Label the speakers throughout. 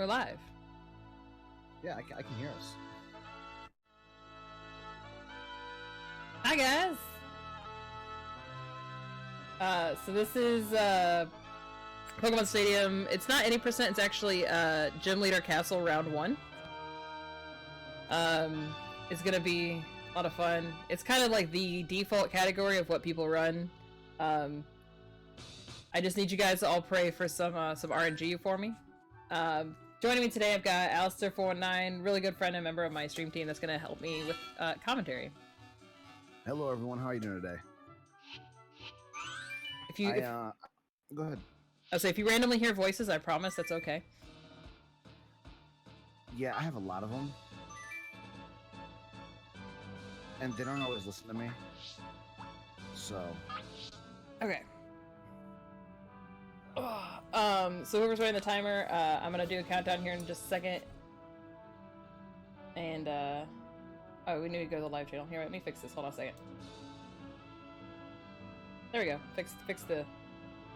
Speaker 1: We're live.
Speaker 2: Yeah, I can hear us.
Speaker 1: Hi guys! So this is Pokemon Stadium. It's not any percent, it's actually Gym Leader Castle Round 1. It's gonna be a lot of fun. It's kind of like the default category of what people run. I just need you guys to all pray for some RNG for me. Joining me today, I've got Alistair419, really good friend and member of my stream team that's gonna help me with commentary.
Speaker 2: Hello everyone, how are you doing today? Go ahead.
Speaker 1: I'll say if you randomly hear voices, I promise that's okay.
Speaker 2: Yeah, I have a lot of them. And they don't always listen to me. So.
Speaker 1: Okay. So whoever's running the timer, I'm gonna do a countdown here in just a second. And, oh, we need to go to the live channel. Here, let me fix this. Hold on a second. There we go.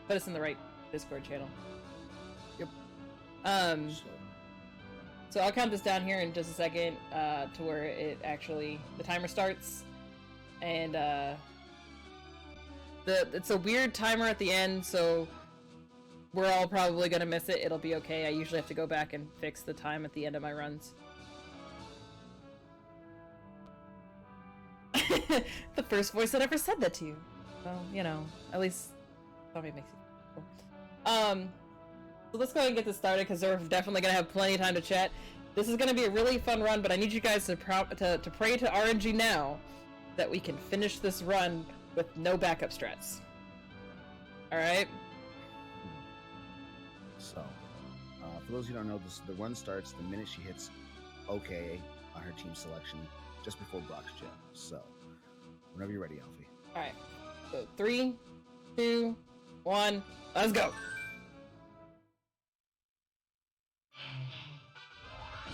Speaker 1: Put us in the right Discord channel.
Speaker 2: Yep.
Speaker 1: So I'll count this down here in just a second, to where it actually, the timer starts. And, it's a weird timer at the end, so we're all probably gonna miss it. It'll be okay. I usually have to go back and fix the time at the end of my runs. The first voice that ever said that to you. Well, you know, at least probably makes you cool. So let's go ahead and get this started because we're definitely gonna have plenty of time to chat. This is gonna be a really fun run, but I need you guys to pray to RNG now that we can finish this run with no backup strats. All right.
Speaker 2: So, for those who don't know, the run starts the minute she hits OK on her team selection, just before Brock's gym. So, whenever you're ready, Alfie.
Speaker 1: All right. So 3, 2, 1, let's go.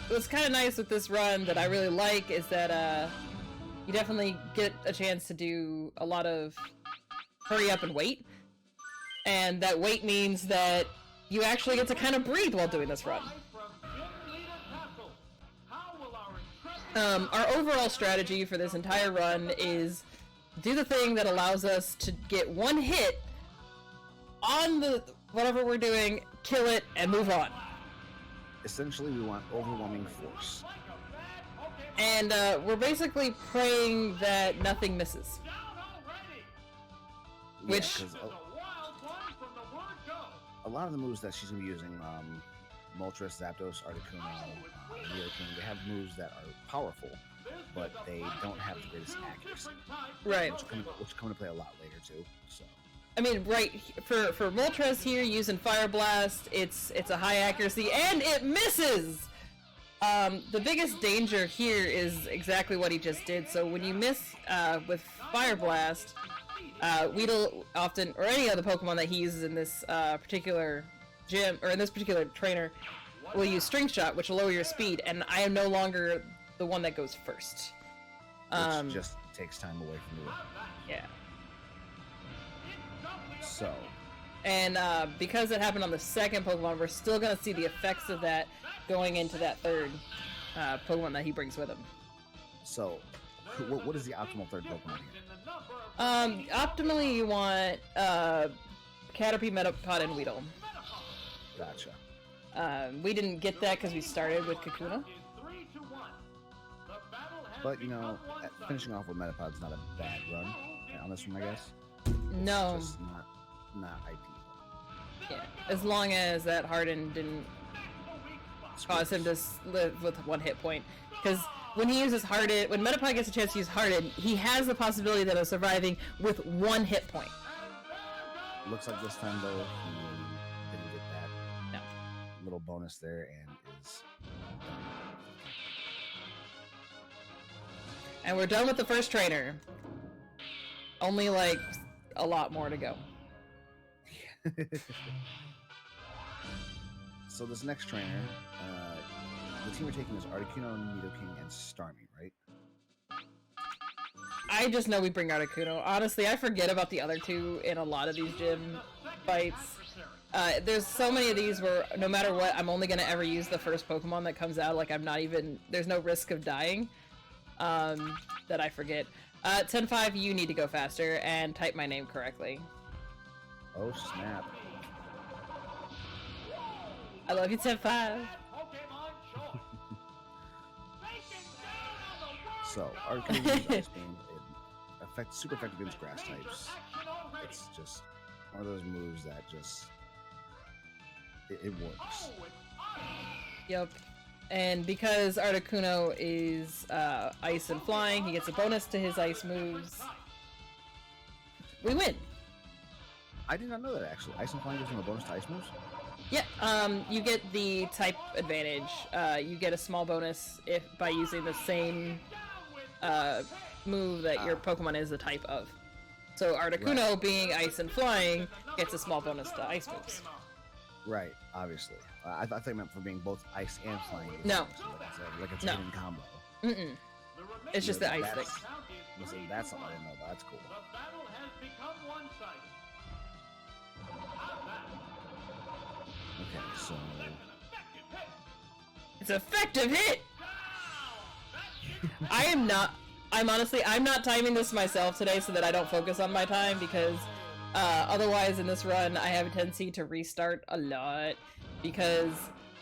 Speaker 1: What's kind of nice with this run that I really like is that you definitely get a chance to do a lot of hurry up and wait. And that wait means that you actually get to kind of breathe while doing this run. Our overall strategy for this entire run is do the thing that allows us to get one hit on the whatever we're doing, kill it, and move on.
Speaker 2: Essentially, we want overwhelming force.
Speaker 1: And we're basically praying that nothing misses. Which...
Speaker 2: a lot of the moves that she's going to be using, Moltres, Zapdos, Articuno, Nidoking, they have moves that are powerful, but they don't have the greatest accuracy.
Speaker 1: Right.
Speaker 2: Which come to play a lot later, too, so...
Speaker 1: I mean, right, for Moltres here, using Fire Blast, it's a high accuracy, and it misses! The biggest danger here is exactly what he just did, so when you miss with Fire Blast, Weedle often, or any other Pokemon that he uses in this particular gym, or in this particular trainer, will use String Shot, which will lower your speed, and I am no longer the one that goes first.
Speaker 2: Which just takes time away from you.
Speaker 1: Yeah.
Speaker 2: So.
Speaker 1: And because it happened on the second Pokemon, we're still going to see the effects of that going into that third Pokemon that he brings with him.
Speaker 2: So, what is the optimal third Pokemon here?
Speaker 1: Optimally, you want Caterpie, Metapod, and Weedle.
Speaker 2: Gotcha.
Speaker 1: We didn't get that because we started with Kakuna.
Speaker 2: But, you know, finishing off with Metapod's not a bad run on this one, I guess.
Speaker 1: No.
Speaker 2: It's just not ideal.
Speaker 1: Yeah, as long as that Harden didn't cause him to live with one hit point. Because when he uses Harden, when Metapod gets a chance to use Harden, he has the possibility that of surviving with one hit point.
Speaker 2: Looks like this time, though, he didn't get that little bonus there and is done.
Speaker 1: And we're done with the first trainer. Only, like, a lot more to go.
Speaker 2: So this next trainer, the team we're taking is Articuno, Nidoking, and Starmie, right?
Speaker 1: I just know we bring Articuno. Honestly, I forget about the other two in a lot of these gym fights. There's so many of these where no matter what, I'm only gonna ever use the first Pokemon that comes out. Like, I'm not even... There's no risk of dying. That I forget. 10-5, you need to go faster and type my name correctly.
Speaker 2: Oh, snap.
Speaker 1: I love you, 10-5.
Speaker 2: So, Articuno Ice Beam, super effective against grass types. It's just one of those moves that just... It works.
Speaker 1: Yep. And because Articuno is ice and flying, he gets a bonus to his ice moves. We win!
Speaker 2: I did not know that, actually. Ice and flying gives him a bonus to ice moves?
Speaker 1: Yeah, you get the type advantage. You get a small bonus by using the same move that your Pokemon is the type of. So Articuno, being ice and flying, gets a small bonus to ice moves.
Speaker 2: Right, obviously. I thought you meant for being both ice and flying.
Speaker 1: No.
Speaker 2: Like it's a hidden combo.
Speaker 1: Mm-mm. It's just the ice stick.
Speaker 2: Listen, that's something I didn't know about. That's cool. Okay, so...
Speaker 1: It's an effective hit! I'm not timing this myself today so that I don't focus on my time, because otherwise in this run I have a tendency to restart a lot, because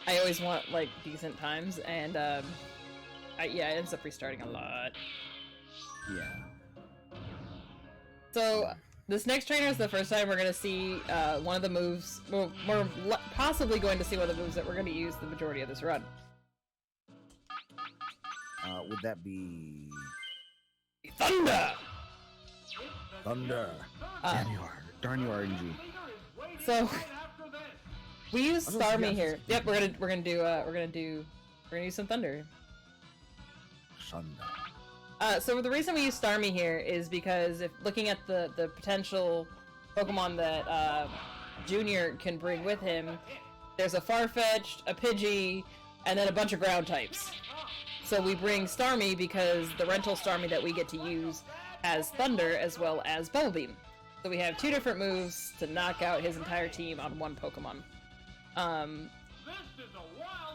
Speaker 1: I always want, like, decent times, and it ends up restarting a lot.
Speaker 2: Yeah.
Speaker 1: So, this next trainer is the first time we're going to see one of the moves, well, we're possibly going to see one of the moves that we're going to use the majority of this run.
Speaker 2: Would that be...
Speaker 1: Thunder!
Speaker 2: Thunder! Darn you, RNG.
Speaker 1: So, we use Starmie here. Yep, we're gonna use some Thunder.
Speaker 2: Thunder.
Speaker 1: So the reason we use Starmie here is because if looking at the potential Pokemon that Junior can bring with him, there's a Farfetch'd, a Pidgey, and then a bunch of ground types. So we bring Starmie because the rental Starmie that we get to use has Thunder as well as Bubble Beam. So we have two different moves to knock out his entire team on one Pokemon.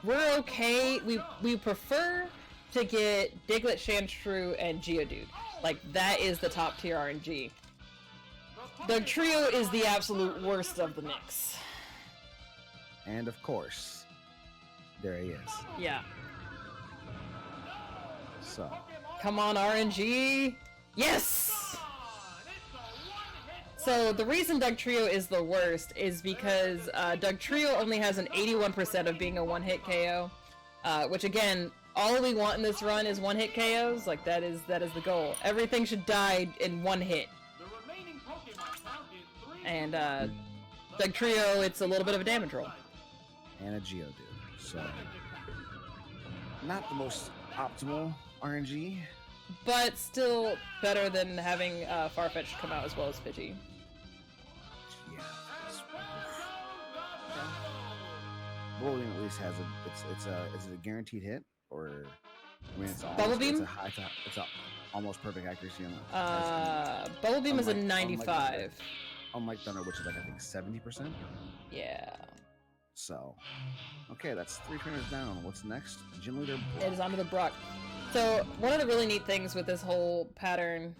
Speaker 1: We're okay. We prefer to get Diglett, Sandshrew, and Geodude. Like, that is the top tier RNG. The trio is the absolute worst of the mix.
Speaker 2: And of course, there he is.
Speaker 1: Yeah.
Speaker 2: So.
Speaker 1: Come on, RNG! Yes! So, the reason Dugtrio is the worst is because Dugtrio only has an 81% of being a one-hit KO. Which, again, all we want in this run is one-hit KOs. Like, that is the goal. Everything should die in one hit. And, Dugtrio, it's a little bit of a damage roll.
Speaker 2: And a Geodude. So, not the most optimal RNG.
Speaker 1: But still better than having Farfetch'd come out as well as Pidgey.
Speaker 2: Yeah. Bubble Beam at least has is it a guaranteed hit, or I mean it's
Speaker 1: Bubble Beam?
Speaker 2: It's a almost perfect accuracy on
Speaker 1: Bubble Beam is a 95.
Speaker 2: Unlike Thunder, which is like I think 70%.
Speaker 1: Yeah.
Speaker 2: So, okay, that's 3 trainers down. What's next? Gym Leader Brock.
Speaker 1: It is onto the Brock. So, one of the really neat things with this whole pattern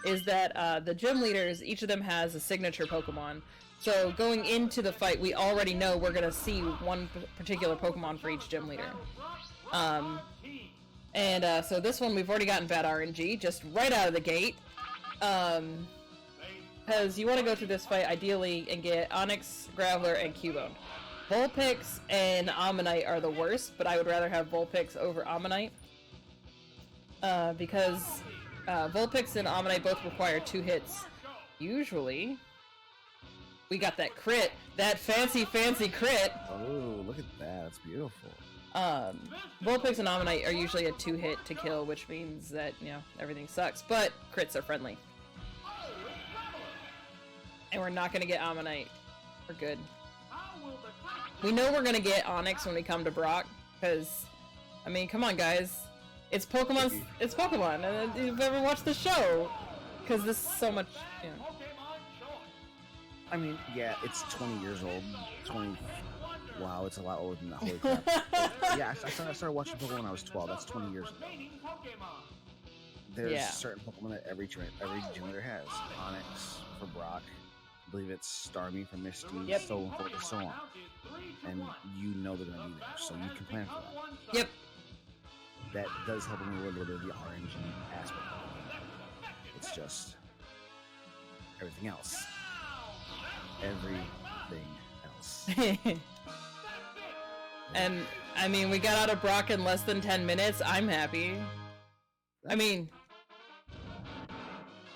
Speaker 1: is that the gym leaders, each of them has a signature Pokemon. So, going into the fight, we already know we're going to see one particular Pokemon for each gym leader. So this one, we've already gotten bad RNG, just right out of the gate. Because you want to go through this fight, ideally, and get Onix, Graveler, and Cubone. Vulpix and Ammonite are the worst, but I would rather have Vulpix over Ammonite. Because Vulpix and Ammonite both require 2 hits. Usually. We got that crit. That fancy crit!
Speaker 2: Oh, look at that. That's beautiful.
Speaker 1: Vulpix and Ammonite are usually a 2-hit to kill, which means that, you know, everything sucks. But crits are friendly. And we're not gonna get Ammonite. We're good. We know we're gonna get Onix when we come to Brock, because, I mean, come on, guys. It's Pokemon. It's Pokemon, and you've ever watched the show, because this is so much, you
Speaker 2: I mean, yeah, it's 20 years old. 20. Wow, it's a lot older than that. Holy crap. Yeah, I started watching Pokemon when I was 12. That's 20 years ago. There's certain Pokemon that every gym leader has. Onyx for Brock. I believe it's Starmie for Misty.
Speaker 1: Yep.
Speaker 2: So on, and so on. And you know they're going to be there, so you can plan for that.
Speaker 1: Yep.
Speaker 2: That does help me a little bit of the RNG aspect of it. It's just everything else. Everything else.
Speaker 1: And I mean, we got out of Brock in less than 10 minutes. I'm happy. I mean,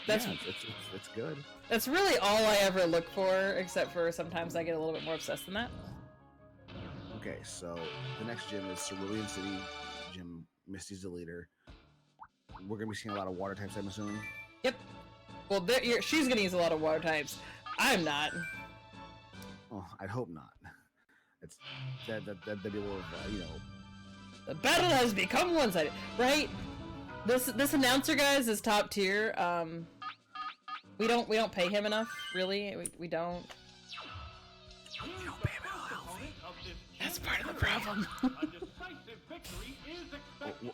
Speaker 1: that's
Speaker 2: it's good.
Speaker 1: That's really all I ever look for, except for sometimes I get a little bit more obsessed than that.
Speaker 2: Okay, so the next gym is Cerulean City Gym. Misty's the leader. We're gonna be seeing a lot of water types, I'm assuming.
Speaker 1: Yep. Well, she's gonna use a lot of water types. I'm not.
Speaker 2: Oh, I'd hope not. It's that'd be a little,
Speaker 1: The battle has become one-sided, right? This announcer, guys, is top tier. We don't pay him enough, really. We don't.
Speaker 2: You don't pay him at all, Alfie.
Speaker 1: That's part of the problem.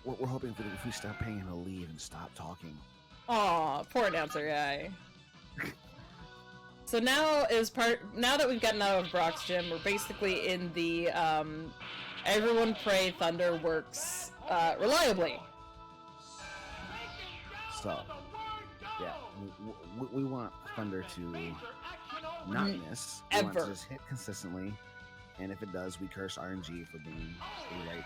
Speaker 2: We're hoping that if we stop paying him, he'll leave and stop talking.
Speaker 1: Aw, poor announcer guy. So now that we've gotten out of Brock's gym, we're basically in the everyone pray Thunder works reliably.
Speaker 2: So, yeah, we want Thunder to not miss. We want it to just hit consistently, and if it does, we curse RNG for being right.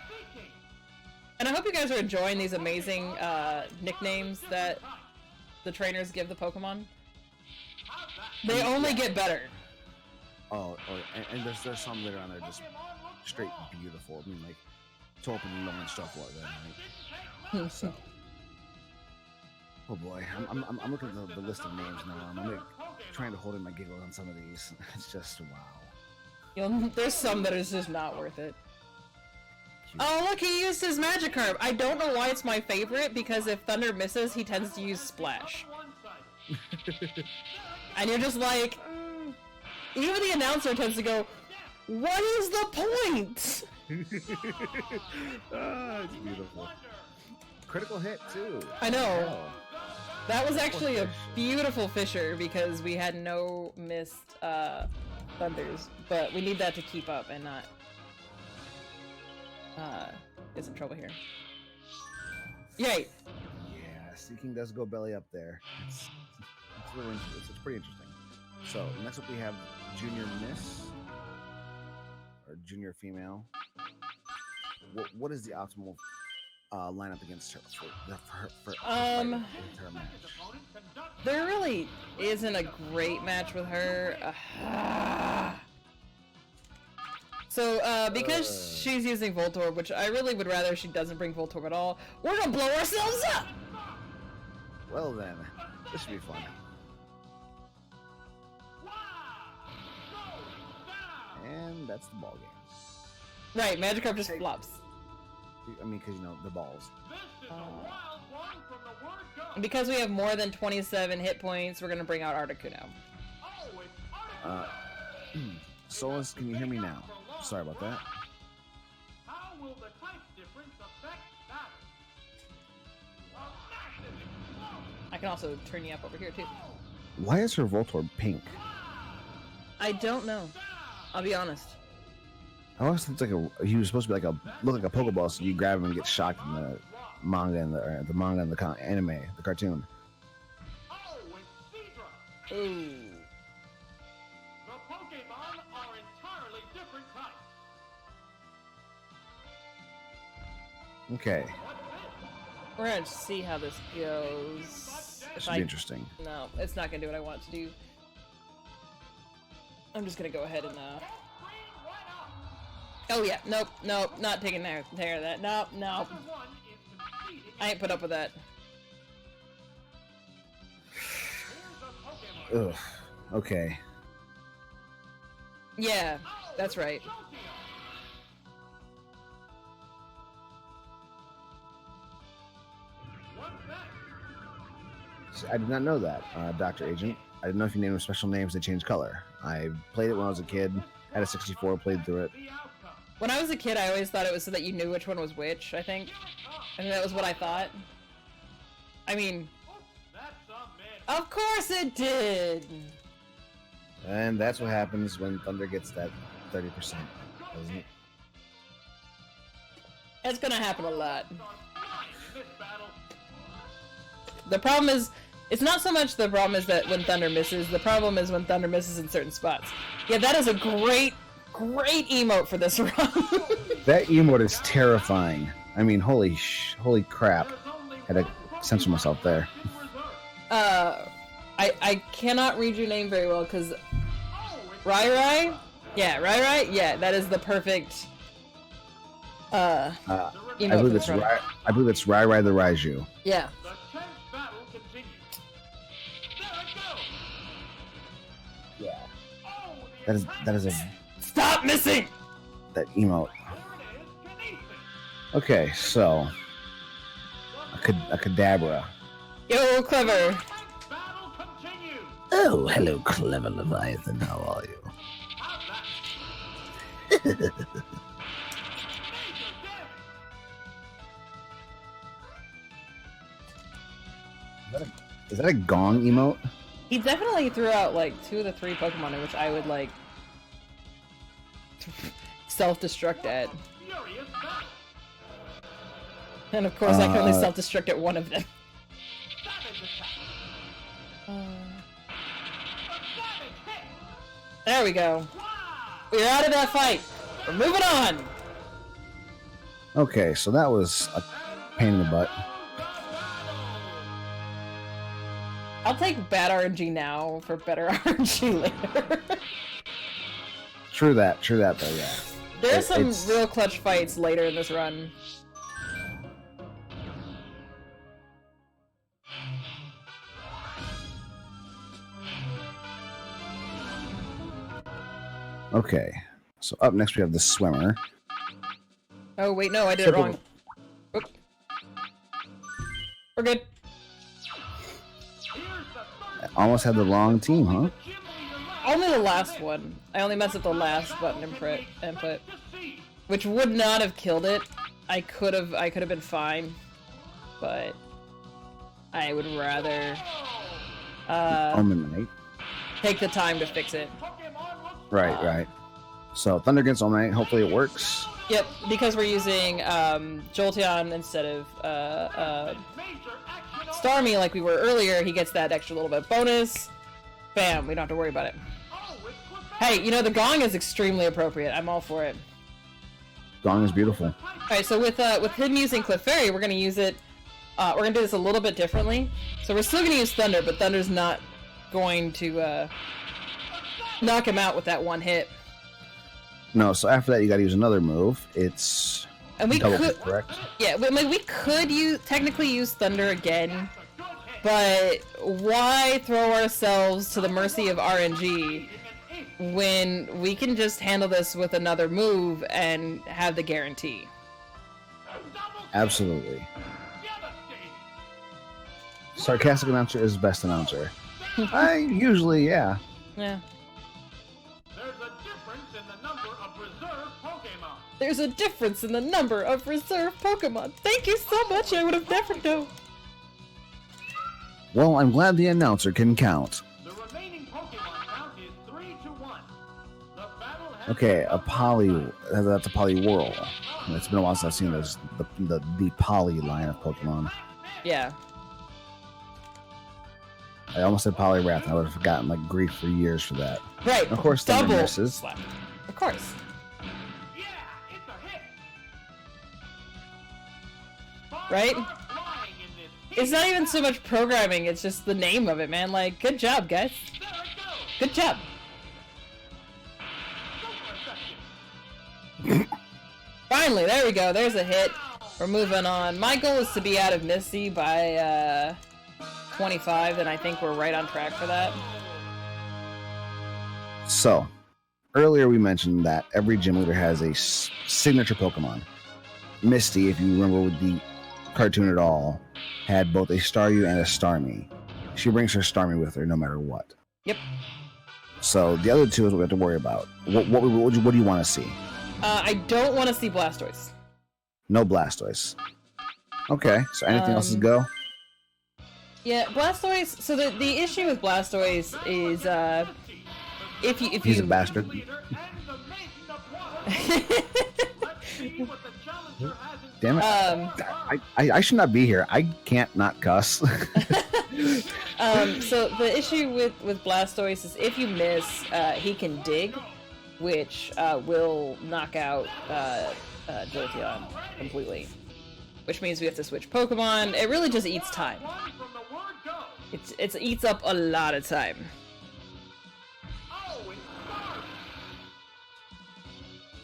Speaker 1: And I hope you guys are enjoying these amazing nicknames that the trainers give the Pokemon. They only get better.
Speaker 2: Oh, and there's some that are on there just straight beautiful. I mean, like Torpin and stuff like that. Right? So, oh boy, I'm looking at the list of names now. I'm like, trying to hold in my giggles on some of these. It's just wow.
Speaker 1: There's some that is just not worth it. Oh, look, he used his Magikarp. I don't know why it's my favorite, because if Thunder misses, he tends to use Splash. And you're just like, even the announcer tends to go, what is the point?
Speaker 2: It's beautiful. Critical hit, too.
Speaker 1: I know.
Speaker 2: Hell.
Speaker 1: That was actually a beautiful Fisher, because we had no missed Thunders. But we need that to keep up and not get some trouble here. Yay!
Speaker 2: Yeah, Seeking does go belly up there. It's pretty interesting. So next up we have Junior Miss or Junior Female. What is the optimal lineup against her for her match?
Speaker 1: There really isn't a great match with her. So, because she's using Voltorb, which I really would rather she doesn't bring Voltorb at all, we're gonna blow ourselves up!
Speaker 2: Well then, this should be fun. And that's the ball game.
Speaker 1: Right, Magikarp just flops.
Speaker 2: I mean, because, the balls.
Speaker 1: Because we have more than 27 hit points, we're gonna bring out Articuno.
Speaker 2: Solus, can you hear me now? Sorry about that.
Speaker 3: How will the type difference affect battle?
Speaker 1: I can also turn you up over here, too.
Speaker 2: Why is her Voltorb pink?
Speaker 1: I don't know. I'll be honest.
Speaker 2: I always think he was supposed to be look like a Pokeball, so you grab him and get shocked in the manga and the manga and the anime, the cartoon.
Speaker 3: Oh, it's Seadra.
Speaker 1: Ooh.
Speaker 3: The Pokemon are entirely different types.
Speaker 2: Okay.
Speaker 1: We're gonna see how this goes.
Speaker 2: This should be interesting.
Speaker 1: No, it's not gonna do what I want it to do. I'm just gonna go ahead and Oh yeah, nope, not taking care of that. Nope. I ain't put up with that.
Speaker 2: Ugh. Okay.
Speaker 1: Yeah, that's right.
Speaker 2: I did not know that, Dr. Agent. I didn't know if you named them special names. They change color. I played it when I was a kid. Had a 64. Played through it.
Speaker 1: When I was a kid, I always thought it was so that you knew which one was which, I think. I mean, that was what I thought. I mean, of course it did!
Speaker 2: And that's what happens when Thunder gets that 30%, doesn't it?
Speaker 1: It's gonna happen a lot. The problem is, it's not so much the problem is that when Thunder misses, the problem is when Thunder misses in certain spots. Yeah, that is a great emote for this run.
Speaker 2: That emote is terrifying. I mean, holy crap. Had to censor myself there.
Speaker 1: I cannot read your name very well, because Rai? Yeah, Rai? Yeah, that is the perfect, emote
Speaker 2: I believe it's Rai. I believe it's Rai the Raiju.
Speaker 1: Yeah.
Speaker 2: Yeah. That is a
Speaker 1: Stop missing!
Speaker 2: that emote. Okay, so a Kadabra.
Speaker 1: Yo, clever.
Speaker 2: Oh, hello, clever Leviathan. How are you? Is that a gong emote?
Speaker 1: He definitely threw out like 2 of the 3 Pokemon in which I would like self-destruct at. And of course I can only self-destruct at one of them. There we go. We're out of that fight. We're moving on.
Speaker 2: Okay, so that was a pain in the butt.
Speaker 1: I'll take bad RNG now for better RNG later.
Speaker 2: True that though, yeah.
Speaker 1: There's some real clutch fights later in this run.
Speaker 2: Okay, so up next we have the swimmer.
Speaker 1: Oh wait, no, I did it wrong. Oop. We're good.
Speaker 2: I almost had the wrong team, huh?
Speaker 1: Only the last one. I only messed up the last button input, which would not have killed it. I could have been fine, but I would rather take the time to fix it.
Speaker 2: Right. So Thunder against Omnite. Hopefully it works.
Speaker 1: Yep, because we're using Jolteon instead of Starmie like we were earlier. He gets that extra little bit bonus. Bam, we don't have to worry about it. Hey, you know, the gong is extremely appropriate. I'm all for it.
Speaker 2: Gong is beautiful.
Speaker 1: Alright, so with him using Clefairy, we're gonna use it, we're gonna do this a little bit differently. So we're still gonna use Thunder, but Thunder's not going to, knock him out with that one hit.
Speaker 2: No, so after that you gotta use another move. It's
Speaker 1: and we
Speaker 2: double
Speaker 1: could,
Speaker 2: correct?
Speaker 1: Yeah, we could technically use Thunder again, but why throw ourselves to the mercy of RNG when we can just handle this with another move and have the guarantee?
Speaker 2: Absolutely. Sarcastic announcer is best announcer. I usually, yeah.
Speaker 1: Yeah.
Speaker 3: There's a difference in the number of reserve Pokemon.
Speaker 1: Thank you so much, I would have never known.
Speaker 2: Well, I'm glad the announcer can count.
Speaker 3: The remaining Pokemon count is 3-1. The battle has
Speaker 2: Okay, that's a Poliwhirl. It's been a while since I've seen the Poly line of Pokemon.
Speaker 1: Yeah.
Speaker 2: I almost said Poliwrath, and I would have gotten like grief for years for that.
Speaker 1: Right.
Speaker 2: Of course,
Speaker 1: double
Speaker 2: Thunder misses.
Speaker 1: slap. Of course.
Speaker 3: Yeah, it's a hit.
Speaker 1: Right?
Speaker 3: Start flying in this
Speaker 1: It's not even so much programming, it's just the name of it, man. Like, good job, guys.
Speaker 3: There it goes.
Speaker 1: Good job.
Speaker 3: Super effective.
Speaker 1: Finally, there we go. There's a hit. We're moving on. My goal is to be out of Misty by 25, and I think we're right on track for that.
Speaker 2: So, earlier we mentioned that every gym leader has a signature Pokemon. Misty, if you remember with the cartoon at all, had both a Staryu and a Starmie. She brings her Starmie with her no matter what.
Speaker 1: Yep.
Speaker 2: So the other two is what we have to worry about. What do you want to see?
Speaker 1: I don't want to see Blastoise.
Speaker 2: No Blastoise. Okay. So anything else is go?
Speaker 1: Yeah, Blastoise. So the issue with Blastoise is if
Speaker 2: He's
Speaker 1: you
Speaker 2: a bastard. Damn it! I should not be here. I can't not cuss.
Speaker 1: So the issue with Blastoise is if you miss, he can dig, which will knock out Jolteon completely. Which means we have to switch Pokemon. It really just eats time. It eats up a lot of time.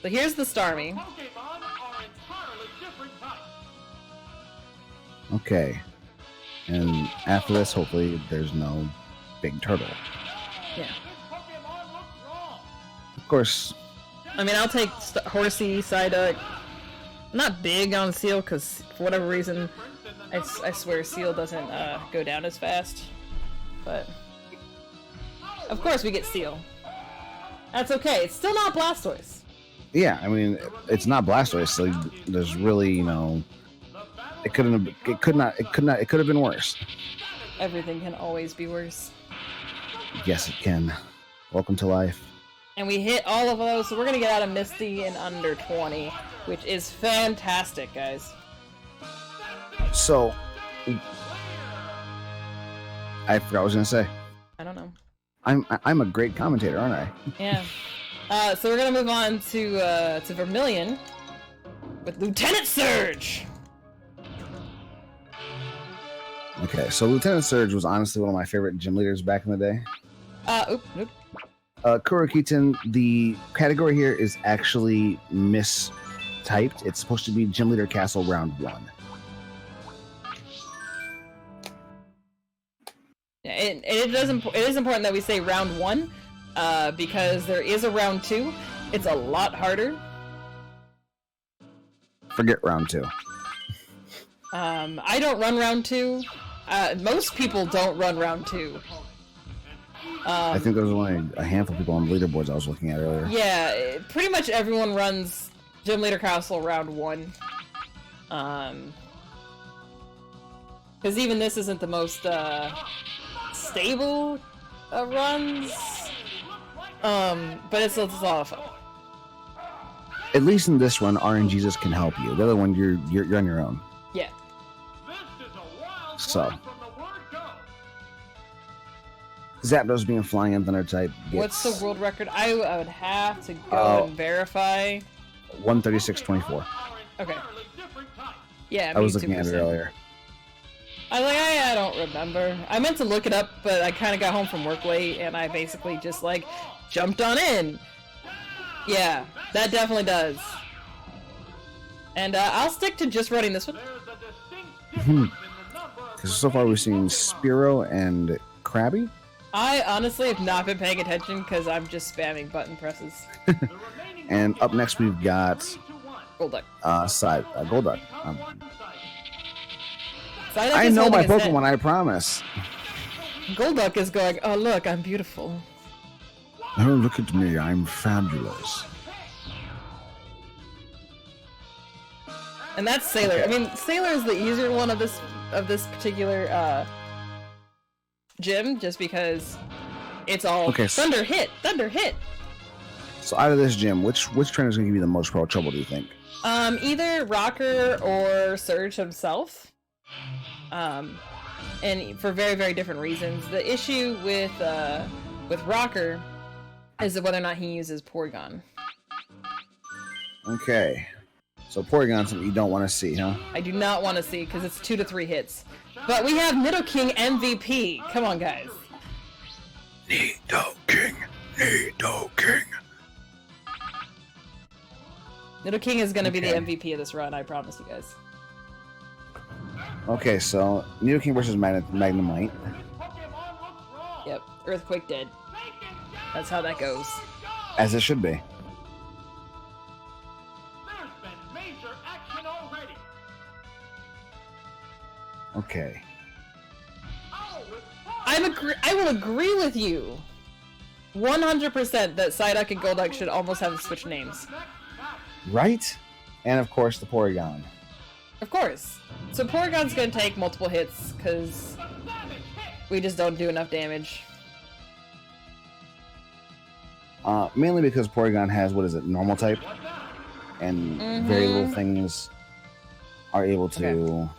Speaker 1: So here's the Starmie.
Speaker 2: Okay. And after this, hopefully, there's no big turtle.
Speaker 1: Yeah.
Speaker 2: Of course.
Speaker 1: I mean, I'll take Horsey, Psyduck. I'm not big on Seal, because for whatever reason, I swear Seal doesn't go down as fast. But, of course we get Seal. That's okay. It's still not Blastoise.
Speaker 2: Yeah, I mean, it's not Blastoise, so there's really, you know, it could have been worse.
Speaker 1: Everything can always be worse.
Speaker 2: Yes, it can. Welcome to life.
Speaker 1: And we hit all of those, so we're gonna get out of Misty in under 20, which is fantastic, guys.
Speaker 2: So, I forgot what I was gonna say.
Speaker 1: I don't know.
Speaker 2: I'm a great commentator, aren't I?
Speaker 1: Yeah. So we're gonna move on to Vermilion with Lieutenant Surge.
Speaker 2: Okay, so Lieutenant Surge was honestly one of my favorite gym leaders back in the day.
Speaker 1: Nope.
Speaker 2: Kurokitan, the category here is actually mistyped. It's supposed to be Gym Leader Castle Round 1.
Speaker 1: Yeah, it is important that we say Round 1, because there is a Round 2. It's a lot harder.
Speaker 2: Forget Round 2.
Speaker 1: I don't run Round 2. Most people don't run Round 2.
Speaker 2: I think there was only a handful of people on the leaderboards I was looking at earlier.
Speaker 1: Yeah, pretty much everyone runs Gym Leader Castle Round 1. Because even this isn't the most stable runs. But it's a lot of fun.
Speaker 2: At least in this run, RNGesus can help you. The other one, you're on your own.
Speaker 1: Yeah.
Speaker 2: So, Zapdos being flying and Thunder type.
Speaker 1: What's the world record? I would have to go and verify.
Speaker 2: 136.24.
Speaker 1: Okay. Yeah,
Speaker 2: I was looking at it earlier.
Speaker 1: I don't remember. I meant to look it up, but I kind of got home from work late, and I basically just jumped on in. Yeah, that definitely does. And I'll stick to just running this one.
Speaker 2: Because so far we've seen Spearow and Krabby.
Speaker 1: I honestly have not been paying attention because I'm just spamming button presses.
Speaker 2: And up next we've got
Speaker 1: Golduck.
Speaker 2: Golduck.
Speaker 1: I
Speaker 2: know my Pokemon, I promise.
Speaker 1: Golduck is going, oh look, I'm beautiful.
Speaker 2: Oh, look at me, I'm fabulous.
Speaker 1: And that's Sailor.
Speaker 2: Okay.
Speaker 1: I mean, Sailor is the easier one of this particular gym, just because it's all Thunder hit.
Speaker 2: So out of this gym, which trainer is going to give you the most trouble, do you think?
Speaker 1: Either Rocker or Surge himself. And for very, very different reasons. The issue with Rocker is whether or not he uses Porygon.
Speaker 2: Okay. So Porygon's something you don't want to see, huh?
Speaker 1: I do not want to see, because it's 2 to 3 hits. But we have Nidoking MVP. Come on, guys.
Speaker 2: Nidoking.
Speaker 1: Nidoking is going to be the MVP of this run, I promise you guys.
Speaker 2: Okay, so Nidoking versus Magnemite.
Speaker 1: Yep, Earthquake dead. That's how that goes.
Speaker 2: As it should be. Okay.
Speaker 1: I will agree with you 100% that Psyduck and Golduck should almost have switched names.
Speaker 2: Right? And of course, the Porygon.
Speaker 1: Of course. So Porygon's gonna take multiple hits, because we just don't do enough damage.
Speaker 2: Mainly because Porygon has, what is it, normal type? And very little things are able to...
Speaker 1: Okay.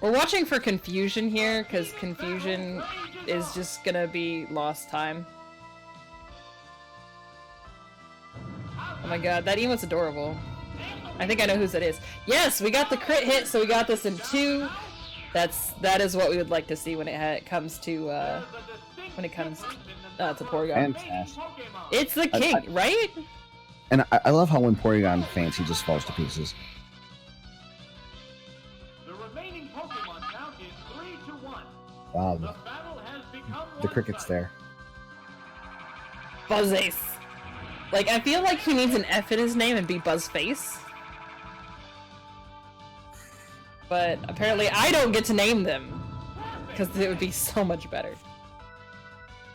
Speaker 1: We're watching for confusion here, because confusion is just gonna be lost time. Oh my god, that emote's adorable. I think I know whose it is. Yes, we got the crit hit, so we got this in 2. That is what we would like to see when it comes to Porygon.
Speaker 2: Fantastic.
Speaker 1: It's the king, right?
Speaker 2: And I love how when Porygon faints, he just falls to pieces.
Speaker 3: The remaining Pokemon count is 3-1.
Speaker 2: Wow,
Speaker 3: The battle has become
Speaker 2: the cricket's there.
Speaker 1: Buzzace. Like, I feel like he needs an F in his name and be Buzzface. But apparently I don't get to name them, because it would be so much better.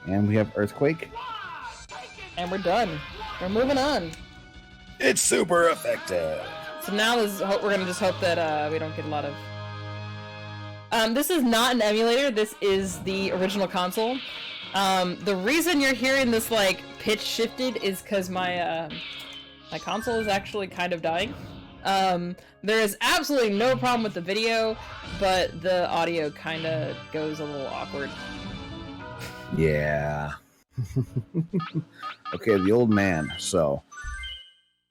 Speaker 2: And we have Earthquake.
Speaker 1: And we're done. We're moving on.
Speaker 2: It's super effective.
Speaker 1: So now we're gonna just hope that we don't get a lot of... this is not an emulator, this is the original console. The reason you're hearing this, like, pitch shifted is because my console is actually kind of dying. There is absolutely no problem with the video, but the audio kind of goes a little awkward.
Speaker 2: Yeah. Okay, the old man. So,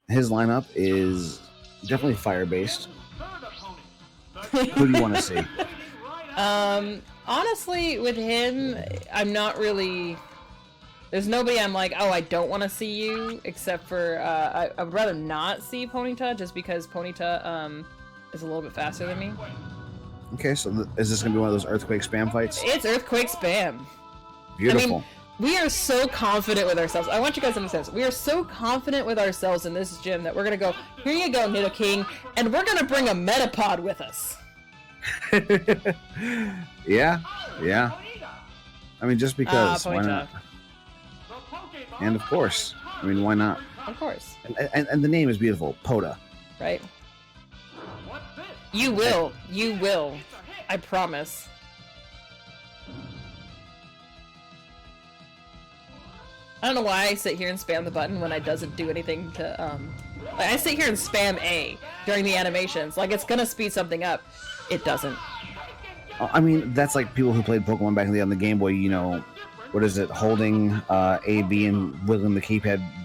Speaker 2: his lineup is definitely fire-based. Who do you want to see?
Speaker 1: Honestly, with him, I'm not really... There's nobody I'm like, oh, I don't want to see you, except for, I would rather not see Ponyta, just because Ponyta, is a little bit faster than me.
Speaker 2: Okay, so is this going to be one of those Earthquake spam fights?
Speaker 1: It's Earthquake spam.
Speaker 2: Beautiful.
Speaker 1: I mean, we are so confident with ourselves. I want you guys to understand this. We are so confident with ourselves in this gym that we're going to go, here you go, Nidoking, and we're going to bring a Metapod with us.
Speaker 2: Yeah. I mean, just because, why not? And of course, I mean, why not?
Speaker 1: Of course.
Speaker 2: And the name is beautiful, Poda.
Speaker 1: Right. You will. You will. I promise. I don't know why I sit here and spam the button when it doesn't do anything to, like, I sit here and spam A during the animations. Like, it's gonna speed something up. It doesn't.
Speaker 2: I mean, that's like people who played Pokemon back in the day on the Game Boy, you know, what is it, holding A, B, and wiggling the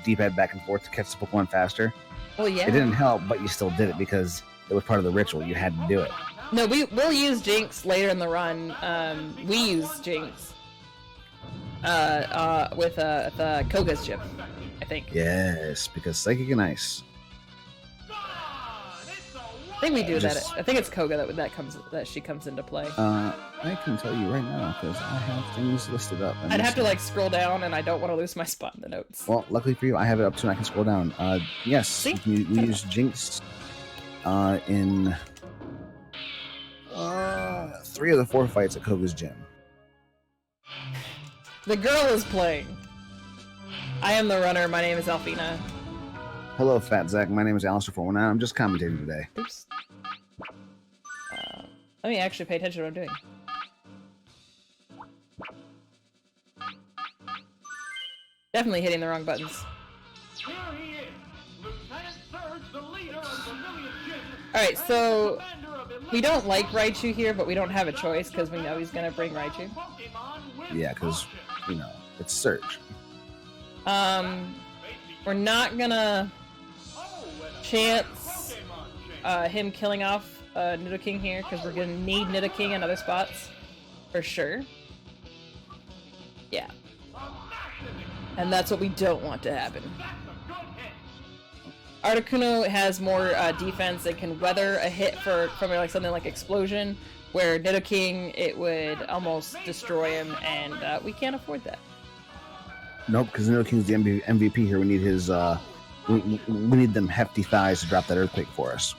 Speaker 2: D-pad back and forth to catch the Pokemon faster.
Speaker 1: Well, yeah.
Speaker 2: It didn't help, but you still did it because it was part of the ritual. You had to do it.
Speaker 1: No, we'll use Jinx later in the run. We use Jinx with the Koga's gym, I think.
Speaker 2: Yes, because Psychic and Ice.
Speaker 1: I think we do that. I think it's Koga that she comes into play.
Speaker 2: I can tell you right now because I have things listed up.
Speaker 1: I'd have to like scroll down, and I don't want to lose my spot in the notes.
Speaker 2: Well, luckily for you, I have it up too, and I can scroll down. Yes,
Speaker 1: See?
Speaker 2: we use Jinx in 3 of the 4 fights at Koga's gym.
Speaker 1: The girl is playing. I am the runner. My name is Alphena.
Speaker 2: Hello, Fat Zach. My name is Alistair419. I'm just commentating today.
Speaker 1: Oops. Let me actually pay attention to what I'm doing. Definitely hitting the wrong buttons.
Speaker 3: Here he is, Lieutenant Surge, the leader of Vermilion Gym.
Speaker 1: Alright, so we don't like Raichu here, but we don't have a choice because we know he's gonna bring Raichu.
Speaker 2: Yeah, because, you know, it's Surge.
Speaker 1: We're not gonna chance him killing off Nidoking here because we're gonna need Nidoking in other spots for sure. Yeah, and that's what we don't want to happen. Articuno has more defense. It can weather a hit from like something like Explosion, where Nidoking, it would almost destroy him, and we can't afford that.
Speaker 2: Nope, because Nidoking's the MVP here. We need his we need them hefty thighs to drop that Earthquake for us.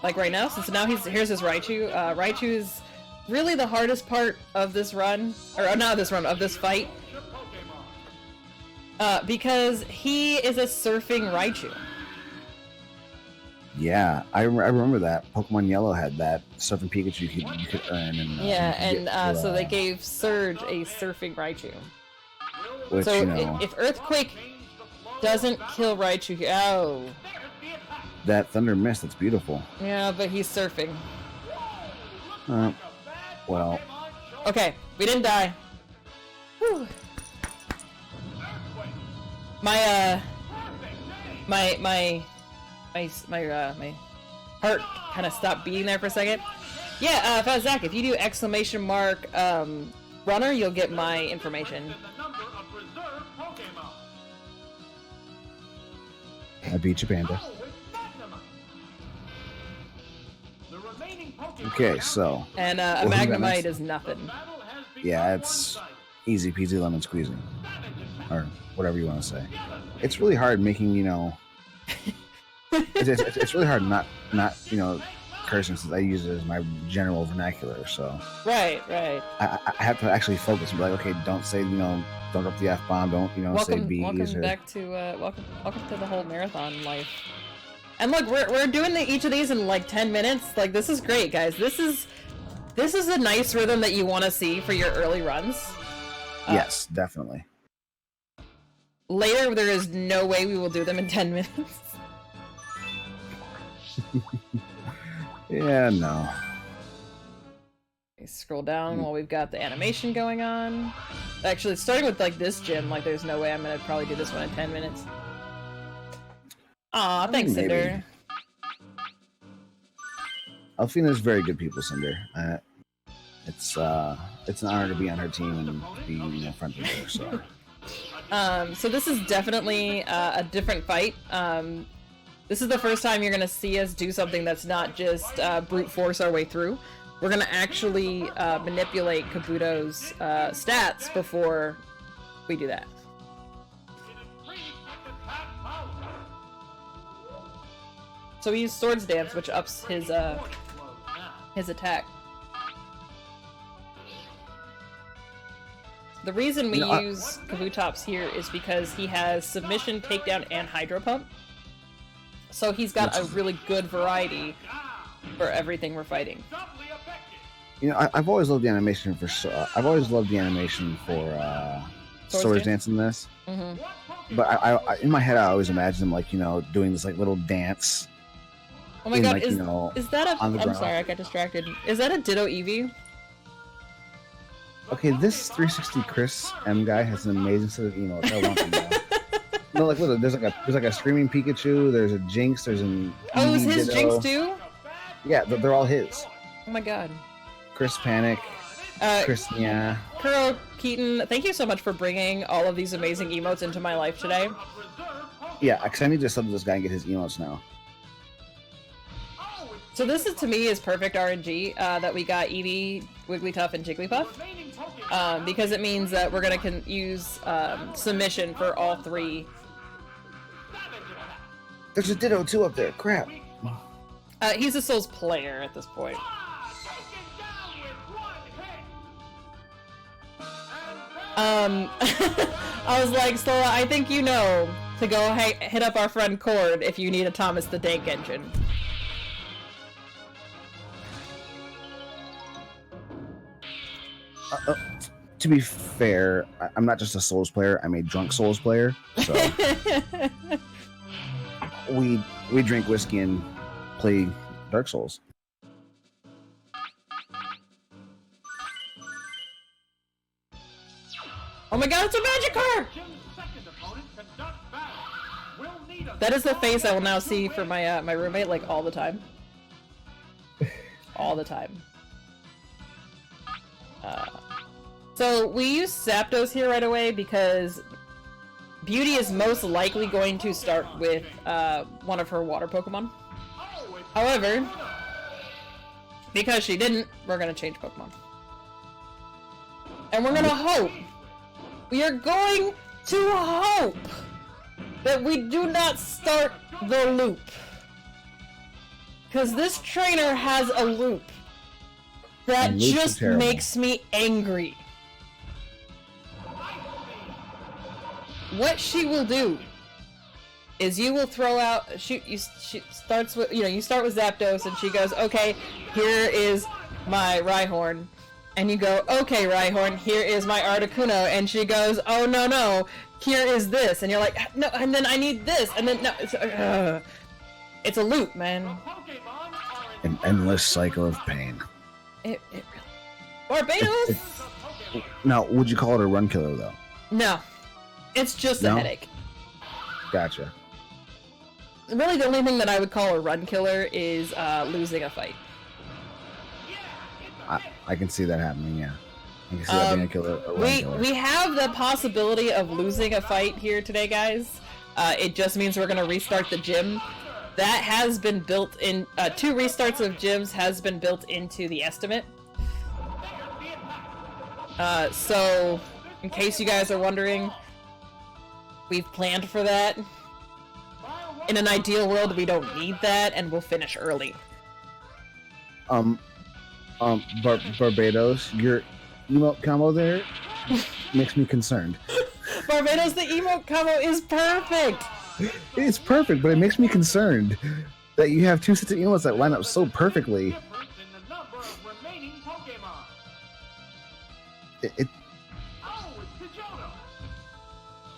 Speaker 1: Like right now, since now here's his Raichu. really the hardest part of this run, or not this run, of this fight, because he is a surfing Raichu.
Speaker 2: Yeah, I remember that. Pokemon Yellow had that surfing Pikachu you could earn. And,
Speaker 1: yeah, and so they gave Surge a surfing Raichu.
Speaker 2: Which,
Speaker 1: so
Speaker 2: you know,
Speaker 1: if Earthquake doesn't kill Raichu, oh.
Speaker 2: That Thunder Mist, that's beautiful.
Speaker 1: Yeah, but he's surfing.
Speaker 2: Well.
Speaker 1: Okay, we didn't die. Whew. My heart kind of stopped beating there for a second. Yeah, Zach, if you do exclamation mark runner, you'll get my information.
Speaker 2: I beat you, Panda. Okay, so.
Speaker 1: And a Magnemite is nothing.
Speaker 2: Yeah, it's easy peasy lemon squeezing. Or whatever you want to say. It's really hard making, you know. it's really hard not you know, cursing since I use it as my general vernacular, so.
Speaker 1: Right.
Speaker 2: I have to actually focus and be like, okay, don't say, you know, don't drop the F-bomb, don't, you know, say B's.
Speaker 1: Welcome back to, welcome to the whole marathon life. And look, we're doing each of these in like 10 minutes. Like, this is great, guys. This is a nice rhythm that you want to see for your early runs.
Speaker 2: Yes, definitely.
Speaker 1: Later, there is no way we will do them in 10 minutes.
Speaker 2: Yeah, no.
Speaker 1: Okay, scroll down while we've got the animation going on. Actually, starting with like this gym, like there's no way I'm gonna probably do this one in 10 minutes. Aw, thanks,
Speaker 2: maybe.
Speaker 1: Cinder.
Speaker 2: Alfina's very good people, Cinder. It's an honor to be on her team and be, you know, friends with her.
Speaker 1: So this is definitely a different fight. This is the first time you're gonna see us do something that's not just brute force our way through. We're gonna actually manipulate Kabuto's stats before we do that. So we use Swords Dance, which ups his attack. The reason we use Kabutops here is because he has Submission, Takedown, and Hydro Pump. So he's got a really good variety for everything we're fighting.
Speaker 2: You know, I've always loved the animation for Swords Dance in this.
Speaker 1: Mm-hmm.
Speaker 2: But I in my head I always imagine him like, you know, doing this like little dance.
Speaker 1: Oh my god,
Speaker 2: like,
Speaker 1: is that a...
Speaker 2: I'm
Speaker 1: sorry, I got distracted. Is that a Ditto Eevee?
Speaker 2: Okay, this 360 Chris M guy has an amazing set of emotes. I want them now. No, like look, there's like a screaming Pikachu, there's a Jinx, there's an
Speaker 1: Oh, is his
Speaker 2: Ditto.
Speaker 1: Jinx too?
Speaker 2: Yeah, they're all his.
Speaker 1: Oh my god.
Speaker 2: Chris Panic, Chris Nya.
Speaker 1: Kuro Keaton, thank you so much for bringing all of these amazing emotes into my life today.
Speaker 2: Yeah, because I need to sub to this guy and get his emotes now.
Speaker 1: So this is, to me, is perfect RNG that we got Eevee, Wigglytuff, and Jigglypuff. Because it means that we're going to use Submission for all three.
Speaker 2: There's a Ditto too up there, crap.
Speaker 1: He's a Souls player at this point. I was like, Stola, I think you know to go hit up our friend Cord if you need a Thomas the Tank Engine.
Speaker 2: To be fair, I'm not just a Souls player, I'm a drunk Souls player, so we drink whiskey and play Dark Souls.
Speaker 1: Oh my god, it's a Magikarp! That is the face I will now see for my my roommate, like, all the time. All the time. So we use Zapdos here right away because Beauty is most likely going to start with one of her water Pokemon. However, because she didn't, we're gonna change Pokemon. And we're gonna hope, we are going to hope that we do not start the loop. Because this trainer has a loop. That
Speaker 2: And Loops are
Speaker 1: just
Speaker 2: terrible.
Speaker 1: makes me angry. What she will do is you will throw out she starts with you start with Zapdos and she goes, okay, here is my Rhyhorn, and you go, okay Rhyhorn, here is my Articuno, and she goes, oh no, here is this, and you're like, no, and then I need this, and then no, it's a loop, man.
Speaker 2: An endless cycle of pain.
Speaker 1: It really. Barbados?
Speaker 2: Now, would you call it a run killer though?
Speaker 1: No, it's just a
Speaker 2: No?
Speaker 1: headache.
Speaker 2: Gotcha.
Speaker 1: Really, the only thing that I would call a run killer is losing a fight.
Speaker 2: I can see that happening. Yeah, I can see that being a run killer.
Speaker 1: We have the possibility of losing a fight here today, guys. It just means we're gonna restart the gym. That has been built in. 2 restarts of gyms has been built into the estimate. So, in case you guys are wondering, we've planned for that. In an ideal world, we don't need that, and we'll finish early.
Speaker 2: Barbados, your emote combo there makes me concerned.
Speaker 1: Barbados, the emote combo is perfect!
Speaker 2: It's perfect, but it makes me concerned that you have 2 sets of emotes that line up so perfectly.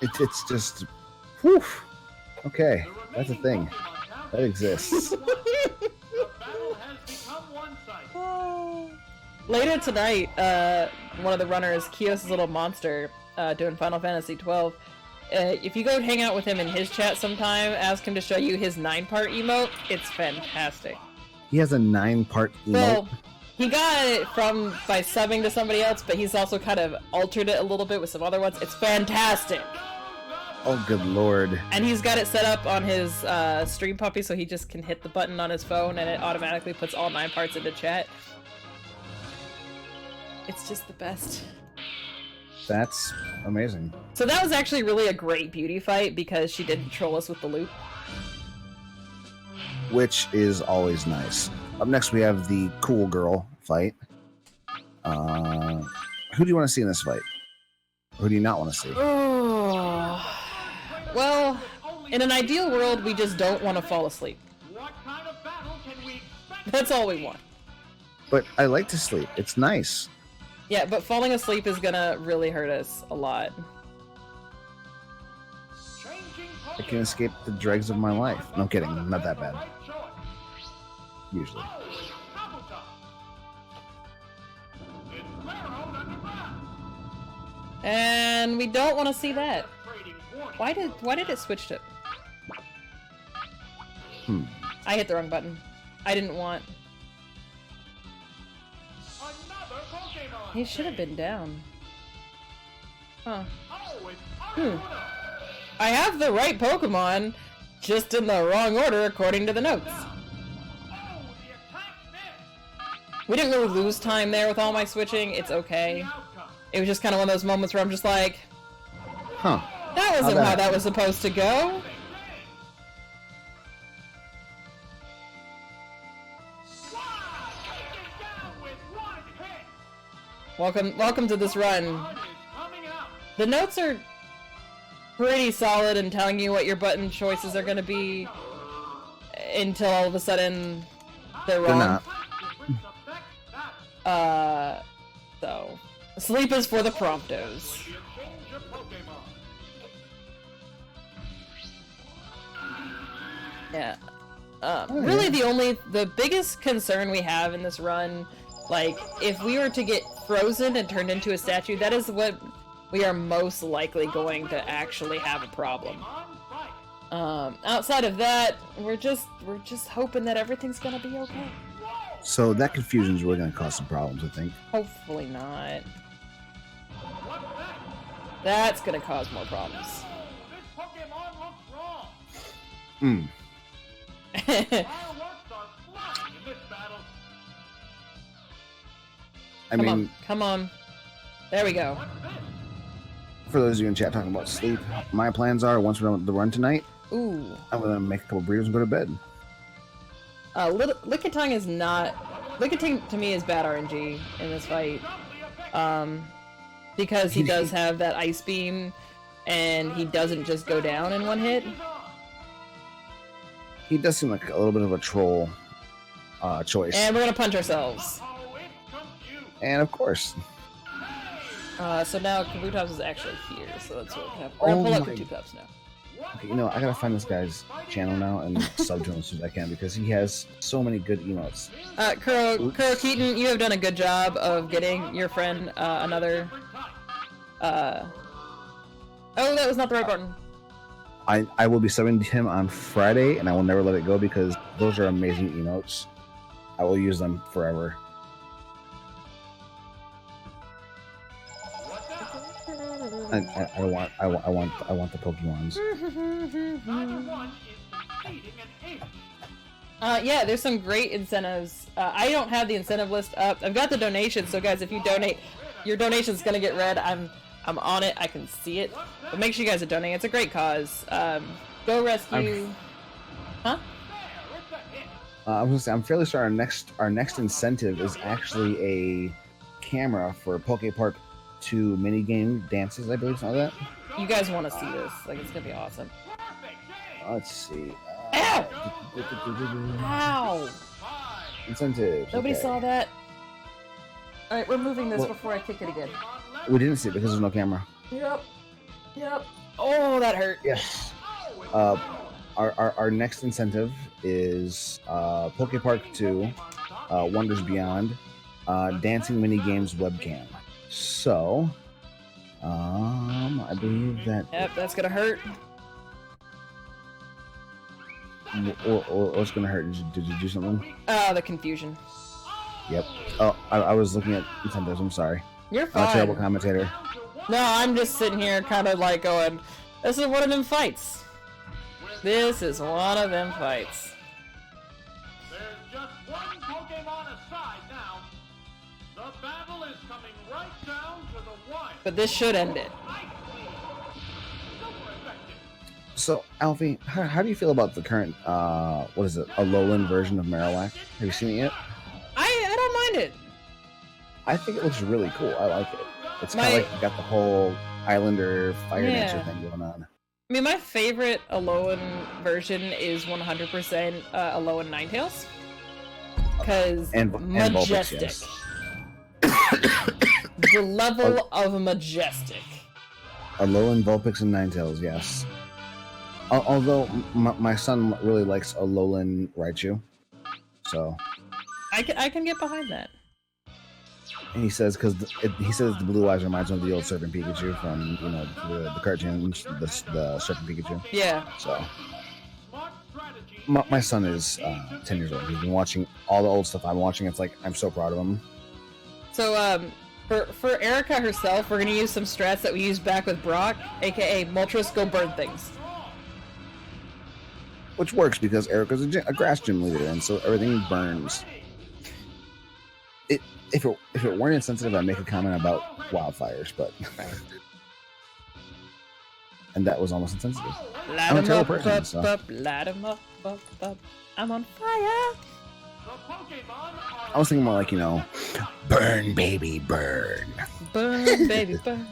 Speaker 2: It's just, whew. Okay, that's a thing that exists.
Speaker 1: Later tonight, one of the runners, Kios' little monster, doing Final Fantasy 12. If you go hang out with him in his chat sometime, ask him to show you his 9-part emote. It's fantastic.
Speaker 2: He has a 9-part emote.
Speaker 1: Well, he got it by subbing to somebody else, but he's also kind of altered it a little bit with some other ones. It's fantastic.
Speaker 2: Oh, good lord.
Speaker 1: And he's got it set up on his Stream Puppy, so he just can hit the button on his phone and it automatically puts all 9 parts into chat. It's just the best.
Speaker 2: That's amazing.
Speaker 1: So that was actually really a great beauty fight because she didn't troll us with the loop.
Speaker 2: Which is always nice. Up next we have the cool girl fight. Who do you want to see in this fight? Who do you not want to see?
Speaker 1: Oh. Well, in an ideal world, we just don't want to fall asleep. That's all we want.
Speaker 2: But I like to sleep. It's nice.
Speaker 1: Yeah, but falling asleep is gonna really hurt us a lot.
Speaker 2: I can escape the dregs of my life. No, I'm kidding. Not that bad. Usually.
Speaker 1: And we don't want to see that. Why did it switch to... I hit the wrong button. I didn't want... He should have been down. Huh. I have the right Pokemon, just in the wrong order according to the notes. We didn't really lose time there with all my switching. It's okay. It was just kind of one of those moments where I'm just like...
Speaker 2: Huh.
Speaker 1: That wasn't how that was supposed to go. Welcome to this run. The notes are pretty solid in telling you what your button choices are going to be until all of a sudden they're wrong.
Speaker 2: They're not.
Speaker 1: So sleep is for the promptos. Yeah. Really the biggest concern we have in this run, like, if we were to get frozen and turned into a statue, that is what we are most likely going to actually have a problem. Outside of that, we're just hoping that everything's gonna be okay.
Speaker 2: So that confusion's really going to cause some problems, I think.
Speaker 1: Hopefully not. That's gonna cause more problems. Come on. There we go.
Speaker 2: For those of you in chat talking about sleep, my plans are, once we're done with the run tonight,
Speaker 1: Ooh.
Speaker 2: I'm going to make a couple burritos and go to bed.
Speaker 1: Lickitung is not Lickitung to me is bad RNG in this fight. Because he does have that ice beam, and he doesn't just go down in one hit.
Speaker 2: He does seem like a little bit of a troll choice.
Speaker 1: And we're gonna punch ourselves.
Speaker 2: And of course.
Speaker 1: So now Kabutops is actually here, so that's what we're gonna pull up the 2 cups now.
Speaker 2: Okay, you know, I gotta find this guy's channel now and sub to him as soon as I can because he has so many good emotes.
Speaker 1: Kuro Keaton, you have done a good job of getting your friend another. Oh, that was not the right button.
Speaker 2: I will be subbing to him on Friday, and I will never let it go because those are amazing emotes. I will use them forever. I want the Pokemons.
Speaker 1: Yeah, there's some great incentives. I don't have the incentive list up. I've got the donations, so guys, if you donate, your donation's gonna get read. I'm on it. I can see it. But make sure you guys are donating. It's a great cause. Go rescue. Huh?
Speaker 2: I was gonna say I'm fairly sure our next incentive is actually a camera for Poke Park 2 minigame dances. I believe something like that.
Speaker 1: You guys want to see this? Like, it's gonna be awesome.
Speaker 2: Let's see.
Speaker 1: Ow! Ow!
Speaker 2: Incentive.
Speaker 1: Nobody
Speaker 2: okay.
Speaker 1: saw that. All right, we're moving this before I kick it again.
Speaker 2: We didn't see it because there's no camera.
Speaker 1: Yep. Yep. Oh, that hurt.
Speaker 2: Yes. Our next incentive is Poke Park 2, Wonders Beyond, Dancing Mini Games webcam. So, I believe that.
Speaker 1: Yep, that's gonna hurt.
Speaker 2: Or what's gonna hurt? Did you do something?
Speaker 1: Oh, the confusion.
Speaker 2: Yep. Oh, I was looking at incentives. I'm sorry.
Speaker 1: You're
Speaker 2: I'm
Speaker 1: fine.
Speaker 2: a terrible commentator.
Speaker 1: No, I'm just sitting here kind of like going, this is one of them fights. This is one of them fights.
Speaker 3: There's just one Pokemon aside now. The battle is coming right down to the wire.
Speaker 1: But this should end it.
Speaker 2: So, Alfie, how do you feel about the current, what is it, Alolan version of Marowak? Have you seen it yet?
Speaker 1: I don't mind it.
Speaker 2: I think it looks really cool. I like it. It's kind of like you got the whole Islander Fire Dancer thing going on.
Speaker 1: I mean, my favorite Alolan version is 100% Alolan Ninetales. Because majestic. The level of majestic.
Speaker 2: Alolan, Vulpix, and Ninetales, yes. Although my son really likes Alolan Raichu, so
Speaker 1: I can get behind that.
Speaker 2: and he says the blue eyes reminds him of the old Serpent Pikachu from the cartoons, the Serpent Pikachu.
Speaker 1: Yeah.
Speaker 2: So my son is 10 years old. He's been watching all the old stuff I'm watching. It's like I'm so proud of him.
Speaker 1: So for Erica herself, we're gonna use some strats that we used back with Brock, aka Moltres go burn things.
Speaker 2: Which works because Erica's a grass gym leader, and so everything burns. If it weren't insensitive, I'd make a comment about wildfires, but and that was almost insensitive. I'm a terrible person, so.
Speaker 1: Light 'em up, I'm on fire.
Speaker 2: I was thinking more like, burn, baby, burn.
Speaker 1: Burn, baby, burn.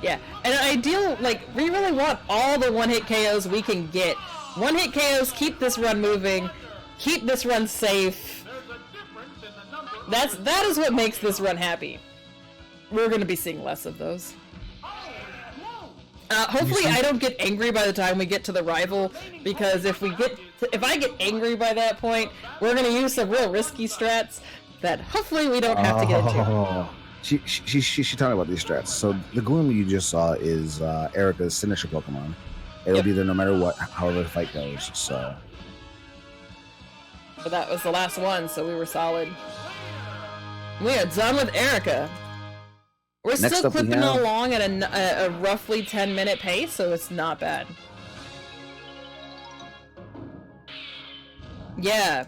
Speaker 1: Yeah, and ideal, we really want all the one-hit KOs we can get. One-hit KOs, keep this run moving, keep this run safe. That is what makes this run happy. We're going to be seeing less of those. Hopefully I don't get angry by the time we get to the rival, because if I get angry by that point, we're going to use some real risky strats that hopefully we don't have to get into.
Speaker 2: She told me about these strats. So the Gloom you just saw is Erica's signature Pokemon. It'll be there no matter what, however the fight goes. So.
Speaker 1: But that was the last one, so we were solid. We are done with Erica. We're still clipping along at a roughly 10-minute pace, so it's not bad. Yeah.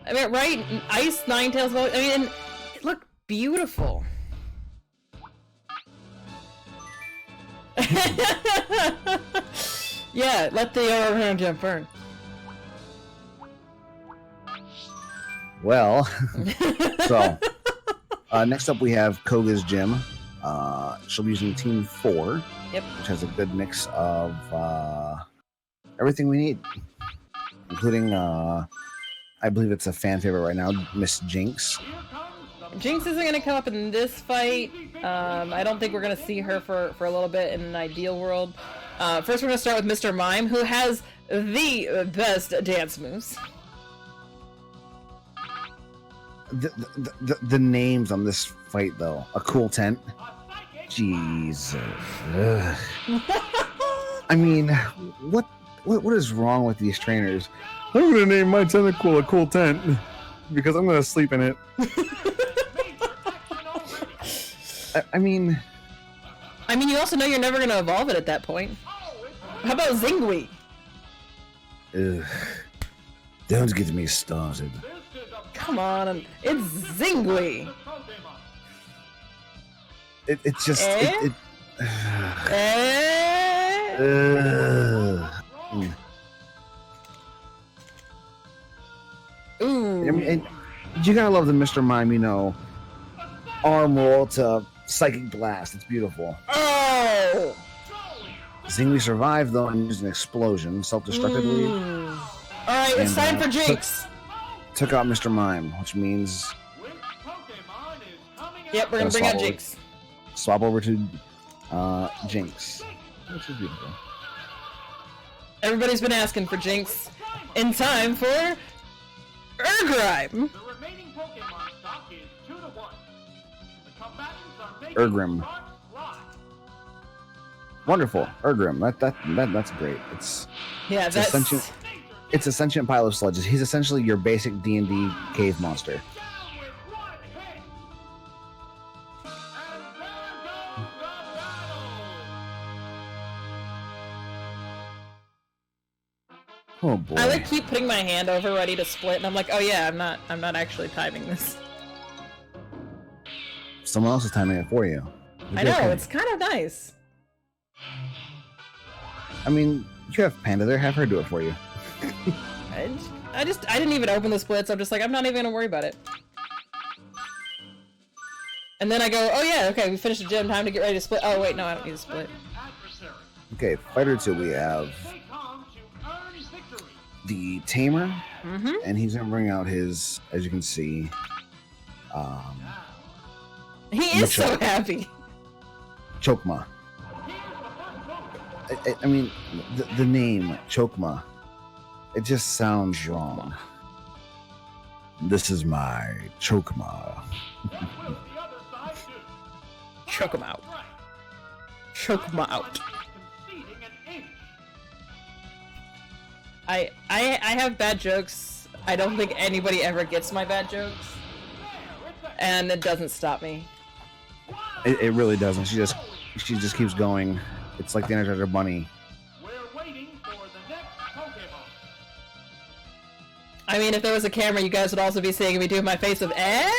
Speaker 1: I mean, right? Ice Ninetales. I mean, look beautiful. Yeah, let the overhand jump burn.
Speaker 2: Well, so next up we have Koga's gym. She'll be using Team 4,
Speaker 1: Yep.
Speaker 2: which has a good mix of everything we need, including, I believe it's a fan favorite right now, Miss Jinx.
Speaker 1: Jinx isn't going to come up in this fight. I don't think we're going to see her for a little bit in an ideal world. First, we're going to start with Mr. Mime, who has the best dance moves.
Speaker 2: The names on this fight, though. A cool tent. Jesus. Ugh. I mean, what is wrong with these trainers? I'm gonna name my tentacle a cool tent because I'm gonna sleep in it. I mean,
Speaker 1: you also know you're never going to evolve it at that point. How about Zingui?
Speaker 2: ugh. Don't get me started.
Speaker 1: Come on, it's Zingui.
Speaker 2: It's just
Speaker 1: Eh? Eh? Ooh.
Speaker 2: I mean, and you gotta love the Mr. Mime, you know, arm roll to psychic blast. It's beautiful.
Speaker 1: Oh!
Speaker 2: Zingui survived though and used an explosion self-destructively.
Speaker 1: Alright, it's
Speaker 2: And,
Speaker 1: time for Jinx.
Speaker 2: Took out Mr. Mime, which means
Speaker 1: Yep, we're gonna bring out Jinx.
Speaker 2: swap over to Jinx, which is beautiful.
Speaker 1: Everybody's been asking for Jinx in time for Urgrime.
Speaker 3: The remaining Pokemon stock is 2-1. The combatants are making
Speaker 2: Urgrim.
Speaker 3: sparks fly.
Speaker 2: Wonderful, Urgrim. That's great.
Speaker 1: Yeah,
Speaker 2: It's
Speaker 1: that's
Speaker 2: essential. It's a sentient pile of sludges. He's essentially your basic D&D cave monster.
Speaker 3: Down with one hit. And there goes the battle.
Speaker 2: Oh boy.
Speaker 1: I like keep putting my hand over ready to split, and I'm like, oh yeah, I'm not actually timing this.
Speaker 2: Someone else is timing it for you.
Speaker 1: I know, it's kind of nice.
Speaker 2: I mean, you have Panda there. Have her do it for you.
Speaker 1: I didn't even open the splits. I'm just like, I'm not even gonna worry about it. And then I go, oh yeah, okay, we finished the gym, time to get ready to split. Oh wait, no, I don't need to split.
Speaker 3: Adversary.
Speaker 2: Okay, fighter 2 we have
Speaker 3: They come to earn victory.
Speaker 2: the Tamer,
Speaker 1: Mm-hmm.
Speaker 2: and he's gonna bring out his, as you can see,
Speaker 1: He is so happy.
Speaker 2: Chokma. I mean, the name Chokma, it just sounds wrong. This is my Chokma.
Speaker 3: What will the other side do?
Speaker 1: Choke him out.
Speaker 3: Right.
Speaker 1: Choke him out.
Speaker 3: Conceding an inch.
Speaker 1: I have bad jokes. I don't think anybody ever gets my bad jokes, and it doesn't stop me.
Speaker 2: It really doesn't. She just keeps going. It's like the Energizer Bunny.
Speaker 3: We're waiting for the next Pokemon.
Speaker 1: I mean, if there was a camera, you guys would also be seeing me doing my face of eh?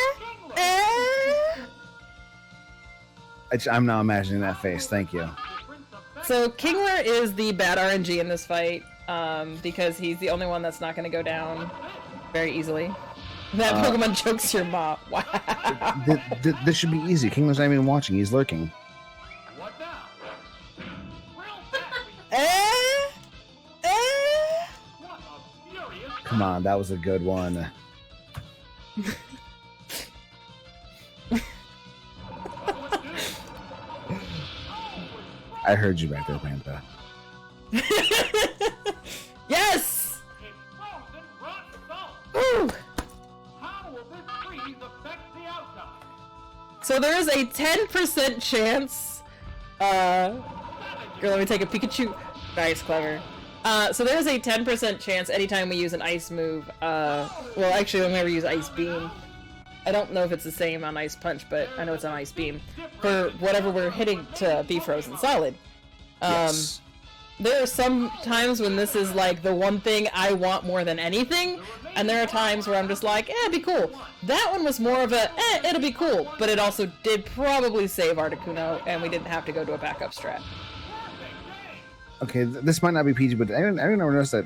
Speaker 2: I'm now imagining that face. Thank you.
Speaker 1: So Kingler is the bad RNG in this fight, because he's the only one that's not going to go down very easily. That Pokemon chokes your mom. Wow.
Speaker 2: This should be easy. Kingler's not even watching. He's lurking.
Speaker 3: What now? Real fast. What a furious
Speaker 2: Come on, that was a good one. I heard you back there, Panda.
Speaker 1: Yes!
Speaker 3: It's frozen rock salt.
Speaker 1: Ooh.
Speaker 3: How will this freeze affect the outcome?
Speaker 1: So there is a 10% chance. Girl, let me take a Pikachu. Nice, clever. So there's a 10% chance anytime we use an ice move. Well, actually, when we ever use Ice Beam. I don't know if it's the same on Ice Punch, but I know it's on Ice Beam. For whatever we're hitting to be frozen solid.
Speaker 2: Yes.
Speaker 1: There are some times when this is like the one thing I want more than anything, and there are times where I'm just like, it'd be cool. That one was more of a, it'll be cool, but it also did probably save Articuno, and we didn't have to go to a backup strat.
Speaker 2: Okay, this might not be PG, but I didn't ever notice that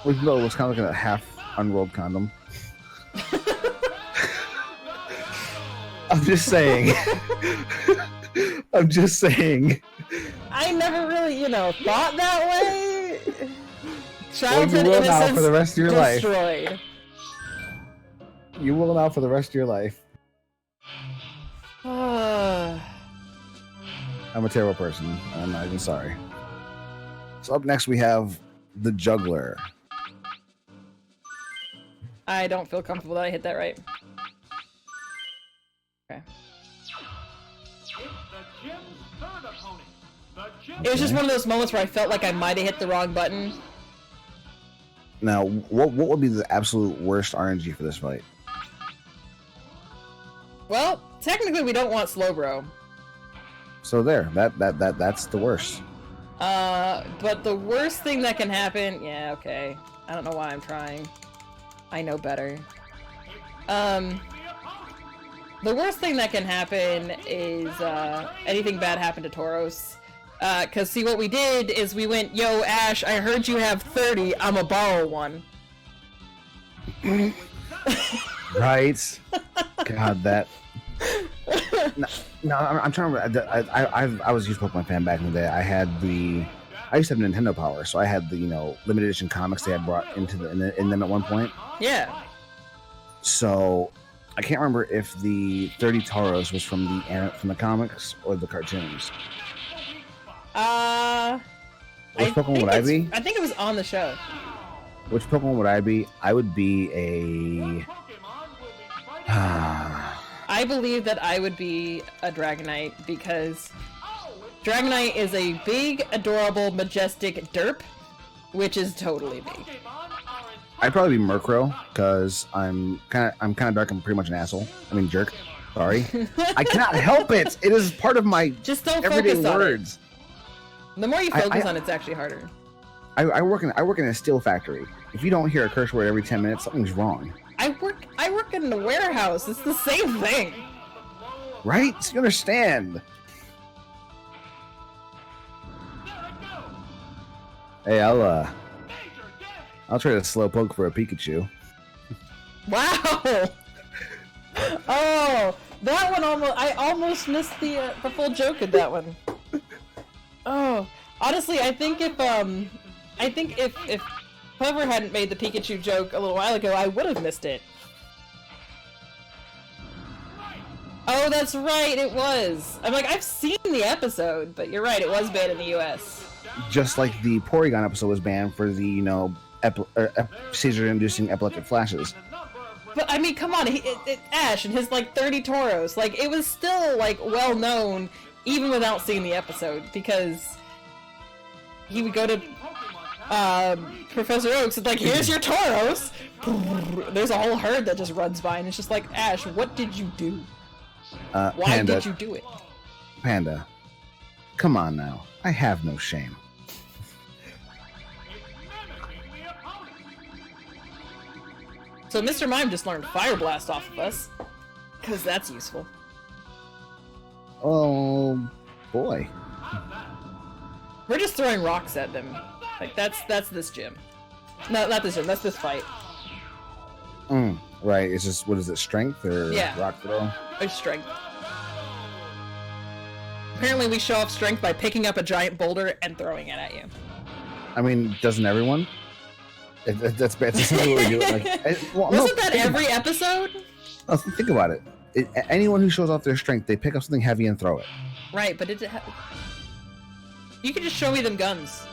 Speaker 2: Wigglo was kind of like a half unrolled condom. I'm just saying. I'm just saying.
Speaker 1: I never really, thought that way. Childhood
Speaker 2: you will now
Speaker 1: innocence
Speaker 2: for the rest of your life.
Speaker 1: destroyed.
Speaker 2: You will now for the rest of your life.
Speaker 1: I
Speaker 2: I'm a terrible person. I'm not even sorry. So up next we have the juggler.
Speaker 1: don't feel comfortable that I hit that right. Okay. It was just one of those moments where I felt like I might have hit the wrong button.
Speaker 2: Now, what would be the absolute worst RNG for this fight?
Speaker 1: Well, technically we don't want Slowbro.
Speaker 2: So there, that's the worst.
Speaker 1: But the worst thing that can happen, yeah, okay. I don't know why I'm trying. I know better. The worst thing that can happen is, anything bad happen to Tauros. Cause see what we did is we went, yo, Ash, I heard you have 30, I'ma borrow one.
Speaker 2: Right? God, that... No, I'm trying to. I was a huge Pokemon fan back in the day. I used to have Nintendo Power, so I had the limited edition comics they had brought into in them at one point.
Speaker 1: Yeah.
Speaker 2: So I can't remember if the 30 Tauros was from the comics or the cartoons. Which Pokemon would I be?
Speaker 1: I think it was on the show.
Speaker 2: Which Pokemon would I be? I would be a.
Speaker 1: I believe that I would be a Dragonite because Dragonite is a big, adorable, majestic derp, which is totally me.
Speaker 2: I'd probably be Murkrow because I'm kind of dark and pretty much an asshole. I mean jerk. Sorry, I cannot help it. It is part of my
Speaker 1: just don't
Speaker 2: everyday
Speaker 1: focus
Speaker 2: words.
Speaker 1: On it. The more you focus on it, it's actually harder.
Speaker 2: I work in a steel factory. If you don't hear a curse word every 10 minutes, something's wrong.
Speaker 1: I work in a warehouse. It's the same thing.
Speaker 2: Right? So you understand. Hey, I'll try to slow poke for a Pikachu.
Speaker 1: Wow. Oh, that one I almost missed the full joke of that one. Oh, honestly, I think if whoever hadn't made the Pikachu joke a little while ago, I would have missed it. Oh, that's right, it was. I'm like, I've seen the episode, but you're right, it was banned in the US.
Speaker 2: Just like the Porygon episode was banned for the, seizure-inducing epileptic flashes.
Speaker 1: But, I mean, come on, Ash and his, 30 Tauros, it was still, well known, even without seeing the episode, because he would go to Professor Oaks and here's your Tauros! There's a whole herd that just runs by, and it's just like, Ash, what did you do? Why
Speaker 2: Panda,
Speaker 1: did you do it?
Speaker 2: Panda, come on now. I have no shame.
Speaker 1: So Mr. Mime just learned Fire Blast off of us, because that's useful.
Speaker 2: Oh, boy.
Speaker 1: We're just throwing rocks at them. That's this gym. No, not this gym, that's this fight.
Speaker 2: Right, it's just, what is it, strength or rock throw?
Speaker 1: It's strength. Apparently we show off strength by picking up a giant boulder and throwing it at you.
Speaker 2: I mean, doesn't everyone? That's what we do.
Speaker 1: Wasn't that every episode?
Speaker 2: Oh, think about it. Anyone who shows off their strength, they pick up something heavy and throw it.
Speaker 1: Right, but you can just show me them guns.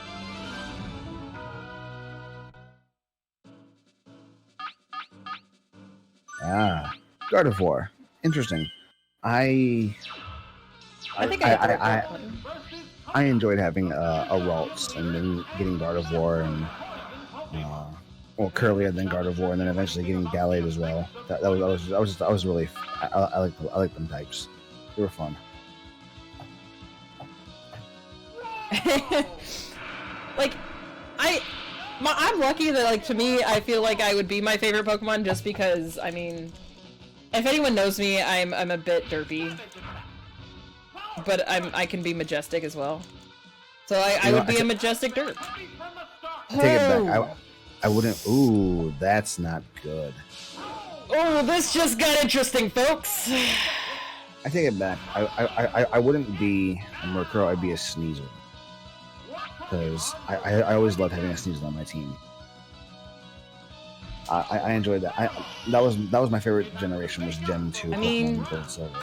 Speaker 2: Gardevoir. Interesting. I enjoyed having a Ralts and then getting Gardevoir and Curly and then Gardevoir and then eventually getting Gallade as well. I like them types. They were fun.
Speaker 1: I'm lucky that to me I feel like I would be my favorite Pokemon just because I mean if anyone knows me I'm a bit derpy. But I can be majestic as well. So I would be a majestic derp.
Speaker 2: Take it back. I wouldn't. Ooh, that's not good.
Speaker 1: Oh, this just got interesting, folks.
Speaker 2: I take it back. I wouldn't be a Murkrow. I'd be a Sneasel. Because I always loved having a Sneasel on my team. I enjoyed that. That was my favorite generation. Was Gen 2.
Speaker 1: I mean,
Speaker 2: Pokemon Gold, Silver.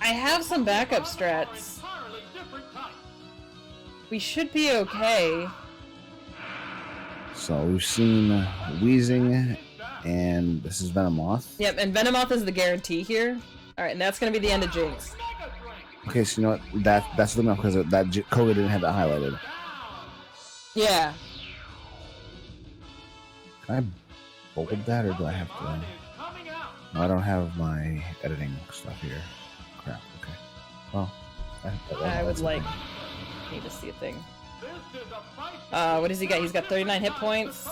Speaker 1: I have some backup strats. We should be okay.
Speaker 2: So we've seen Wheezing, and this is Venomoth.
Speaker 1: Yep, and Venomoth is the guarantee here. Alright, and that's gonna be the end of Jinx.
Speaker 2: Okay, so you know what? That's the enough because that Koga didn't have that highlighted.
Speaker 1: Yeah.
Speaker 2: Can I bold that, or do I have to? No, I don't have my editing stuff here. Crap. Okay. Well,
Speaker 1: I would like. Need to see a thing. What does he got? He's got 39 hit points.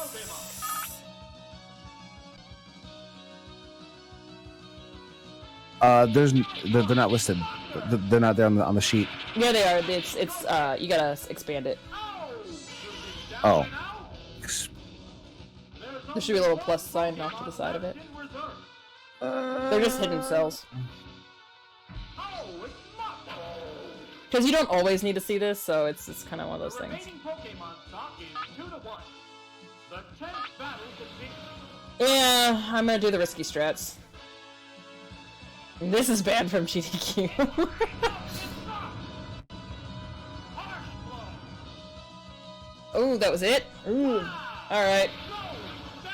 Speaker 2: They're not listed. They're not there on the sheet.
Speaker 1: Yeah, they are. It's you gotta expand it.
Speaker 2: Oh.
Speaker 1: There should be a little plus sign off to the side of it. They're just hidden cells. Because you don't always need to see this, so it's kind of one of those things. Yeah, I'm gonna do the risky strats. This is banned from GDQ. Oh, that was it? Ooh. Alright.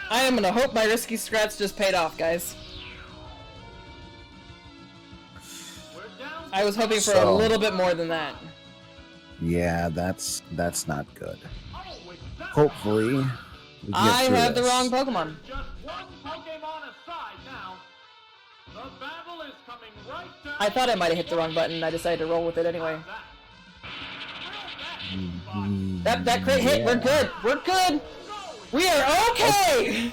Speaker 1: I am gonna hope my risky strats just paid off, guys. I was hoping for a little bit more than that.
Speaker 2: Yeah, that's not good. Hopefully, we can
Speaker 1: I
Speaker 2: get
Speaker 1: have
Speaker 2: through
Speaker 1: the
Speaker 2: this.
Speaker 1: wrong Pokemon. I thought I might have hit the wrong button, and I decided to roll with it anyway. That crit hit, we're good! We're good! We are okay!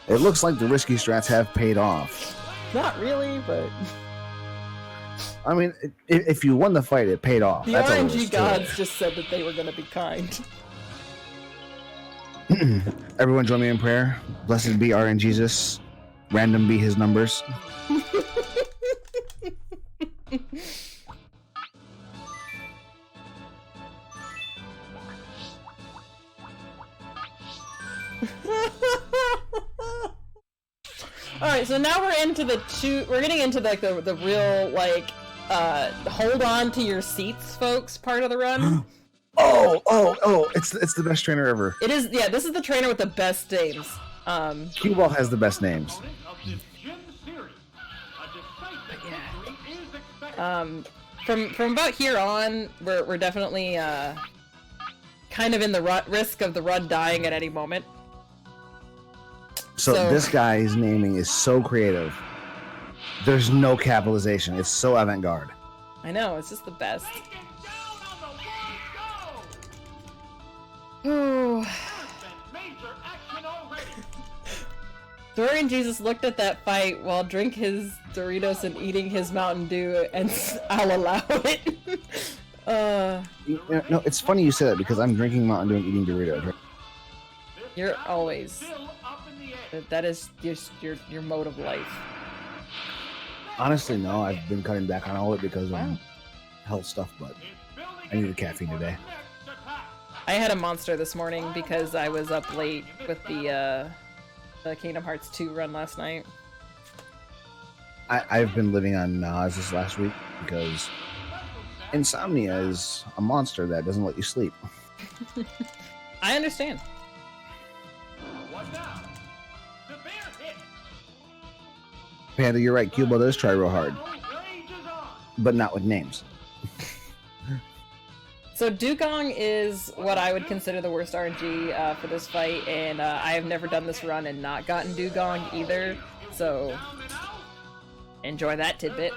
Speaker 2: It looks like the risky strats have paid off.
Speaker 1: Not really, but...
Speaker 2: I mean, if you won the fight, it paid off.
Speaker 1: The
Speaker 2: That's all there is
Speaker 1: RNG
Speaker 2: to
Speaker 1: gods
Speaker 2: it.
Speaker 1: just said that they were gonna be kind.
Speaker 2: Everyone join me in prayer. Blessed be RN Jesus. Random be his numbers.
Speaker 1: Alright, so now we're into we're getting into like the real like hold on to your seats folks part of the run.
Speaker 2: Oh, it's the best trainer ever.
Speaker 1: It is, yeah, this is the trainer with the best names.
Speaker 2: Cue Ball has the best names.
Speaker 1: From about here on, we're definitely kind of in the risk of the run dying at any moment.
Speaker 2: So this guy's naming is so creative. There's no capitalization. It's so avant-garde.
Speaker 1: I know, it's just the best. Ooh. Dorian Jesus looked at that fight while drinking his Doritos and eating his Mountain Dew, and I'll allow it.
Speaker 2: No, it's funny you say that because I'm drinking Mountain Dew and eating Doritos.
Speaker 1: You're always... That is just your mode of life.
Speaker 2: Honestly, no. I've been cutting back on all of it because of health stuff, but I needed caffeine today.
Speaker 1: I had a monster this morning because I was up late with the Kingdom Hearts 2 run last night.
Speaker 2: I've been living on Nas this last week because insomnia is a monster that doesn't let you sleep.
Speaker 1: I understand.
Speaker 2: Panda, you're right. Cuba does try real hard, but not with names.
Speaker 1: So Dugong is what I would consider the worst RNG for this fight, and I have never done this run and not gotten Dugong either, so enjoy that tidbit.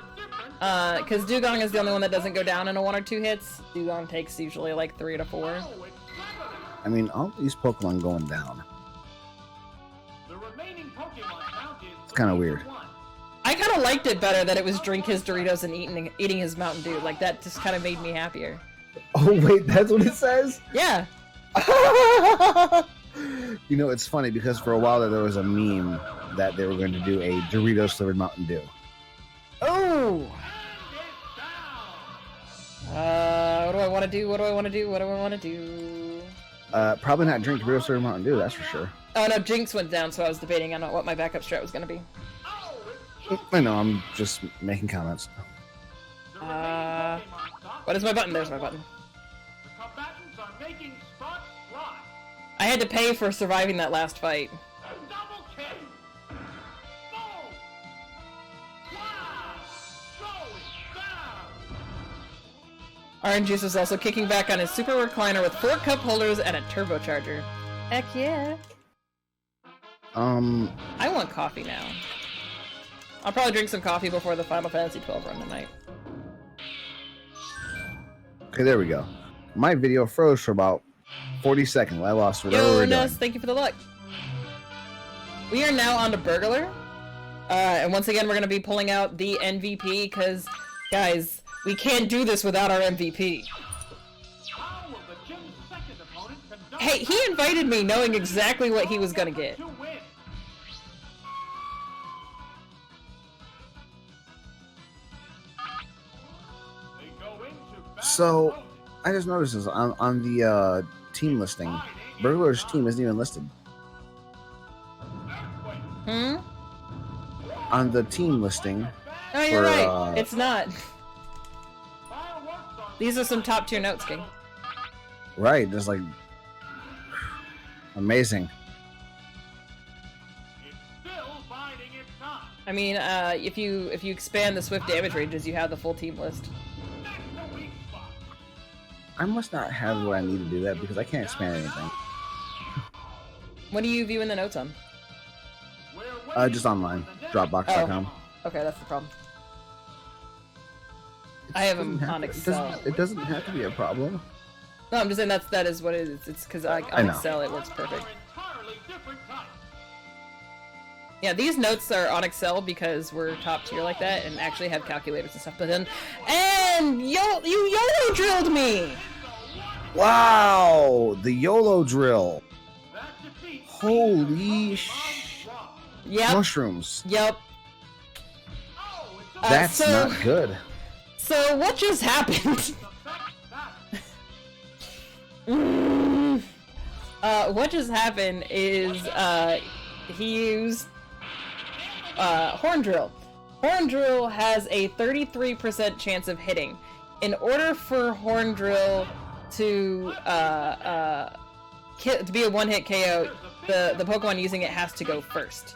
Speaker 1: Because Dugong is the only one that doesn't go down in a 1 or 2 hits. Dugong takes usually like 3 to 4.
Speaker 2: I mean, all these Pokemon going down. It's kind of weird.
Speaker 1: I kind of liked it better that it was drink his Doritos and eating his Mountain Dew. Like, that just kind of made me happier.
Speaker 2: Oh, wait, that's what it says?
Speaker 1: Yeah.
Speaker 2: You know, it's funny because for a while there was a meme that they were going to do a Doritos flavored Mountain Dew.
Speaker 1: Oh! What do I want to do? What do I want to do? What do I want to do?
Speaker 2: Probably not drink Doritos flavored Mountain Dew, that's for sure.
Speaker 1: Oh no, Jinx went down, so I was debating on what my backup strat was going to be.
Speaker 2: I know, I'm just making comments.
Speaker 1: What is my button? There's my button.
Speaker 3: The combatants are making Sparks fly.
Speaker 1: I had to pay for surviving that last fight.
Speaker 3: Double kick. Boom. Wow. Going down.
Speaker 1: Orange Juice is also kicking back on his super recliner with 4 cup holders and a turbocharger. Heck yeah. I want coffee now. I'll probably drink some coffee before the Final Fantasy XII run tonight.
Speaker 2: Okay, there we go. My video froze for about 40 seconds. I lost whatever
Speaker 1: Yo,
Speaker 2: we're
Speaker 1: Ness,
Speaker 2: doing.
Speaker 1: thank you for the luck. We are now on to Burglar. And once again, we're going to be pulling out the MVP, because, guys, we can't do this without our MVP.
Speaker 3: How will the gym's second opponent conduct
Speaker 1: Hey, he invited me knowing exactly what he was going to get.
Speaker 3: to win? They go into battle
Speaker 2: So,
Speaker 3: mode.
Speaker 2: I just noticed this on the team listing. Burglar's team isn't even listed.
Speaker 3: Earthquake.
Speaker 1: Hmm?
Speaker 2: On the team listing,
Speaker 1: Oh, you're
Speaker 2: For,
Speaker 1: right. It's not.
Speaker 3: Fireworks on
Speaker 1: These are some top tier notes, King.
Speaker 2: right, just like... Amazing.
Speaker 3: It's still biding its time.
Speaker 1: I mean, if you expand the swift damage ranges, you have the full team list.
Speaker 3: That's the weak spot.
Speaker 2: I must not have what I need to do that because I can't expand anything.
Speaker 1: What are you viewing the notes on?
Speaker 3: We're waiting
Speaker 2: Just online.
Speaker 3: for the next
Speaker 2: Dropbox.com.
Speaker 1: Okay, that's the problem. I have them on Excel.
Speaker 2: It doesn't have to be a problem.
Speaker 1: No, I'm just saying that is what it is. It's because
Speaker 2: I
Speaker 1: on
Speaker 2: know.
Speaker 1: Excel it works perfect.
Speaker 3: Are entirely different types.
Speaker 1: Yeah, these notes are on Excel because we're top tier like that and actually have calculators and stuff. But then, and you YOLO drilled me.
Speaker 2: Wow! The YOLO drill.
Speaker 3: That defeat
Speaker 2: Holy
Speaker 1: Yep.
Speaker 2: mushrooms.
Speaker 1: Yep.
Speaker 3: Oh, it's
Speaker 2: That's
Speaker 1: so-
Speaker 2: not good.
Speaker 1: So what just happened?
Speaker 3: affect that.
Speaker 1: What just happened is he used Horn Drill. Horn Drill has a 33% chance of hitting. In order for Horn Drill to be a one-hit KO, the Pokemon using it has to go first.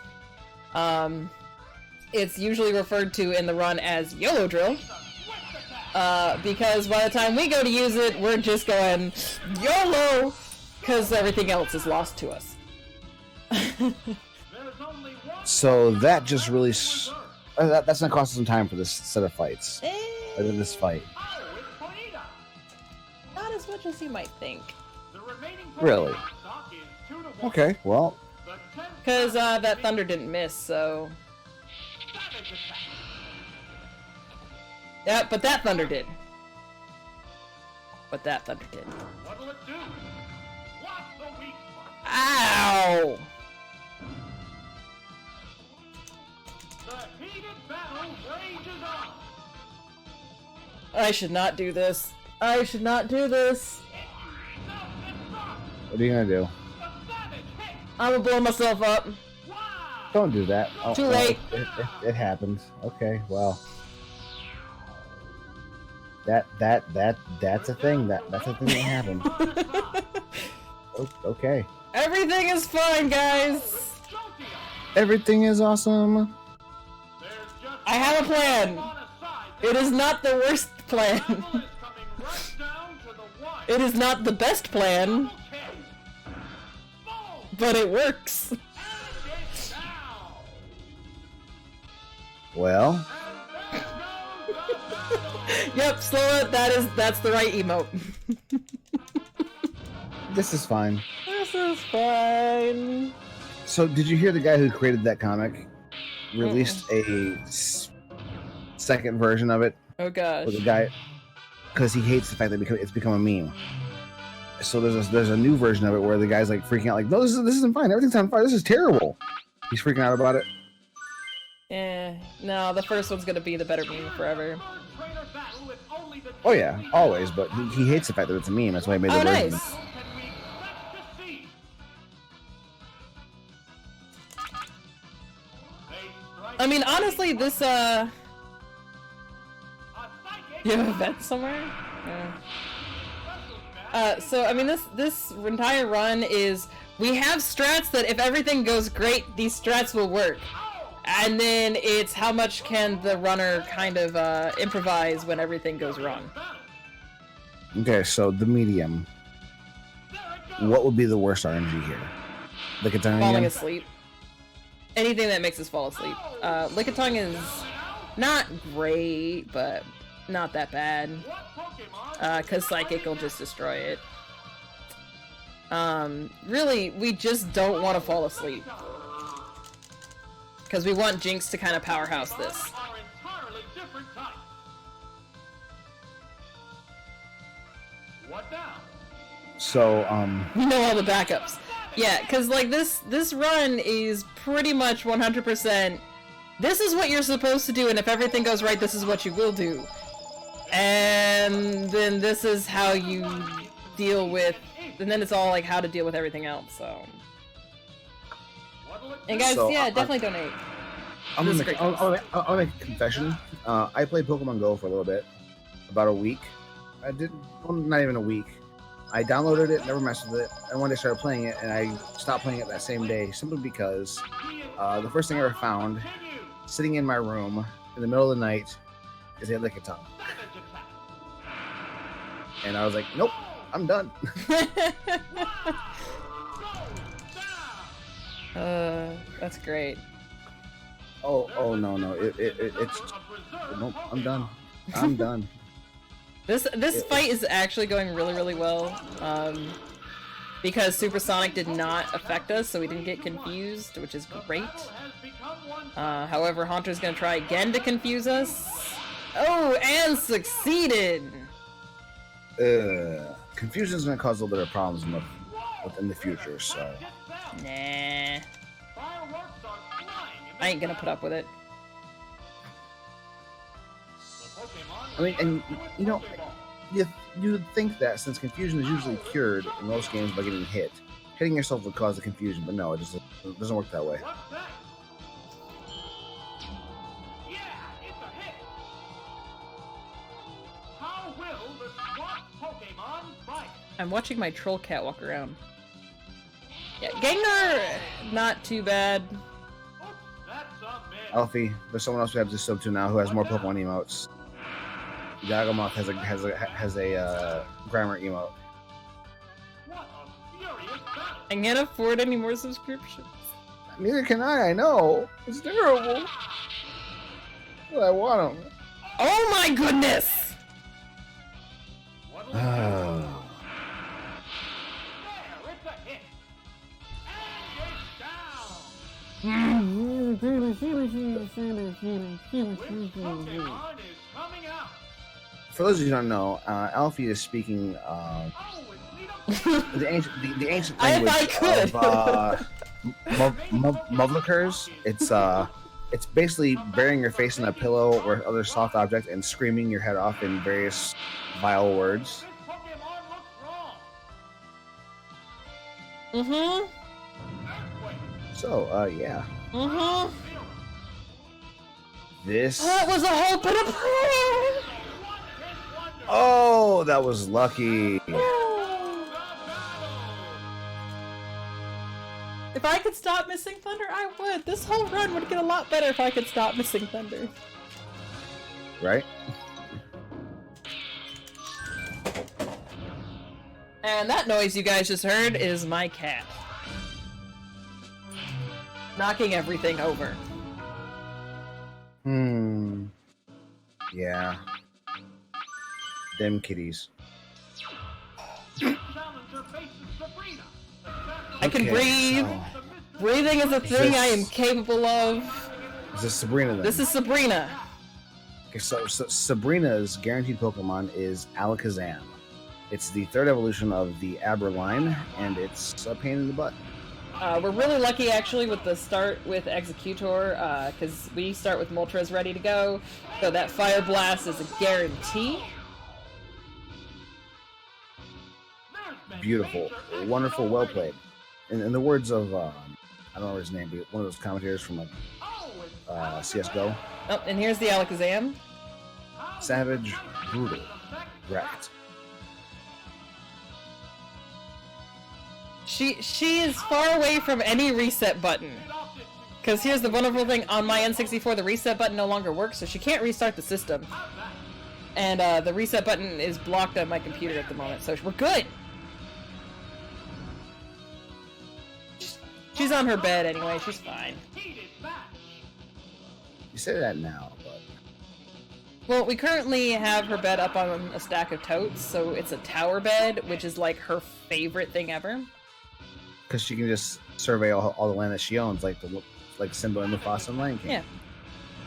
Speaker 1: It's usually referred to in the run as YOLO Drill. Because by the time we go to use it, we're just going YOLO, because everything else is lost to us.
Speaker 3: There's only one
Speaker 2: So that just really... that's gonna cost us some time for this set of fights. Other than this fight.
Speaker 3: Oh, it's Ponyta.
Speaker 1: Not as much as you might think.
Speaker 3: The remaining
Speaker 2: Really?
Speaker 3: Pokemon stock is 2-1.
Speaker 2: Okay, well...
Speaker 3: The 10th
Speaker 1: Because that Thunder didn't miss, so...
Speaker 3: Savage attack.
Speaker 1: Yeah, but that Thunder did. But that Thunder did.
Speaker 3: What'll it do? What's the weak spot?
Speaker 1: Ow!
Speaker 3: The heated battle rages on.
Speaker 1: I should not do this. I should not do this.
Speaker 2: What are you gonna do?
Speaker 3: The savage hit.
Speaker 1: I'm gonna blow myself up.
Speaker 3: Wow.
Speaker 2: Don't do that. Oh,
Speaker 1: Too
Speaker 2: well,
Speaker 1: late.
Speaker 2: It happens. Okay, well... That's a thing. That's a thing that happened. Okay.
Speaker 1: Everything is fine, guys.
Speaker 3: Jolteon.
Speaker 2: Everything is awesome.
Speaker 3: There's just
Speaker 1: I have a plan.
Speaker 3: on a side.
Speaker 1: It is not the worst plan.
Speaker 3: Battle is coming right down to the wire.
Speaker 1: It is not the best plan,
Speaker 3: Double kick. Boom.
Speaker 1: but it works.
Speaker 3: And it's down.
Speaker 2: Well,
Speaker 3: And there goes the battle.
Speaker 1: Yep, slow it. That's the right emote.
Speaker 2: this is fine.
Speaker 1: This is fine.
Speaker 2: So, did you hear the guy who created that comic released second version of it
Speaker 1: Oh gosh.
Speaker 2: with the guy because he hates the fact that it's become a meme. So there's a new version of it where the guy's like freaking out, like, no, this isn't fine. Everything's on fire. This is terrible. He's freaking out about it.
Speaker 1: No, the first one's gonna be the better meme forever.
Speaker 2: Oh yeah, always. But he hates the fact that it's a meme. That's why he made the version.
Speaker 1: Nice. I mean, honestly, this you have a vent somewhere? Yeah. So I mean, this entire run is we have strats that if everything goes great, these strats will work, and then it's how much can the runner kind of improvise when everything goes wrong.
Speaker 2: Okay, so the medium. What would be the worst RNG here? Lickitung
Speaker 1: Falling
Speaker 2: again?
Speaker 1: asleep. Anything that makes us fall asleep. Lickitung is not great, but not that bad. Cause Psychic will just destroy it. Really, we just don't want to fall asleep. Cause we want Jinx to kind of powerhouse this.
Speaker 2: So,
Speaker 1: You know all the backups. Yeah, cause like this run is pretty much 100%. This is what you're supposed to do, and if everything goes right, this is what you will do. And then this is how you deal with, and then it's all like how to deal with everything else. So, and guys, yeah, definitely donate.
Speaker 2: I'll make a confession. I played Pokemon Go for a little bit, about a week. I did, well, not even a week. I downloaded it, never messed with it, and one day started playing it, and I stopped playing it that same day simply because the first thing I ever found, sitting in my room in the middle of the night, is a Lickitung. And I was like, nope, I'm done.
Speaker 1: That's great.
Speaker 2: Oh no, it's nope, I'm done. I'm done.
Speaker 1: This fight is actually going really well, because Supersonic did not affect us, so we didn't get confused, which is great. However, Haunter's gonna try again to confuse us. Oh, and succeeded!
Speaker 2: Confusion's gonna cause a little bit of problems in the future, so...
Speaker 1: Nah. I ain't gonna put up with it.
Speaker 2: I mean, and you know, you'd think that since confusion is usually cured in most games by getting hit, hitting yourself would cause the confusion, but no, it doesn't work that way.
Speaker 1: I'm watching my troll cat walk around. Yeah, Gengar, not too bad.
Speaker 2: Alfie, there's someone else we have to sub to now who has more Pokemon emotes. Yagamoth has a grammar emote.
Speaker 1: I can't afford any more subscriptions.
Speaker 2: Neither can I know. It's terrible. But I want them.
Speaker 1: Oh my goodness!
Speaker 2: For those of you who don't know, Alfie is speaking the ancient language of Muvlikers. It's basically burying your face in a pillow or other soft object and screaming your head off in various vile words.
Speaker 1: Mm-hmm.
Speaker 2: So, yeah.
Speaker 1: Mm-hmm.
Speaker 2: This...
Speaker 1: That was a whole bit of prayer!
Speaker 2: Oh, that was lucky.
Speaker 1: If I could stop missing Thunder, I would. This whole run would get a lot better if I could stop missing Thunder.
Speaker 2: Right?
Speaker 1: And that noise you guys just heard is my cat. Knocking everything over.
Speaker 2: Yeah. Them kitties.
Speaker 1: I can breathe.
Speaker 2: So
Speaker 1: Breathing is a thing I am capable of.
Speaker 2: is this Sabrina then?
Speaker 1: This is Sabrina.
Speaker 2: Okay, so Sabrina's guaranteed Pokemon is Alakazam. It's the third evolution of the Aber line, and it's a pain in the butt.
Speaker 1: We're really lucky, actually, with the start with Executor, because we start with Moltres ready to go, so that Fire Blast is a guarantee.
Speaker 2: Beautiful, wonderful, well played. In the words of, I don't know his name, but one of those commentators from like CSGO.
Speaker 1: Oh, and here's the Alakazam.
Speaker 2: Savage, brutal, wrecked.
Speaker 1: She is far away from any reset button. Because here's the wonderful thing, on my N64 the reset button no longer works, so she can't restart the system. And the reset button is blocked on my computer at the moment, so we're good! She's on her bed anyway, she's fine.
Speaker 2: You say that now, but...
Speaker 1: Well, we currently have her bed up on a stack of totes, so it's a tower bed, which is like her favorite thing ever.
Speaker 2: Because she can just survey all the land that she owns, like Simba and Mufasa and Lion King.
Speaker 1: Yeah.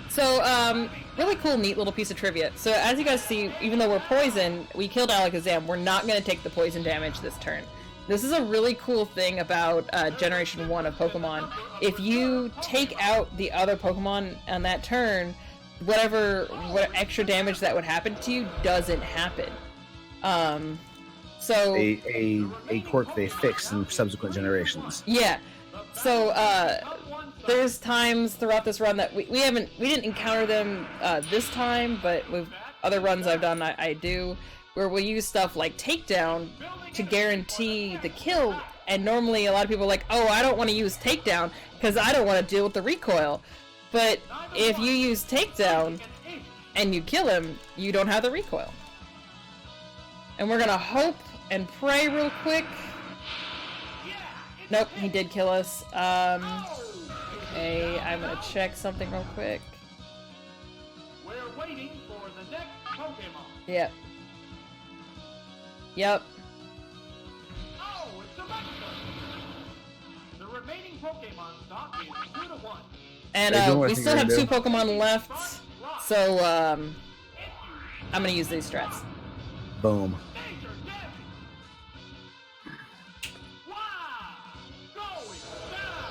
Speaker 1: So, really cool, neat little piece of trivia. So, as you guys see, even though we're poisoned, we killed Alakazam. We're not going to take the poison damage this turn. This is a really cool thing about Generation 1 of Pokemon. If you take out the other Pokemon on that turn, what extra damage that would happen to you doesn't happen. So
Speaker 2: a quirk they fix in subsequent generations.
Speaker 1: Yeah. So there's times throughout this run that we didn't encounter them this time, but with other runs I've done, I do, where we use stuff like Takedown to guarantee the kill. And normally a lot of people are like, oh, I don't want to use Takedown because I don't want to deal with the recoil. But if you use Takedown and you kill him, you don't have the recoil. And we're gonna hope and pray real quick. Nope, he did kill us. Okay, I'm gonna check something real quick.
Speaker 3: We're waiting for the next Pokemon.
Speaker 1: Yep. Yep.
Speaker 3: Oh, it's a Vector. The remaining Pokemon stock is 2-1.
Speaker 1: And we still have 2 Pokemon left, so I'm gonna use these strats.
Speaker 2: Boom.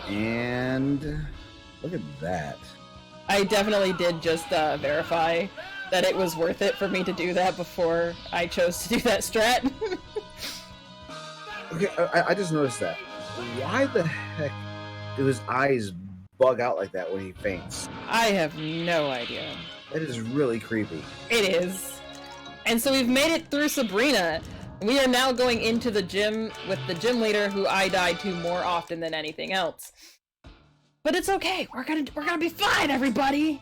Speaker 2: And look at that.
Speaker 1: I definitely did just verify that it was worth it for me to do that before I chose to do that strat.
Speaker 2: Okay, I just noticed that. Why the heck do his eyes bug out like that when he faints?
Speaker 1: I have no idea.
Speaker 2: That is really creepy.
Speaker 1: It is. And so we've made it through Sabrina. We are now going into the gym with the gym leader, who I die to more often than anything else. But it's okay. We're gonna be fine, everybody.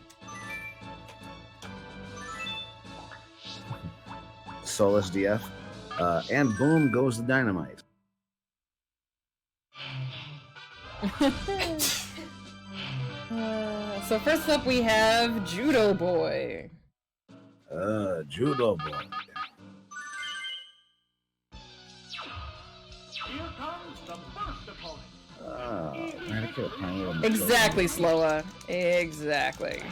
Speaker 2: Soulless DF, and boom goes the dynamite.
Speaker 1: So first up, we have Judo Boy.
Speaker 2: Judo Boy.
Speaker 3: Here comes the first opponent.
Speaker 1: Exactly, Sloa. Exactly.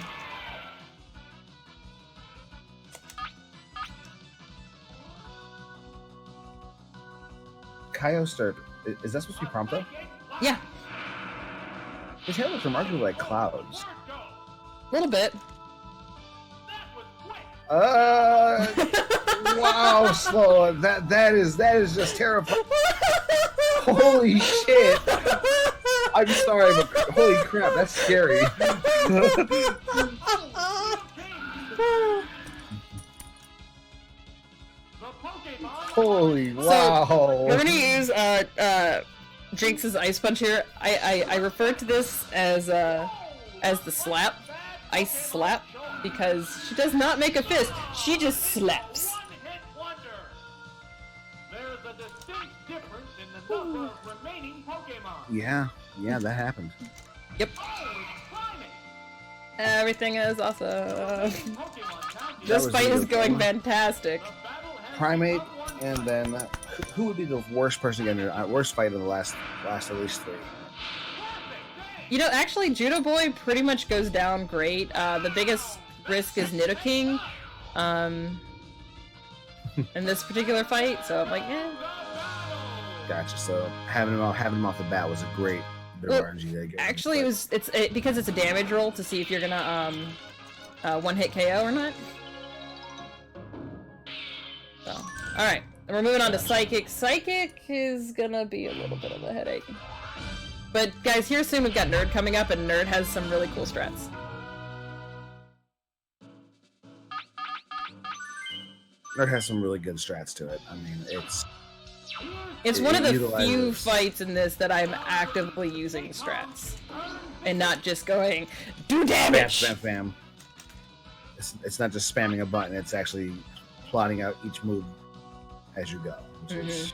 Speaker 2: Kyosturp, is that supposed to be Prompto?
Speaker 1: Yeah.
Speaker 2: His hair looks remarkably like clouds.
Speaker 1: A little bit.
Speaker 2: Wow, Slow. That is just terrifying. Holy shit. I'm sorry, but holy crap, that's scary. Holy wow.
Speaker 1: So, we're gonna use Jinx's Ice Punch here. I refer to this as the slap. Ice slap, because she does not make a fist, she just slaps.
Speaker 3: There's a distinct difference in the number of remaining Pokemon.
Speaker 2: Yeah, that happened.
Speaker 1: Yep. Everything is awesome. This fight is going fantastic.
Speaker 2: Primate, and then who would be the worst person again? Worst fight of the last at least 3.
Speaker 1: You know, actually, Judo Boy pretty much goes down great. The biggest risk is Nidoking. in this particular fight, so I'm like, eh.
Speaker 2: Gotcha. So having him off the bat was a great bit of RNG there.
Speaker 1: Actually, it's because it's a damage roll to see if you're gonna one hit KO or not. So, all right, and we're moving on to Psychic. Psychic is gonna be a little bit of a headache. But guys, here soon we've got Nerd coming up, and Nerd has some really cool strats.
Speaker 2: Nerd has some really good strats to it. I mean,
Speaker 1: it's one of the
Speaker 2: utilizes...
Speaker 1: few fights in this that I'm actively using strats, and not just going, do damage!
Speaker 2: Bam, bam, bam. It's not just spamming a button, it's actually plotting out each move as you go. Which is...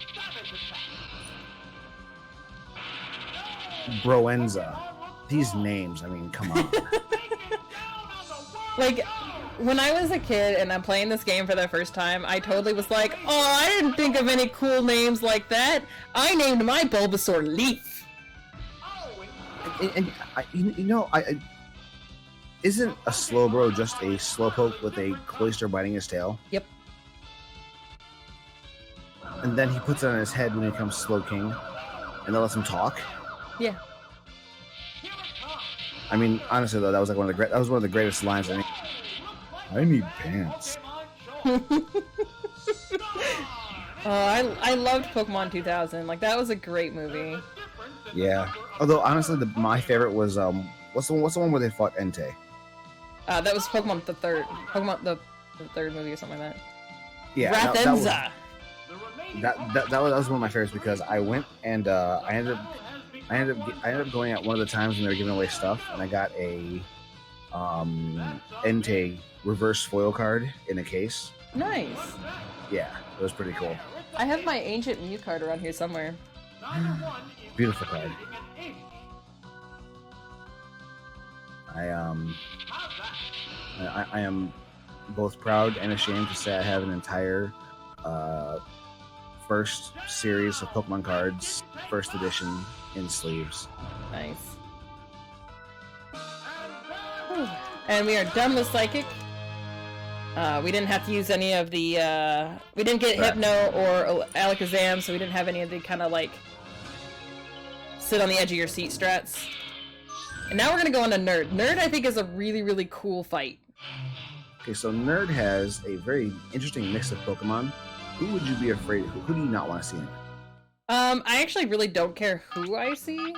Speaker 2: Broenza. These names, I mean, come on.
Speaker 1: Like, when I was a kid and I'm playing this game for the first time, I totally was like, oh, I didn't think of any cool names like that. I named my Bulbasaur Leaf.
Speaker 2: And isn't a Slowbro just a Slowpoke with a Cloyster biting his tail?
Speaker 1: Yep.
Speaker 2: And then he puts it on his head when he becomes Slowking, and that lets him talk?
Speaker 1: Yeah.
Speaker 2: I mean, honestly though, that was one of the greatest lines. I need pants.
Speaker 1: I loved Pokemon 2000. Like, that was a great movie.
Speaker 2: Yeah. Although honestly, my favorite was what's the one where they fought Entei?
Speaker 1: That was Pokemon the third movie or something like that.
Speaker 2: Yeah.
Speaker 1: Rathenza.
Speaker 2: That was one of my favorites because I went and I ended up going at one of the times when they were giving away stuff, and I got a Entei reverse foil card in a case.
Speaker 1: Nice.
Speaker 2: Yeah, it was pretty cool.
Speaker 1: I have my Ancient Mew card around here somewhere.
Speaker 2: Beautiful card. I am both proud and ashamed to say I have an entire first series of Pokemon cards, first edition, in sleeves.
Speaker 1: Nice. Whew. And we are done with Psychic. We didn't have to use any of the, we didn't get Hypno or Alakazam, so we didn't have any of the kind of like sit on the edge of your seat strats. And now we're gonna go on to Nerd. Nerd, I think, is a really, really cool fight.
Speaker 2: Okay, so Nerd has a very interesting mix of Pokemon. Who would you be afraid of? Who do you not want to see in it?
Speaker 1: I actually really don't care who I see.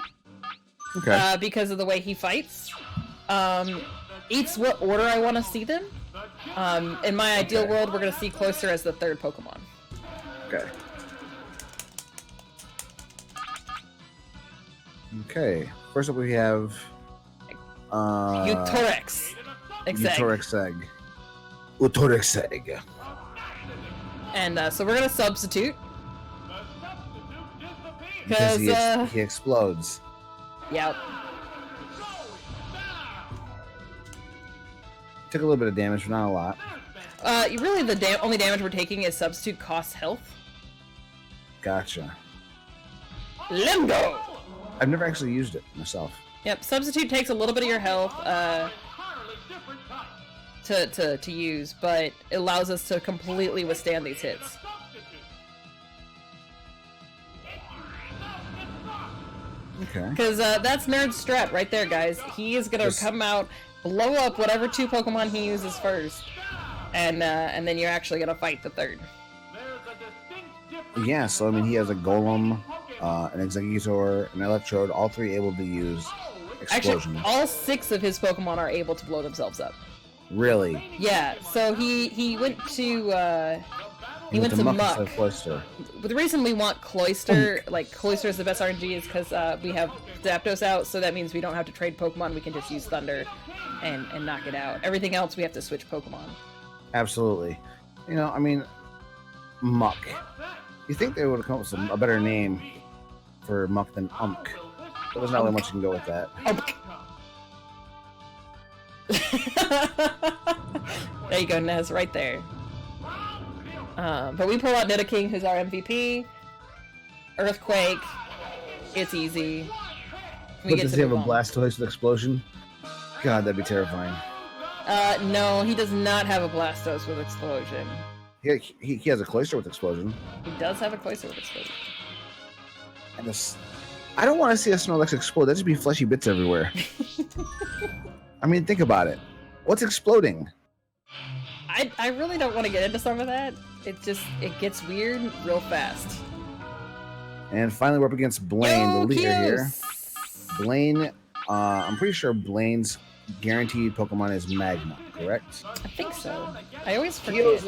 Speaker 2: Okay.
Speaker 1: Because of the way he fights. It's what order I want to see them. In my ideal world, we're going to see Cloyster as the third Pokemon.
Speaker 2: Okay. Okay. First up we have...
Speaker 1: Utorex.
Speaker 2: Utorex Egg. Utorex Egg.
Speaker 1: And so we're going to substitute.
Speaker 2: Because he explodes.
Speaker 1: Yep.
Speaker 2: Took a little bit of damage, but not a lot.
Speaker 1: Really, the only damage we're taking is substitute costs health.
Speaker 2: Gotcha.
Speaker 1: Limbo!
Speaker 2: I've never actually used it myself.
Speaker 1: Yep, substitute takes a little bit of your health to use, but it allows us to completely withstand these hits.
Speaker 2: Okay.
Speaker 1: Because that's Nerd's strat right there, guys. He is gonna come out, blow up whatever two Pokemon he uses first, and then you're actually gonna fight the third.
Speaker 2: Yeah, so I mean, he has a Golem, an Exeggutor, an Electrode, all three able to use Explosion.
Speaker 1: Actually, all 6 of his Pokemon are able to blow themselves up.
Speaker 2: Really?
Speaker 1: Yeah. So he went to
Speaker 2: He went to Muck.
Speaker 1: But the reason we want Cloyster, like Cloyster is the best RNG, is because we have Zapdos out, so that means we don't have to trade Pokemon. We can just use Thunder and knock it out. Everything else we have to switch Pokemon.
Speaker 2: Absolutely. You know, I mean, Muck. You think they would have come up with a better name for Muck than Unk? But there's not really much you can go with that.
Speaker 1: There you go, Nez, right there. But we pull out Nidoking, who's our MVP. Earthquake. It's easy.
Speaker 2: But does he have a Blastoise with Explosion? God, that'd be terrifying.
Speaker 1: No, he does not have a Blastoise with Explosion.
Speaker 2: He has a cloister with explosion.
Speaker 1: He does have a cloister with explosion.
Speaker 2: And this, I don't want to see a Snorlax explode. That'd just be fleshy bits everywhere. I mean, think about it. What's exploding?
Speaker 1: I really don't want to get into some of that. It gets weird real fast.
Speaker 2: And finally, we're up against Blaine, the leader here. Blaine, I'm pretty sure Blaine's guaranteed Pokemon is Magma, correct?
Speaker 1: I think so. I always forget.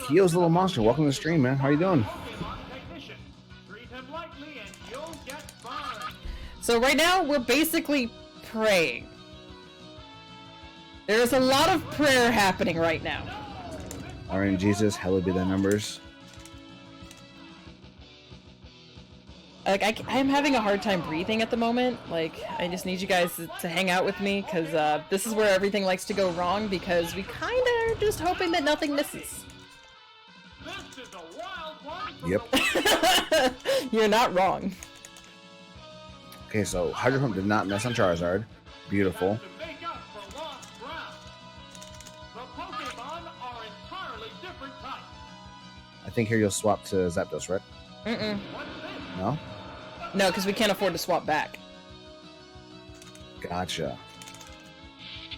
Speaker 2: Kyo's little monster. Welcome to the stream, man. How you doing?
Speaker 1: So right now, we're basically praying. There's a lot of prayer happening right now.
Speaker 2: Alright, Jesus, hallowed be thy numbers.
Speaker 1: Like, I'm having a hard time breathing at the moment. Like, I just need you guys to hang out with me, because this is where everything likes to go wrong, because we kind of are just hoping that nothing misses.
Speaker 3: This is a wild one.
Speaker 2: Yep.
Speaker 1: You're not wrong.
Speaker 2: Okay, so Hydro Pump did not miss on Charizard. Beautiful.
Speaker 3: To make up for lost ground. The Pokemon are entirely different types.
Speaker 2: I think here you'll swap to Zapdos, right?
Speaker 1: Mm-mm.
Speaker 3: What's this?
Speaker 2: No?
Speaker 1: No, because we can't afford to swap back.
Speaker 2: Gotcha.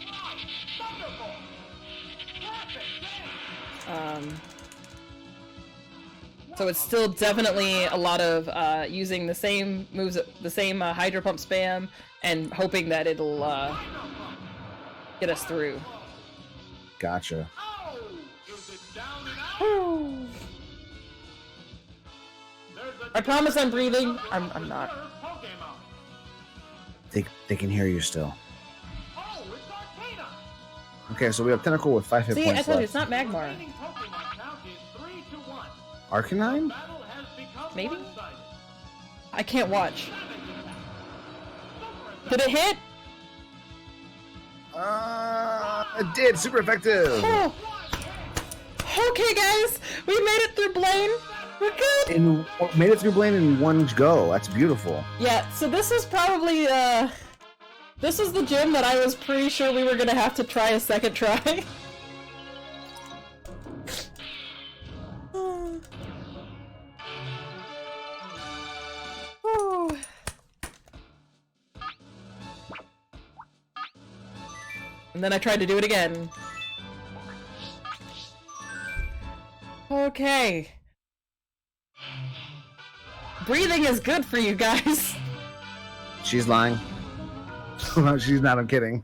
Speaker 3: Wow, wonderful. Perfect game.
Speaker 1: So it's still definitely a lot of using the same moves, the same Hydro Pump spam, and hoping that it'll get us through.
Speaker 2: Gotcha.
Speaker 3: Oh, is it down and out?
Speaker 1: I promise I'm breathing. I'm not.
Speaker 2: They can hear you still.
Speaker 3: Oh, it's Arcana.
Speaker 2: Okay, so we have Tentacle with 5 hit
Speaker 1: See, I
Speaker 2: points
Speaker 1: told you,
Speaker 2: left.
Speaker 1: it's not Magmar.
Speaker 3: Remaining Pokemon count is 3-1.
Speaker 2: Arcanine?
Speaker 3: Battle has become
Speaker 1: Maybe?
Speaker 3: one-sided.
Speaker 1: I can't watch.
Speaker 3: Savage attack. Super
Speaker 1: Did it hit?
Speaker 2: It did. Super effective.
Speaker 1: Oh. Okay, guys, we made it through Blaine. We're good.
Speaker 2: Made it through Blaine in one go. That's beautiful.
Speaker 1: Yeah, so this is probably, this is the gym that I was pretty sure we were gonna have to try a second try. Whew. And then I tried to do it again. Okay. Breathing is good for you guys.
Speaker 2: She's lying. No, she's not. I'm kidding.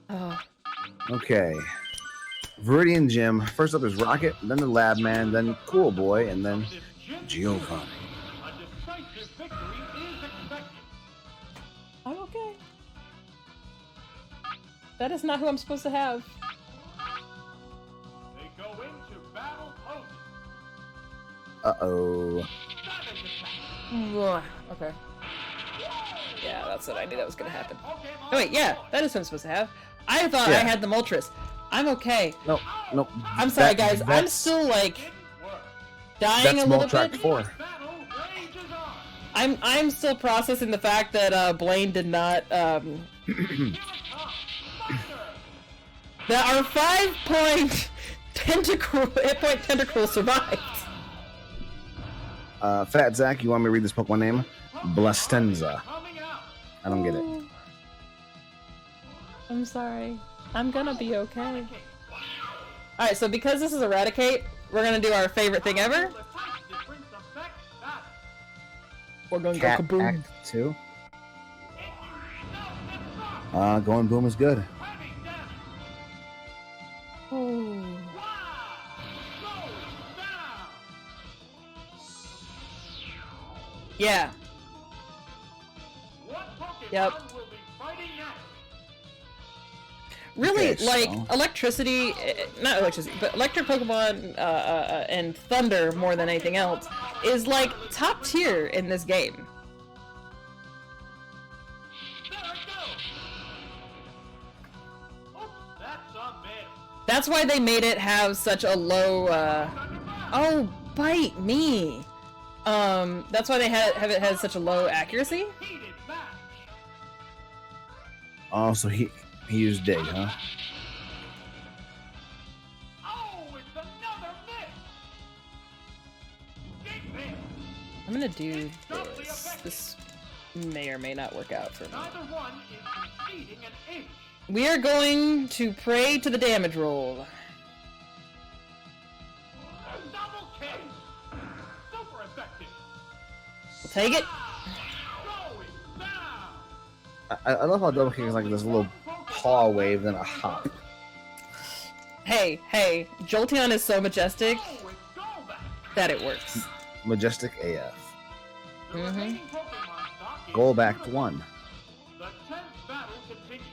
Speaker 1: Oh.
Speaker 2: Okay. Viridian Gym. First up is Rocket, then the Lab Man, then Cool Boy, and then Giovanni.
Speaker 3: A decisive victory is expected.
Speaker 1: I'm okay. That is not who I'm supposed to have.
Speaker 3: They go into battle post.
Speaker 2: Uh-oh.
Speaker 3: Savage attack.
Speaker 1: Okay. Yeah, that's what I knew that was gonna happen.
Speaker 3: Pokemon
Speaker 1: Oh wait, yeah, that is what I'm supposed to have. I thought I
Speaker 2: Yeah.
Speaker 1: had the Moltres. I'm okay.
Speaker 2: No.
Speaker 1: I'm sorry, guys. I'm
Speaker 2: that's-
Speaker 1: still like
Speaker 3: didn't work.
Speaker 1: dying
Speaker 2: That's
Speaker 1: a little
Speaker 2: Moltrack
Speaker 1: bit.
Speaker 2: 4.
Speaker 3: Battle rages on.
Speaker 1: I'm still processing the fact that Blaine did not
Speaker 3: Here it comes. Thunder.
Speaker 1: that our 5-point hit point tentacle survived.
Speaker 2: Fat Zach, you want me to read this Pokemon name? Blastenza.
Speaker 3: Coming out.
Speaker 2: I don't get it.
Speaker 1: I'm sorry. I'm gonna be okay. Alright, so because this is Eradicate, we're gonna do our favorite thing ever.
Speaker 3: The type difference affects battle.
Speaker 1: We're gonna
Speaker 2: Cat
Speaker 1: go kaboom.
Speaker 2: Act 2. Going boom is good.
Speaker 3: Heavy damage.
Speaker 1: Oh.
Speaker 3: Wow. Goes down.
Speaker 1: Yeah.
Speaker 3: What Pokemon
Speaker 1: Yep.
Speaker 3: will be fighting next?
Speaker 1: Really,
Speaker 2: Okay,
Speaker 1: like,
Speaker 2: so-
Speaker 1: electricity, not electricity, but electric Pokemon and thunder more than anything else is like top tier in this game.
Speaker 3: There it goes. Oops, that's a miss.
Speaker 1: That's why they made it have such a low, oh, bite me. That's why they have it has such a low accuracy.
Speaker 3: Heated match.
Speaker 2: Oh, so he used Dig, huh?
Speaker 3: Oh, it's another
Speaker 1: I'm gonna do this. This may or may not work out for me.
Speaker 3: Neither one is conceding an inch.
Speaker 1: We are going to pray to the damage roll.
Speaker 3: Double kick. Super effective.
Speaker 1: We'll take it.
Speaker 3: Going down.
Speaker 2: I love how double kick is like this little paw wave then a hop.
Speaker 1: Hey, Jolteon is so majestic
Speaker 3: Oh, it's go back.
Speaker 1: that it works.
Speaker 2: Majestic AF.
Speaker 3: The remaining Pokemon stock is
Speaker 2: Go back to 1.
Speaker 3: The 10th battle continues.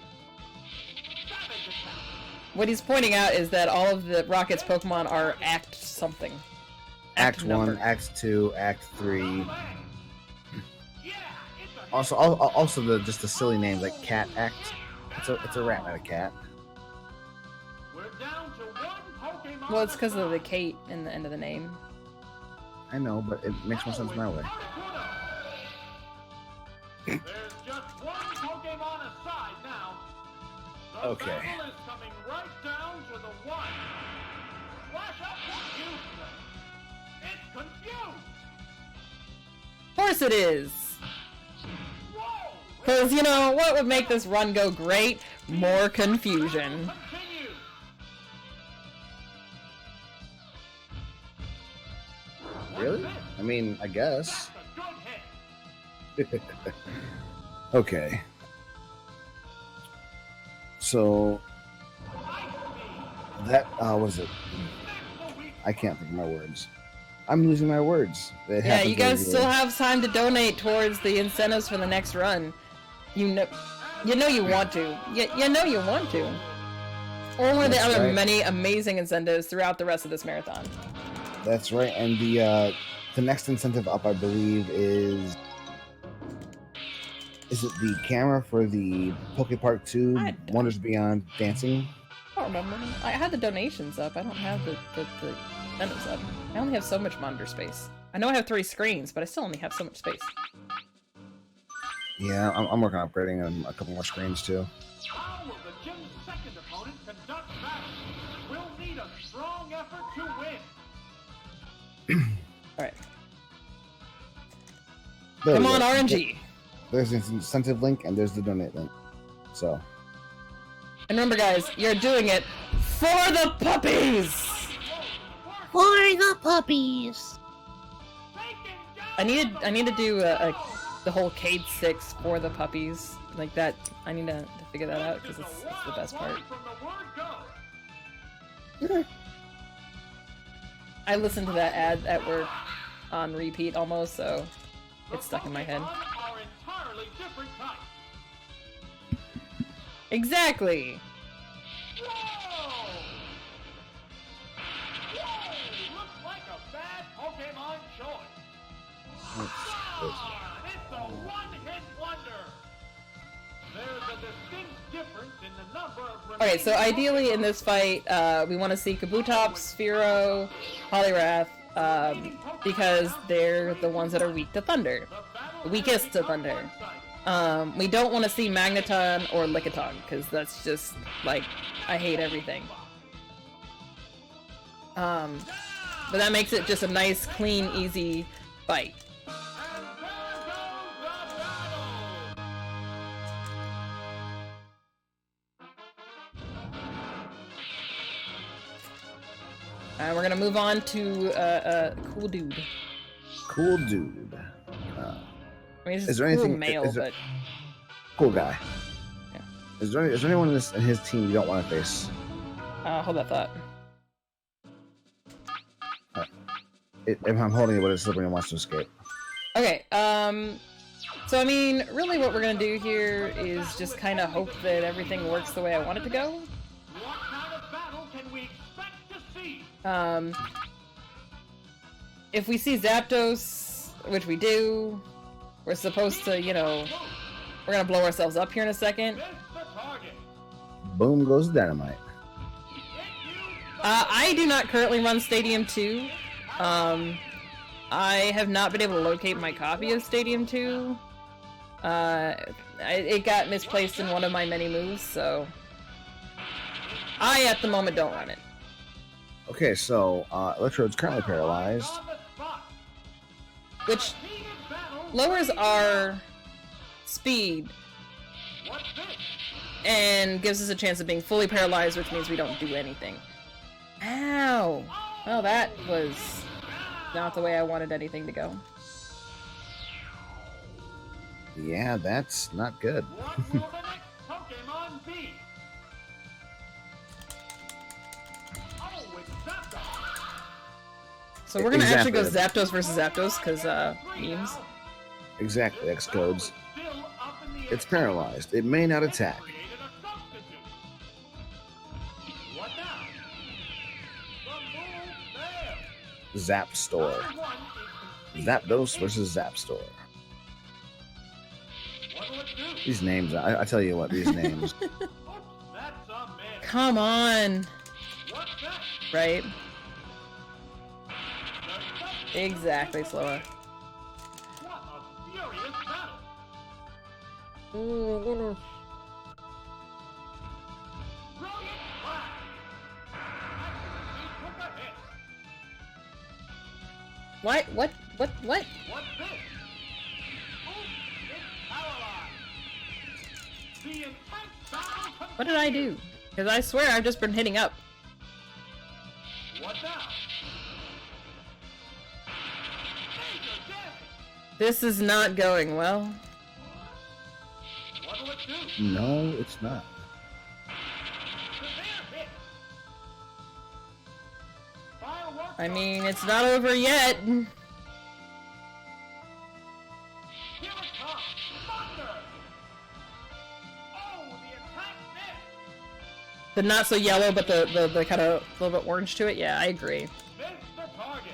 Speaker 3: Savage attack.
Speaker 1: What he's pointing out is that all of the Rocket's Pokemon are Act something.
Speaker 2: Act 1,
Speaker 1: number.
Speaker 2: Act 2, Act 3.
Speaker 3: Yeah, it's a
Speaker 2: Also just the silly names like Cat Act. It's a rat, not a cat.
Speaker 3: We're down to one Pokemon.
Speaker 1: Well, it's because of the Kate in the end of the name.
Speaker 2: I know, but it makes more sense my way.
Speaker 3: There's just one Pokemon aside now. The
Speaker 2: Okay.
Speaker 3: battle is coming right down to the one. Flash up useless. It's confused.
Speaker 1: Of course it is!
Speaker 3: Whoa!
Speaker 1: Because, you know, what would make this run go great? More confusion.
Speaker 3: Continue.
Speaker 2: Really? I mean, I guess.
Speaker 3: That's a good hit.
Speaker 2: Okay. So that what is it? I can't think of my words. I'm losing my words. It
Speaker 1: Yeah,
Speaker 2: happens
Speaker 1: you guys
Speaker 2: regularly.
Speaker 1: still have time to donate towards the incentives for the next run. You know you want to. You know you want to. Or one of the
Speaker 2: That's
Speaker 1: other
Speaker 2: right.
Speaker 1: many amazing incentives throughout the rest of this marathon.
Speaker 2: That's right. And the next incentive up, I believe, is it the camera for the Poke Park 2
Speaker 1: I-
Speaker 2: Wonders Beyond Dancing?
Speaker 1: I don't remember. I had the donations up. I don't have the incentives up. I only have so much monitor space. I know I have 3 screens, but I still only have so much space.
Speaker 2: Yeah, I'm working on upgrading a couple more screens too.
Speaker 3: How will the gym's second opponent conduct battle? We'll need a strong effort to win.
Speaker 1: Alright.
Speaker 2: There
Speaker 1: Come
Speaker 2: we
Speaker 1: on,
Speaker 2: go.
Speaker 1: RNG!
Speaker 2: There's the incentive link and there's the donate link. So
Speaker 1: And remember, guys, you're doing it for the puppies!
Speaker 4: For the puppies.
Speaker 1: I need to do the whole Cade 6 for the puppies. Like that, I need to figure that out because it's the best part. I listened to that ad at work on repeat almost, so it's stuck in my head. Exactly!
Speaker 3: Looks like a bad Pokemon choice. It's a one-hit wonder. There's a distinct difference in the number of
Speaker 1: Okay, so ideally in this fight, we want to see Kabutops, Sphero, Poliwrath, because they're the ones that are weak to Thunder. Weakest to Thunder. We don't want to see Magneton or Lickitung, because that's just, like, I hate everything. But that makes it just a nice, clean, easy fight. We're gonna move on to Cool Dude.
Speaker 2: cool dude.
Speaker 1: I mean,
Speaker 2: Is
Speaker 1: it's
Speaker 2: there
Speaker 1: cool
Speaker 2: anything-
Speaker 1: male,
Speaker 2: is there-
Speaker 1: but
Speaker 2: Cool guy.
Speaker 1: Yeah.
Speaker 2: Is there anyone in his team you don't want to face?
Speaker 1: hold that thought.
Speaker 2: If I'm holding it, but it's slippery and wants to escape.
Speaker 1: Okay, so I mean, really what we're gonna do here is just kind of hope that everything works the way I want it to go.
Speaker 3: What kind of battle can we expect to see?
Speaker 1: If we see Zapdos, which we do, we're supposed to, you know, we're gonna blow ourselves up here in a second.
Speaker 3: Miss the target.
Speaker 2: Boom goes the dynamite.
Speaker 3: Hit you.
Speaker 1: I do not currently run Stadium 2. I have not been able to locate my copy of Stadium 2. It got misplaced in one of my many moves, so I, at the moment, don't run it.
Speaker 2: Okay, so Electrode's currently paralyzed.
Speaker 3: On the spot.
Speaker 1: which lowers our speed and gives us a chance of being fully paralyzed, which means we don't do anything. Ow! Well, that was not the way I wanted anything to go.
Speaker 2: Yeah, that's not good.
Speaker 3: What will the next Pokemon be? Oh, it's Zapdos.
Speaker 1: So we're gonna actually go
Speaker 2: Exactly.
Speaker 1: Zapdos versus Zapdos, because, memes.
Speaker 2: Exactly, X codes.
Speaker 3: Still up in the air.
Speaker 2: It's paralyzed. It may not attack.
Speaker 3: Created a substitute. What now? The move failed.
Speaker 2: Zap Store.
Speaker 3: Number one is
Speaker 2: Zapdos versus Zap Store.
Speaker 3: What'll it do?
Speaker 2: These names, I tell you what, these names.
Speaker 3: Oops, that's a miss.
Speaker 1: Come on!
Speaker 3: What's that?
Speaker 1: Right?
Speaker 3: The substitute
Speaker 1: Exactly,
Speaker 3: is
Speaker 1: Sloa.
Speaker 3: What a furious battle.
Speaker 1: Ooh,
Speaker 3: Brilliant flash. Accuracy took a hit.
Speaker 1: What? What?
Speaker 3: What's this? Oops, it's paralyzed. The intense battle
Speaker 1: What did I do? Because I swear I've just been hitting up.
Speaker 3: What now? Major damage.
Speaker 1: This is not going well.
Speaker 3: What'll it do?
Speaker 2: No, it's not.
Speaker 3: Severe hit. Fireworks
Speaker 1: I
Speaker 3: are
Speaker 1: mean, it's not over yet.
Speaker 3: Here it comes. Thunder. Oh, the attack missed.
Speaker 1: The not so yellow, but the kind of little bit orange to it. Yeah, I agree.
Speaker 3: Missed the target.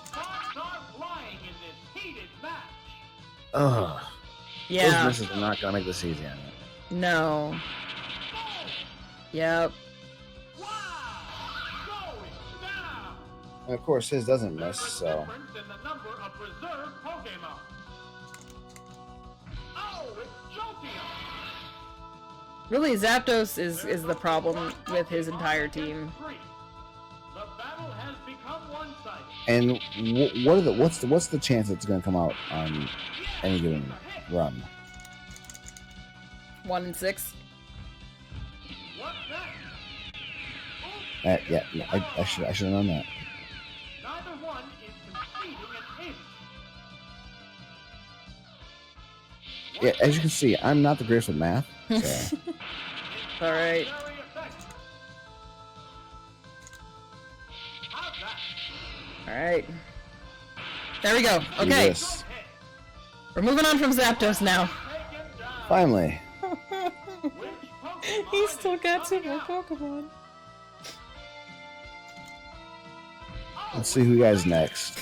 Speaker 3: Sparks are flying in this heated match.
Speaker 2: Ugh.
Speaker 1: Yeah.
Speaker 2: Those misses are not gonna make this easy on it.
Speaker 1: No.
Speaker 3: Boom.
Speaker 1: Yep.
Speaker 3: Wow. Going down.
Speaker 2: And of course, his doesn't
Speaker 3: There's
Speaker 2: miss,
Speaker 3: a
Speaker 2: so.
Speaker 3: difference in the number of reserve Pokemon. Oh, it's Jolteon.
Speaker 1: Really, Zapdos is the problem with his entire team.
Speaker 3: The battle has become one-sided.
Speaker 2: And what's the chance it's gonna come out on any given run?
Speaker 1: 1 in 6.
Speaker 3: What's that? Oops,
Speaker 2: Yeah, I should have known that.
Speaker 3: neither one is conceding an inch.
Speaker 2: Yeah, as you can see, I'm not the greatest with math. So.
Speaker 1: All right.
Speaker 3: Very effective. How's that?
Speaker 1: All right. There we go.
Speaker 2: Do
Speaker 1: Okay,
Speaker 2: this.
Speaker 3: Hit.
Speaker 1: we're moving on from Zapdos now.
Speaker 3: Taken down.
Speaker 2: Finally.
Speaker 3: Which Pokemon
Speaker 1: He's still
Speaker 3: is
Speaker 1: got some
Speaker 3: coming
Speaker 1: more
Speaker 3: out?
Speaker 1: Pokemon.
Speaker 2: Let's see who you guys next.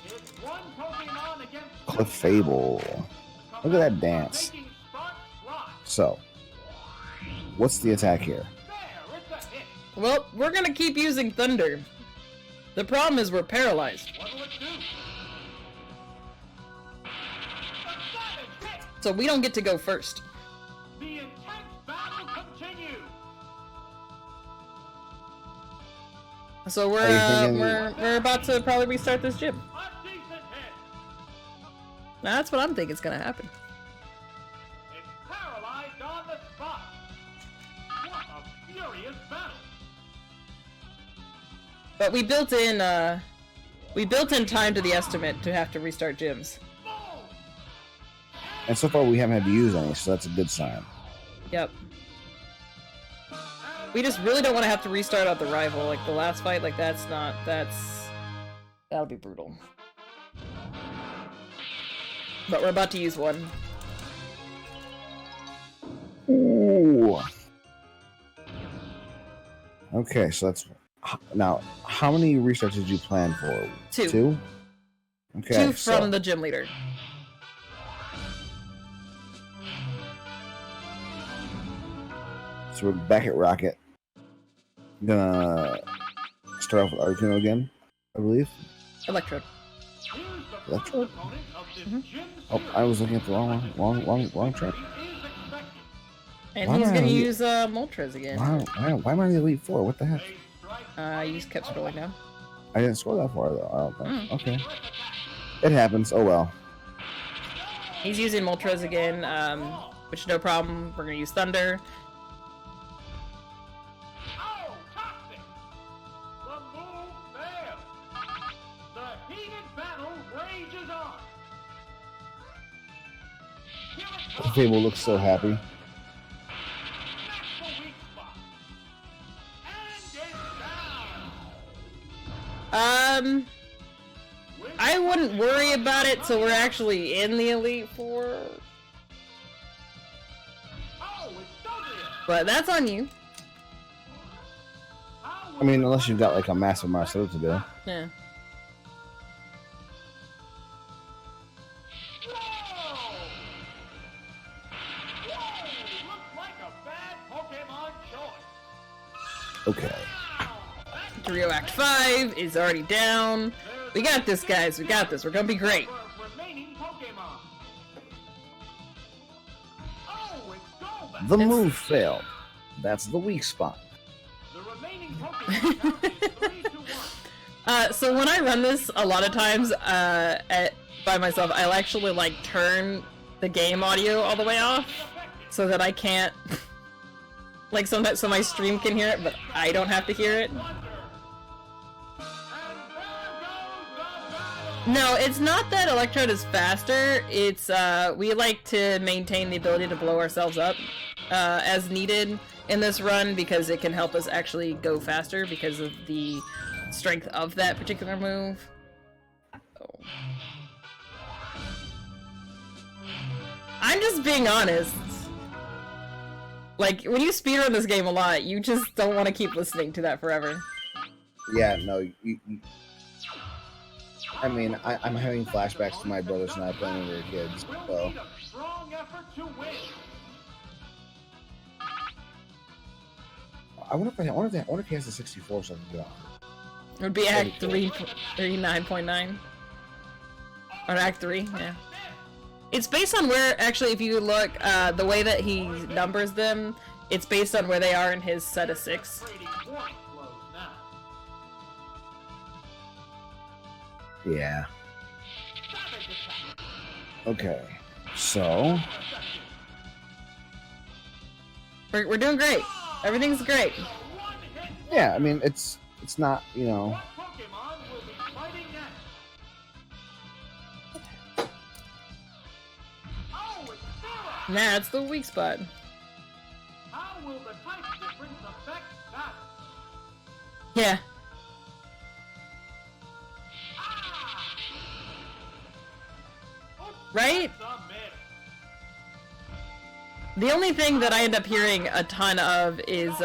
Speaker 3: It's one Pokemon against
Speaker 2: Cliff Fable. Look at that dance.
Speaker 3: Making sparks fly.
Speaker 2: So, what's the attack here?
Speaker 3: There, it's a hit.
Speaker 1: Well, we're gonna keep using Thunder. The problem is we're paralyzed,
Speaker 3: What'll it do? A savage hit.
Speaker 1: so we don't get to go first.
Speaker 3: The intense battle continues.
Speaker 1: So
Speaker 2: Are you thinking-
Speaker 1: we're about to probably restart this gym.
Speaker 3: A decent hit.
Speaker 1: That's what I'm thinking is gonna happen.
Speaker 3: It's paralyzed on the spot. What a furious battle.
Speaker 1: But we built in time to the estimate to have to restart gyms.
Speaker 3: Boom.
Speaker 2: And so far, we haven't had to use any, so that's a good sign.
Speaker 1: Yep. We just really don't want to have to restart out the rival, like the last fight. Like that'll be brutal. But we're about to use one.
Speaker 2: Ooh. Okay, so that's now. How many restarts did you plan for?
Speaker 1: 2.
Speaker 2: 2. Okay.
Speaker 1: 2 from
Speaker 2: so,
Speaker 1: the gym leader.
Speaker 2: So we're back at Rocket. I'm gonna start off with Articuno again, I believe.
Speaker 1: Electrode.
Speaker 3: Here's the
Speaker 2: That's
Speaker 3: first
Speaker 2: good.
Speaker 3: opponent of this
Speaker 1: Mhm.
Speaker 3: gym
Speaker 2: Oh,
Speaker 3: series.
Speaker 2: I was looking at the wrong track.
Speaker 3: Is expected.
Speaker 1: And
Speaker 2: Why
Speaker 1: he's
Speaker 2: am I
Speaker 1: gonna
Speaker 2: elite?
Speaker 1: use Moltres again.
Speaker 2: Why am I in the Elite Four? What the heck?
Speaker 3: They strike
Speaker 1: You just kept scrolling down.
Speaker 2: I didn't score that far though. I don't think. Okay. It happens. Oh well.
Speaker 1: He's using Moltres again, which no problem. We're gonna use Thunder.
Speaker 3: Oh, toxic! The move failed. The heated battle rages on. Here it
Speaker 2: The
Speaker 3: comes.
Speaker 2: table looks so happy.
Speaker 3: That's the weak spot. And it's down.
Speaker 1: I wouldn't worry about it till we're actually in the Elite Four.
Speaker 3: Oh, it's done.
Speaker 1: But that's on you.
Speaker 2: I mean, unless you've got like a massive Marcelo to do.
Speaker 1: Yeah.
Speaker 3: Whoa! Whoa! Looks like a bad Pokemon choice.
Speaker 2: Okay.
Speaker 1: Trio Act 5 is already down. We got this, guys. We got this. We're gonna be great.
Speaker 3: Remaining Pokemon. Oh, it's Golbat.
Speaker 2: The move failed. That's the weak spot.
Speaker 3: The remaining Pokemon count is 3 to 1.
Speaker 1: So when I run this, a lot of times by myself, I'll actually like turn the game audio all the way off so that I can't, like sometimes, so my stream can hear it, but I don't have to hear it. No, it's not that Electrode is faster. It's we like to maintain the ability to blow ourselves up as needed in this run because it can help us actually go faster because of the strength of that particular move. Oh. I'm just being honest. Like, when you speedrun this game a lot, you just don't want to keep listening to that forever.
Speaker 2: Yeah, no. I mean, I'm having flashbacks to my brothers and I playing when we were kids. So.
Speaker 3: We'll need a strong effort to win.
Speaker 2: I wonder if he has a 64 so I can get on.
Speaker 1: It would be Act 39.9. Or Act 3, yeah. It's based on where, actually, if you look, the way that he numbers them, it's based on where they are in his set of 6.
Speaker 3: Trading point blows now.
Speaker 2: Yeah.
Speaker 3: Savage attack.
Speaker 2: Okay. So.
Speaker 1: We're doing great. Everything's great.
Speaker 3: One hit.
Speaker 2: Yeah, I mean, it's not, you know.
Speaker 3: What Pokemon will be fighting next? Oh, it's Sarah!
Speaker 1: Nah, it's the weak spot.
Speaker 3: How will the type difference affect that?
Speaker 1: Yeah.
Speaker 3: Ah! Oops,
Speaker 1: Right?
Speaker 3: that's a miss.
Speaker 1: The only thing that I end up hearing a ton of is,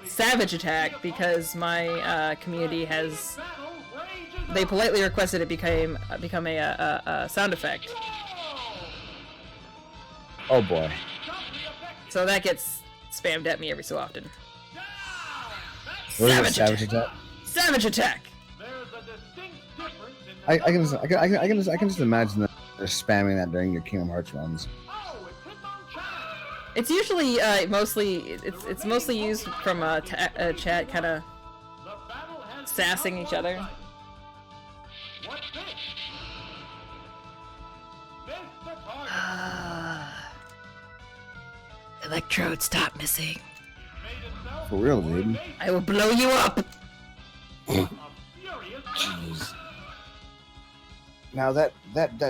Speaker 1: Savage Attack, because my, community has...
Speaker 3: Battle rages
Speaker 1: They
Speaker 3: on.
Speaker 1: politely requested it become a sound effect.
Speaker 2: Oh boy.
Speaker 3: Doubly effective.
Speaker 1: So that gets spammed at me every so often.
Speaker 3: Down. That's
Speaker 2: What is it?
Speaker 1: Savage
Speaker 2: Savage
Speaker 1: attack.
Speaker 2: attack?
Speaker 1: Savage Attack!
Speaker 3: There's a distinct difference in the
Speaker 2: I can just imagine that they're spamming that during your Kingdom Hearts runs.
Speaker 3: Oh, it hits on challenge.
Speaker 1: It's usually it's mostly used from a chat kind of
Speaker 3: The battle has
Speaker 1: sassing
Speaker 3: become
Speaker 1: each other.
Speaker 3: one-sided. What's this? Missed the target.
Speaker 1: Electrode, stop missing.
Speaker 3: Made himself
Speaker 2: For real,
Speaker 3: more
Speaker 2: dude.
Speaker 3: evasive.
Speaker 1: I will blow you up.
Speaker 3: A furious
Speaker 2: Jeez. Now that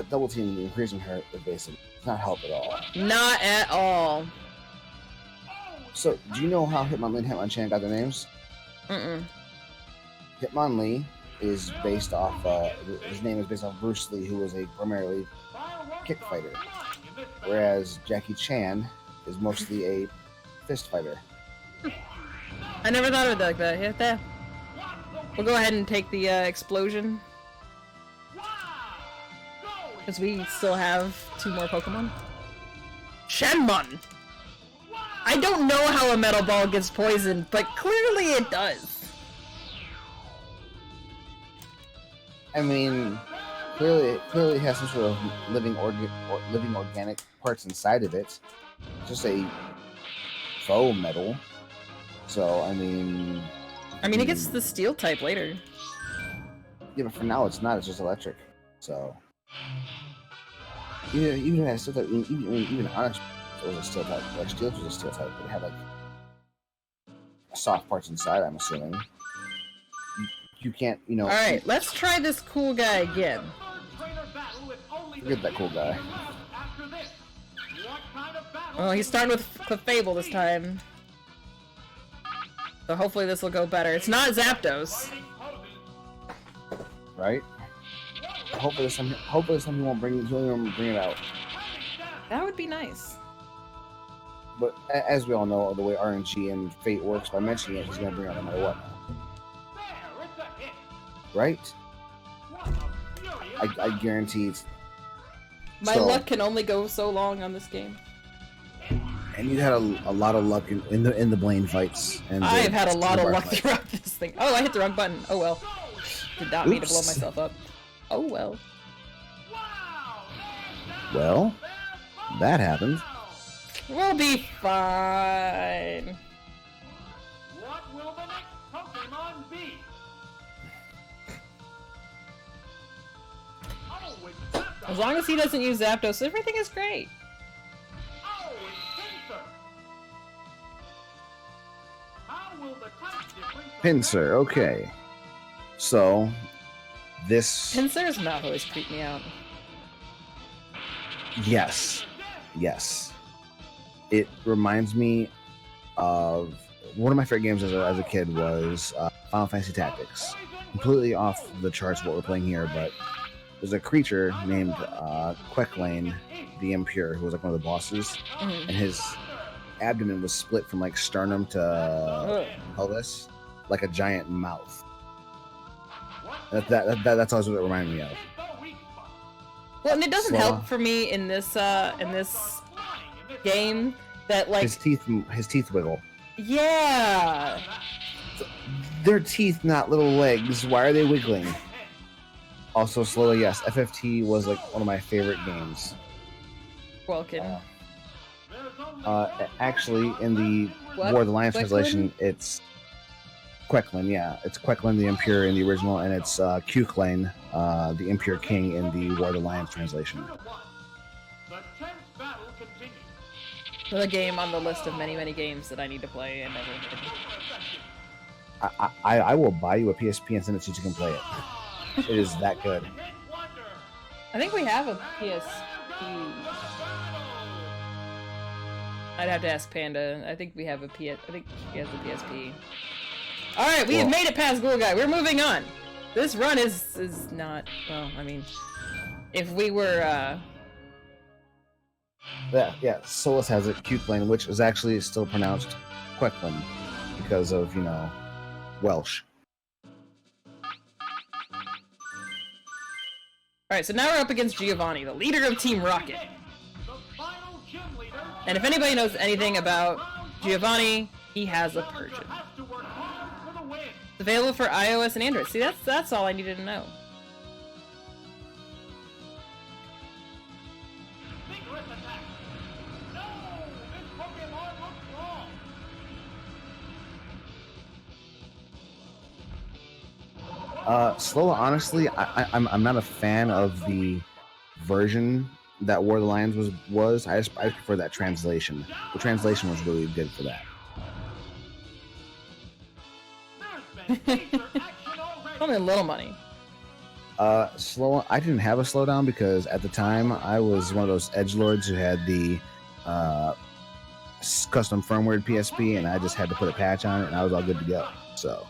Speaker 2: double team increasing her evasive does not help at all.
Speaker 1: Not at all.
Speaker 2: So, do you know how Hitmonlee and Hitmonchan got their names?
Speaker 1: Mm-mm.
Speaker 2: Hitmonlee is based off, his name is based off Bruce Lee, who was a primarily
Speaker 3: fireworks
Speaker 2: kick
Speaker 3: are
Speaker 2: fighter,
Speaker 3: flying in this battle.
Speaker 2: whereas Jackie Chan is mostly a fist fighter.
Speaker 1: I never thought of it like that. Yeah, there. We'll go ahead and take the explosion because we still have 2 more Pokemon. Shenmon. I don't know how a metal ball gets poisoned, but clearly it does.
Speaker 2: I mean, clearly it has some sort of living organic parts inside of it. It's just a faux metal. So, I mean...
Speaker 1: I mean, it gets the steel type later.
Speaker 2: Yeah, but for now it's not. It's just electric. So even if I still type, even Onyx was a steel type. Like Steel was a steel type, but it had like soft parts inside. I'm assuming. You can't, you know.
Speaker 1: All right, let's try this cool guy again.
Speaker 2: Forget that cool guy.
Speaker 1: Oh, he's starting with Clefable this time. So hopefully this will go better. It's not Zapdos.
Speaker 2: Right? Hopefully some he won't bring it out.
Speaker 1: That would be nice.
Speaker 2: But as we all know, the way RNG and Fate works, by mentioning it, he's going to bring it out no matter what. Right? I guarantee it's...
Speaker 1: My luck can only go so long on this game.
Speaker 2: And you had a lot of luck in the Blaine fights. And
Speaker 1: I've had a lot of luck throughout this thing. Oh, I hit the wrong button. Oh well. Did not mean to blow myself up. Oh well.
Speaker 2: Well, that happened.
Speaker 1: We'll be fine.
Speaker 3: What will the next Pokemon be? Oh, it's Zapdos.
Speaker 1: As long as he doesn't use Zapdos, everything is great.
Speaker 3: Oh, it's Pinsir. How will the type difference of
Speaker 2: Pinsir, okay. So, this...
Speaker 1: Pinsir's mouth always creeped me out.
Speaker 2: Yes. It reminds me of... One of my favorite games as a kid was Final Fantasy Tactics. Completely off the charts what we're playing here, but there's a creature named Quecklane the Impure, who was like one of the bosses, and his abdomen was split from like sternum to pelvis, like a giant mouth. That's always what it reminded me of.
Speaker 1: Well, and it doesn't help for me in this game that like
Speaker 2: his teeth wiggle.
Speaker 1: Yeah.
Speaker 2: Their teeth, not little legs. Why are they wiggling? Also, slowly, yes. FFT was like one of my favorite games.
Speaker 1: Welkin.
Speaker 2: Actually, in the
Speaker 1: What?
Speaker 2: War of the Lions
Speaker 1: Quecklane?
Speaker 2: translation, it's Quecklane. Yeah, it's Quecklane the Impure in the original, and it's Cuclane, the Impure King in the War of the Lions translation.
Speaker 3: the tense battle continues.
Speaker 1: Another game on the list of many, many games that I need to play and never did.
Speaker 2: I will buy you a PSP and send it so you can play it. It is that good.
Speaker 1: I think we have a PSP. I'd have to ask Panda. I think we have a PS. I think he has a PSP. All right, we have made it past Ghoul Guy. We're moving on. This run is not. Well, I mean, if we were.
Speaker 2: Yeah. Solus has it, Cuclane, which is actually still pronounced Quecklane because of Welsh.
Speaker 1: Alright, so now we're up against Giovanni, the leader of Team Rocket. And if anybody knows anything about Giovanni, he has a Persian. It's available for iOS and Android. See, that's all I needed to know.
Speaker 2: Slola, honestly, I'm not a fan of the version that War of the Lions was. I prefer that translation. The translation was really good for that.
Speaker 1: Only a little money.
Speaker 2: Slow. I didn't have a slowdown because at the time I was one of those edgelords who had the custom firmware PSP, and I just had to put a patch on it, and I was all good to go. So,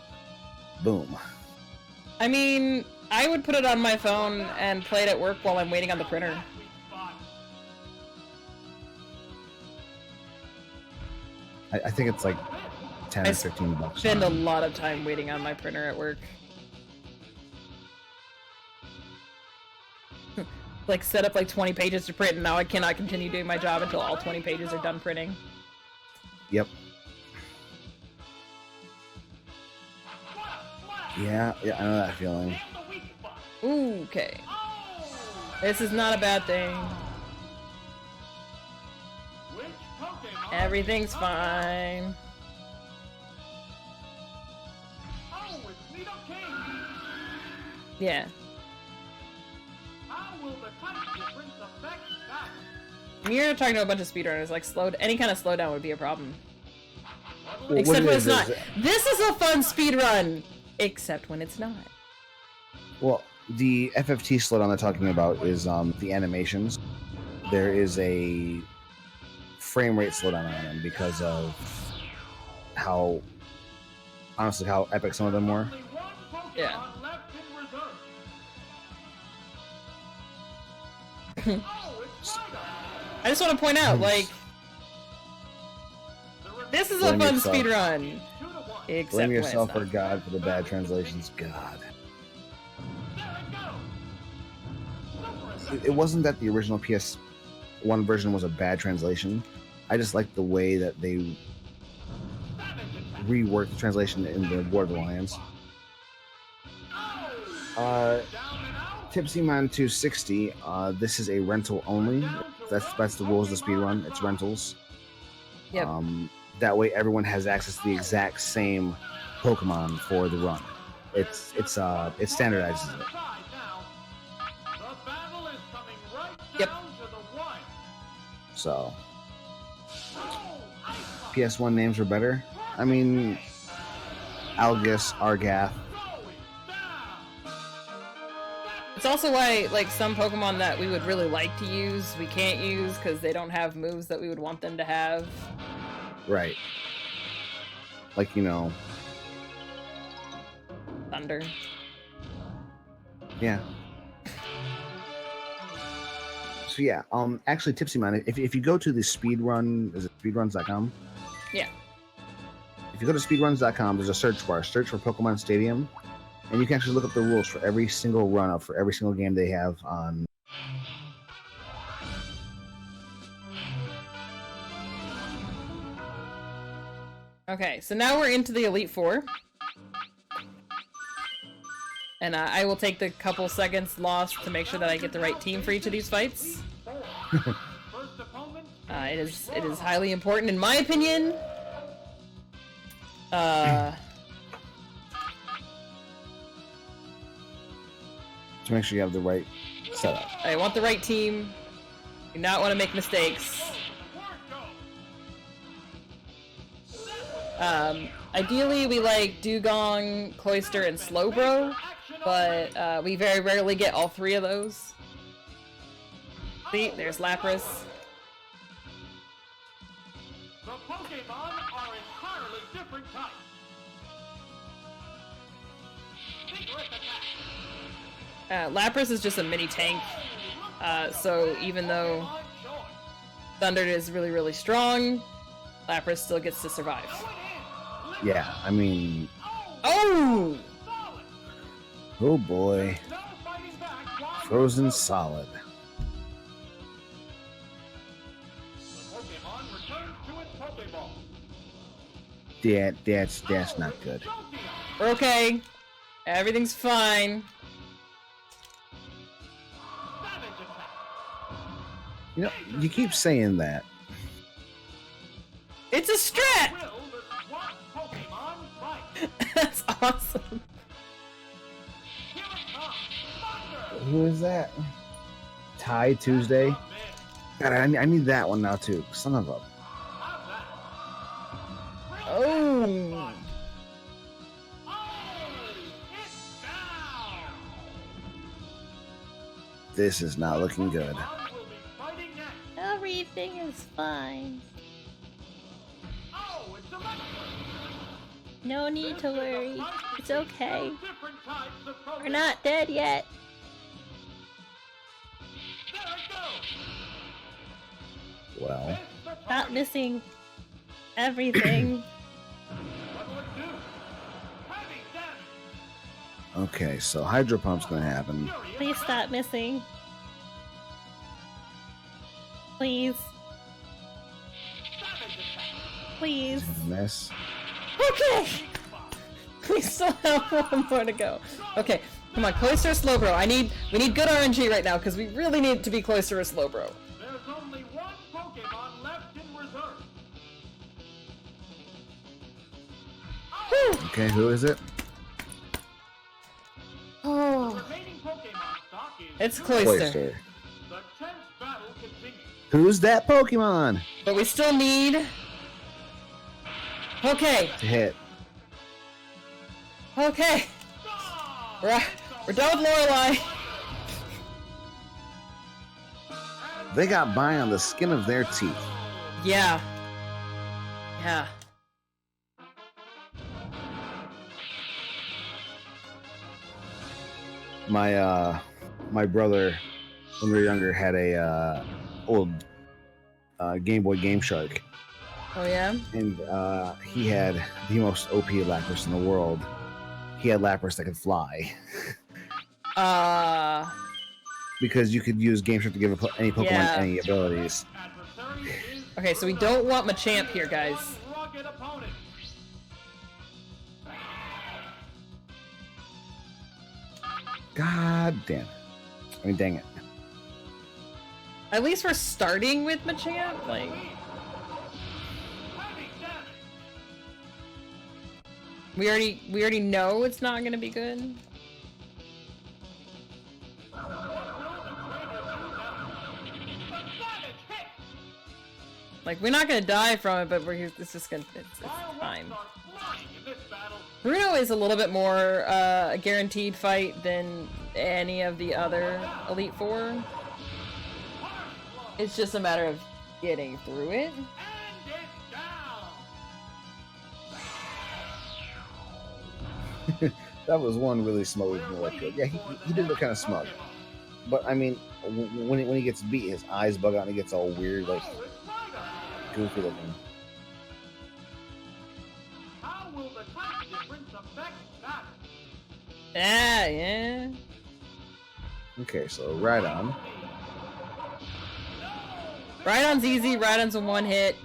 Speaker 2: boom.
Speaker 1: I mean, I would put it on my phone and play it at work while I'm waiting on the printer.
Speaker 2: I think it's like 10 or 15 bucks.
Speaker 1: I spend a lot of time waiting on my printer at work. Like, set up like 20 pages to print, and now I cannot continue doing my job until all 20 pages are done printing.
Speaker 2: Yep. Yeah, I know that feeling.
Speaker 1: Ooh, okay. This is not a bad thing. Everything's fine. Yeah.
Speaker 3: How will the type difference affect that?
Speaker 1: When you're talking to a bunch of speedrunners, like any kind of slowdown would be a problem.
Speaker 2: Well,
Speaker 1: Except
Speaker 2: what
Speaker 1: when
Speaker 2: it
Speaker 1: it's
Speaker 2: is
Speaker 1: not. This is a fun speedrun! Except when it's not.
Speaker 2: Well, the FFT slowdown they're talking about is the animations. There is a frame rate slowdown on them because of how epic some of them were.
Speaker 3: Only one Pokemon
Speaker 1: Yeah.
Speaker 3: left in reserve. Oh, it's Rhydon.
Speaker 1: I just want to point out, like, this is a
Speaker 2: Blame
Speaker 1: fun
Speaker 2: yourself.
Speaker 1: speedrun.
Speaker 3: 2-1.
Speaker 1: Except
Speaker 2: Blame
Speaker 1: when it's
Speaker 2: yourself
Speaker 1: not.
Speaker 2: or God for the bad translations. God.
Speaker 3: There it goes. Super
Speaker 2: It wasn't that the original PS1 version was a bad translation. I just like the way that they
Speaker 3: Savage attack.
Speaker 2: reworked the translation in the War of the Lions.
Speaker 3: Oh,
Speaker 2: Uh,
Speaker 3: down and out.
Speaker 2: Tipsy Man 260. This is a rental only. That's the rules of the speedrun. It's rentals.
Speaker 1: Yep.
Speaker 2: That way, everyone has access to the exact same Pokemon for the run. It standardizes it.
Speaker 3: The battle is coming right
Speaker 1: Yep.
Speaker 3: down to the wire.
Speaker 2: So
Speaker 3: Oh, ice punch.
Speaker 2: PS1 names were better. I mean, Algus, Argath.
Speaker 3: Going down.
Speaker 1: It's also why, like, some Pokemon that we would really like to use, we can't use because they don't have moves that we would want them to have.
Speaker 2: Right. Like,
Speaker 1: Thunder.
Speaker 2: yeah. So yeah, actually Tipsy Man, if you go to the speedrun, is it speedruns.com?
Speaker 1: Yeah.
Speaker 2: If you go to speedruns.com, there's a search bar, search for Pokemon Stadium, and you can actually look up the rules for every single run-up for every single game they have on.
Speaker 1: Okay, so now we're into the Elite Four. And I will take the couple seconds lost to make sure that I get the right team for each of these fights.
Speaker 3: First opponent.
Speaker 1: It is highly important in my opinion.
Speaker 2: To make sure you have the right setup.
Speaker 1: I want the right team. Do not want to make mistakes. Ideally we like Dugong, Cloyster, and Slowbro, but we very rarely get all three of those. See, there's Lapras.
Speaker 3: The Pokemon are entirely different types. Vigorous attack.
Speaker 1: Lapras is just a mini tank, so even though
Speaker 3: Pokemon choice.
Speaker 1: Thunder is really, really strong, Lapras still gets to survive.
Speaker 3: Going in.
Speaker 2: Yeah, I mean,
Speaker 1: Oh!
Speaker 3: Solid.
Speaker 2: oh boy,
Speaker 3: No fighting back. While
Speaker 2: frozen solid.
Speaker 3: the Pokemon returns to its Pokeball.
Speaker 2: That's not good.
Speaker 3: Jolteon.
Speaker 1: We're okay. Everything's fine.
Speaker 3: Savage attack.
Speaker 2: You keep saying that.
Speaker 1: It's a strat!
Speaker 3: Will the SWAT Pokemon fight?
Speaker 1: That's awesome.
Speaker 3: Here it comes. Thunder.
Speaker 2: Who is that? Ty Tuesday.
Speaker 3: Miss.
Speaker 2: God, I need that one now too. Son of a.
Speaker 3: How's that?
Speaker 1: Oh!
Speaker 3: Oh, it's down.
Speaker 2: This is not looking good.
Speaker 3: Pokemon will be fighting next.
Speaker 4: Everything is fine.
Speaker 3: Oh, it's electric.
Speaker 4: No need to worry. It's okay.
Speaker 3: Different types of Pokemon.
Speaker 4: We're not dead yet.
Speaker 3: There it goes.
Speaker 2: Well,
Speaker 3: Miss the
Speaker 4: Not
Speaker 3: target.
Speaker 4: missing everything.
Speaker 3: What will it do? Heavy damage.
Speaker 2: okay, so Hydro Pump's gonna happen.
Speaker 3: Furious
Speaker 4: Please stop missing. Please.
Speaker 3: savage attack.
Speaker 4: Please.
Speaker 2: Miss.
Speaker 1: Okay! We still have one more to go. Okay, come on, Cloyster or Slowbro. We need good RNG right now, because we really need it to be Cloyster or Slowbro.
Speaker 3: There's only one Pokemon left in reserve.
Speaker 1: Whew.
Speaker 2: Okay, who is it?
Speaker 1: Oh,
Speaker 3: Pokemon stock is
Speaker 1: It's
Speaker 3: zero.
Speaker 1: Cloyster.
Speaker 2: Cloyster.
Speaker 3: The 10th battle continues.
Speaker 2: Who's that Pokemon?
Speaker 1: But we still need... Okay.
Speaker 2: To hit.
Speaker 1: Okay. We're done with Lorelei.
Speaker 2: They got by on the skin of their teeth.
Speaker 1: Yeah. Yeah.
Speaker 2: My brother, when we were younger, had a old Game Boy Game Shark,
Speaker 1: Oh, yeah?
Speaker 2: and he had the most OP Lapras in the world. He had Lapras that could fly because you could use Game Shark to give any Pokemon
Speaker 1: Yeah.
Speaker 2: any abilities.
Speaker 3: Adversary is
Speaker 1: Okay, so we don't want Machamp here, guys.
Speaker 3: rugged opponent.
Speaker 2: God damn. I mean, dang it.
Speaker 1: At least we're starting with Machamp. Like,
Speaker 3: Heavy damage.
Speaker 1: we already know it's not gonna be good. Like, we're not gonna die from it, but it's just gonna, it's fine. Bruno is a little bit more a guaranteed fight than any of the other Elite Four. It's just a matter of getting through it.
Speaker 2: That was one really smug look. Yeah, he did look kind of smug. But I mean, when he gets beat, his eyes bug out and he gets all weird, like goofy looking.
Speaker 3: How will the type difference affect battle?
Speaker 1: Ah, yeah.
Speaker 2: Okay, so Rhydon.
Speaker 1: Rhydon's easy. Rhydon's a one hit.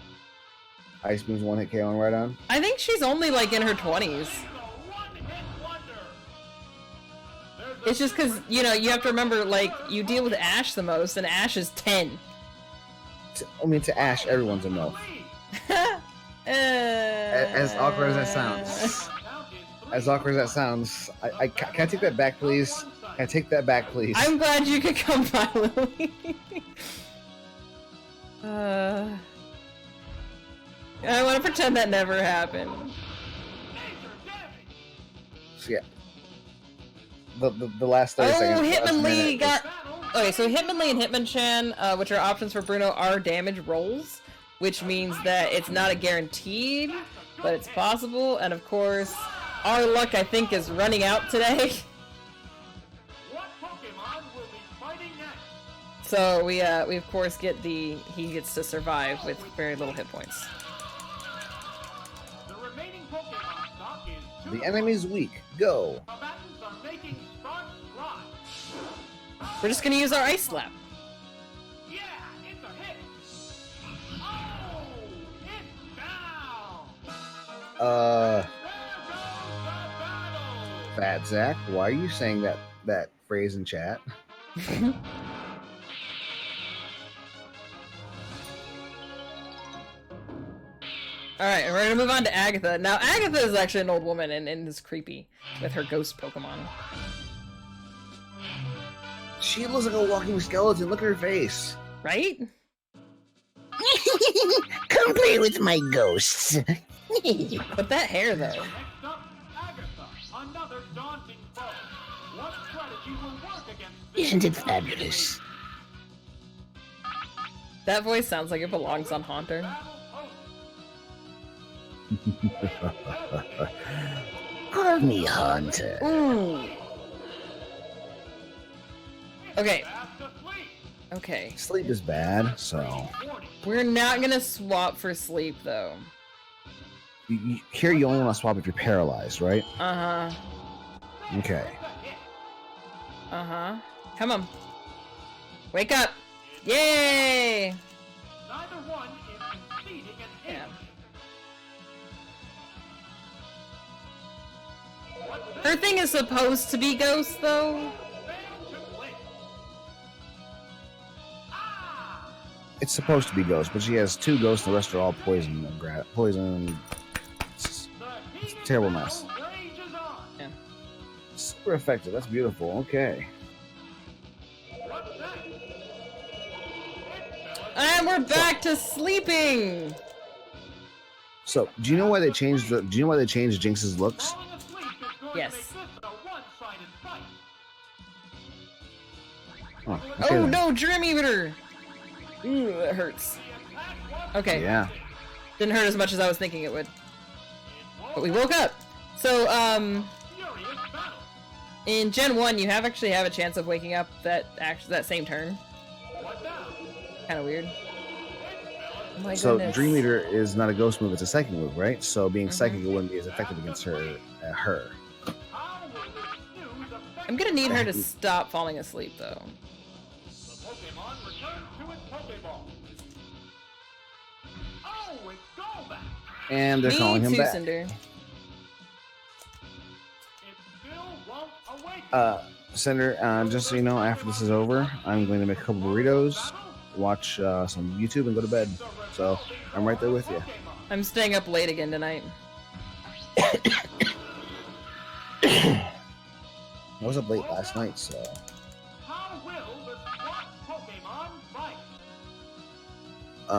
Speaker 2: Ice Beam's one hit KO on Rhydon.
Speaker 1: I think she's only like in her 20s. It's just because, you know, you have to remember, like, you deal with Ash the most, and Ash is 10.
Speaker 2: I mean, to Ash, everyone's a MILF. As awkward as that sounds. As awkward as that sounds. Can I take that back, please? Can I take that back, please?
Speaker 1: I'm glad you could come by, Lily. I want to pretend that never happened.
Speaker 2: So, yeah. The last 30 seconds.
Speaker 1: Hitmonlee got... Okay, so Hitmonlee and Hitmonchan, which are options for Bruno, are damage rolls, which means that it's not a guaranteed, but it's possible, and of course, our luck, I think, is running out today.
Speaker 3: What Pokemon will be fighting next?
Speaker 1: So we of course get he gets to survive with very little hit points.
Speaker 3: The remaining Pokemon stock is 2.
Speaker 2: The enemy's weak. Go.
Speaker 3: Combatants are making sparks fly.
Speaker 1: We're just gonna use our Ice Slap.
Speaker 3: Yeah, it's a hit. Oh, it's down.
Speaker 2: Uh,
Speaker 3: There goes the battle.
Speaker 2: Fat Zach, why are you saying that phrase in chat?
Speaker 1: Alright, and we're gonna move on to Agatha. Now, Agatha is actually an old woman and is creepy with her ghost Pokemon.
Speaker 2: She looks like a walking skeleton. Look at her face.
Speaker 1: Right?
Speaker 5: Come play with my ghosts.
Speaker 1: But that hair, though.
Speaker 3: Next up, Agatha, another daunting foe. What strategy will work against this?
Speaker 5: Isn't it fabulous?
Speaker 1: That voice sounds like it belongs on Haunter.
Speaker 3: Battle host.
Speaker 5: Call me Haunter.
Speaker 1: Ooh. Okay,
Speaker 3: Fast asleep.
Speaker 1: okay.
Speaker 2: Sleep is bad, so
Speaker 1: We're not gonna swap for sleep, though.
Speaker 2: here you only want to swap if you're paralyzed, right?
Speaker 1: Uh-huh.
Speaker 2: Okay.
Speaker 1: Uh-huh. Come on. Wake up! Yay!
Speaker 3: Neither one is conceding an
Speaker 1: Yeah.
Speaker 3: inch.
Speaker 1: Her thing is supposed to be ghost, though.
Speaker 3: Failed to blink. Ah!
Speaker 2: It's supposed to be ghost, but she has 2 ghosts, and the rest are all poison. Poison. It's
Speaker 3: The
Speaker 2: a terrible mess.
Speaker 3: battle rages on.
Speaker 1: Yeah.
Speaker 2: super effective. That's beautiful. Okay.
Speaker 1: And we're back to sleeping!
Speaker 2: So, do you know why they changed Jinx's looks?
Speaker 3: Falling asleep is going
Speaker 1: Yes.
Speaker 3: to make this a one-sided fight.
Speaker 2: Oh, okay
Speaker 1: Oh
Speaker 2: then.
Speaker 1: no, Dream Eater! Ooh, that hurts.
Speaker 3: The attack was
Speaker 1: Okay.
Speaker 2: Yeah.
Speaker 1: Didn't hurt as much as I was thinking it would. But we woke up! So,
Speaker 3: furious battle.
Speaker 1: in Gen 1, you actually have a chance of waking up that same turn.
Speaker 3: What now?
Speaker 1: Kinda weird. Oh my
Speaker 2: So
Speaker 1: goodness.
Speaker 2: Dream Eater is not a ghost move; it's a psychic move, right? So being
Speaker 1: Mhm.
Speaker 2: psychic, it wouldn't be as effective against her.
Speaker 3: How will this snooze affect
Speaker 1: I'm gonna need her to stop falling asleep, though.
Speaker 3: the Pokemon returns to its Pokeball? Oh, it's Golbat!
Speaker 2: And they're
Speaker 1: Me
Speaker 2: calling him
Speaker 1: too,
Speaker 2: back.
Speaker 1: Cinder.
Speaker 3: It still won't awaken.
Speaker 2: Cinder, just so you know, after this is over, I'm going to make a couple burritos, watch some YouTube, and go to bed. So I'm right there with you.
Speaker 1: I'm staying up late again tonight.
Speaker 2: I was up late last night, so
Speaker 3: How will the SWAT Pokemon fight?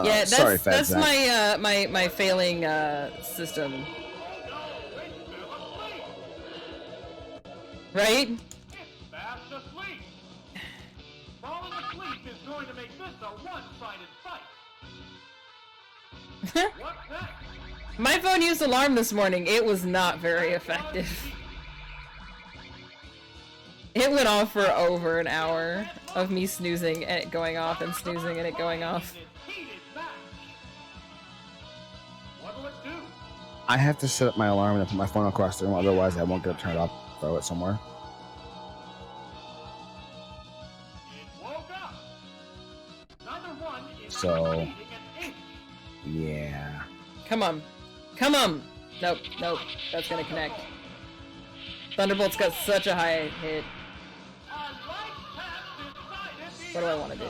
Speaker 1: Yeah, that's
Speaker 2: sorry, Fat
Speaker 1: that's
Speaker 2: Zach.
Speaker 1: my failing system,
Speaker 3: Oh no, it's still asleep!
Speaker 1: right?
Speaker 3: It's fast asleep! Falling asleep is going to make this a one-sided fight. What's next?
Speaker 1: My phone used alarm this morning. It was not very effective. It went off for over an hour of me snoozing and it going off and snoozing and it going off.
Speaker 3: In its heated match. What'll it do?
Speaker 2: I have to set up my alarm and put my phone across the room, otherwise I won't get it turned off. Throw it somewhere.
Speaker 3: It woke up. Neither one is
Speaker 2: So-
Speaker 3: conceding an inch.
Speaker 2: Yeah.
Speaker 1: Come on. Come on! Nope, nope. That's gonna connect. Thunderbolt's got such a high hit.
Speaker 3: A light path decided the
Speaker 1: What do I want to do?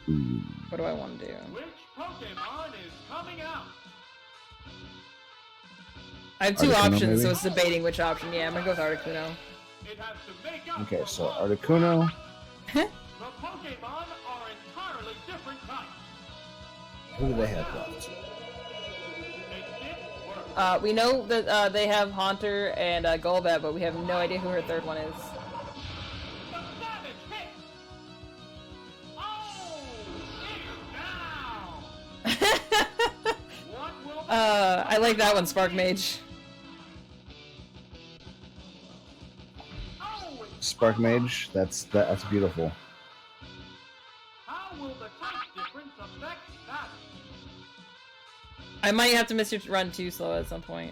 Speaker 2: Hmm.
Speaker 1: What do I want to do?
Speaker 3: Which Pokemon is coming out?
Speaker 1: I have two
Speaker 2: Articuno,
Speaker 1: options, so
Speaker 2: maybe?
Speaker 1: it's debating which option. Yeah, I'm gonna go with Articuno.
Speaker 3: It has to make up
Speaker 2: Okay,
Speaker 3: for
Speaker 2: so
Speaker 3: lost.
Speaker 2: Articuno.
Speaker 3: The Pokemon are entirely different types.
Speaker 2: Who do they have left?
Speaker 3: It didn't work.
Speaker 1: We know that they have Haunter and Golbat, but we have no idea who her third one is.
Speaker 3: The savage hit. Oh, it's down. What will
Speaker 1: I like that one, Spark Mage.
Speaker 3: Oh, it's
Speaker 2: Spark Mage. That's beautiful.
Speaker 3: How will the type difference affect that?
Speaker 1: I might have to miss your run too slow at some point.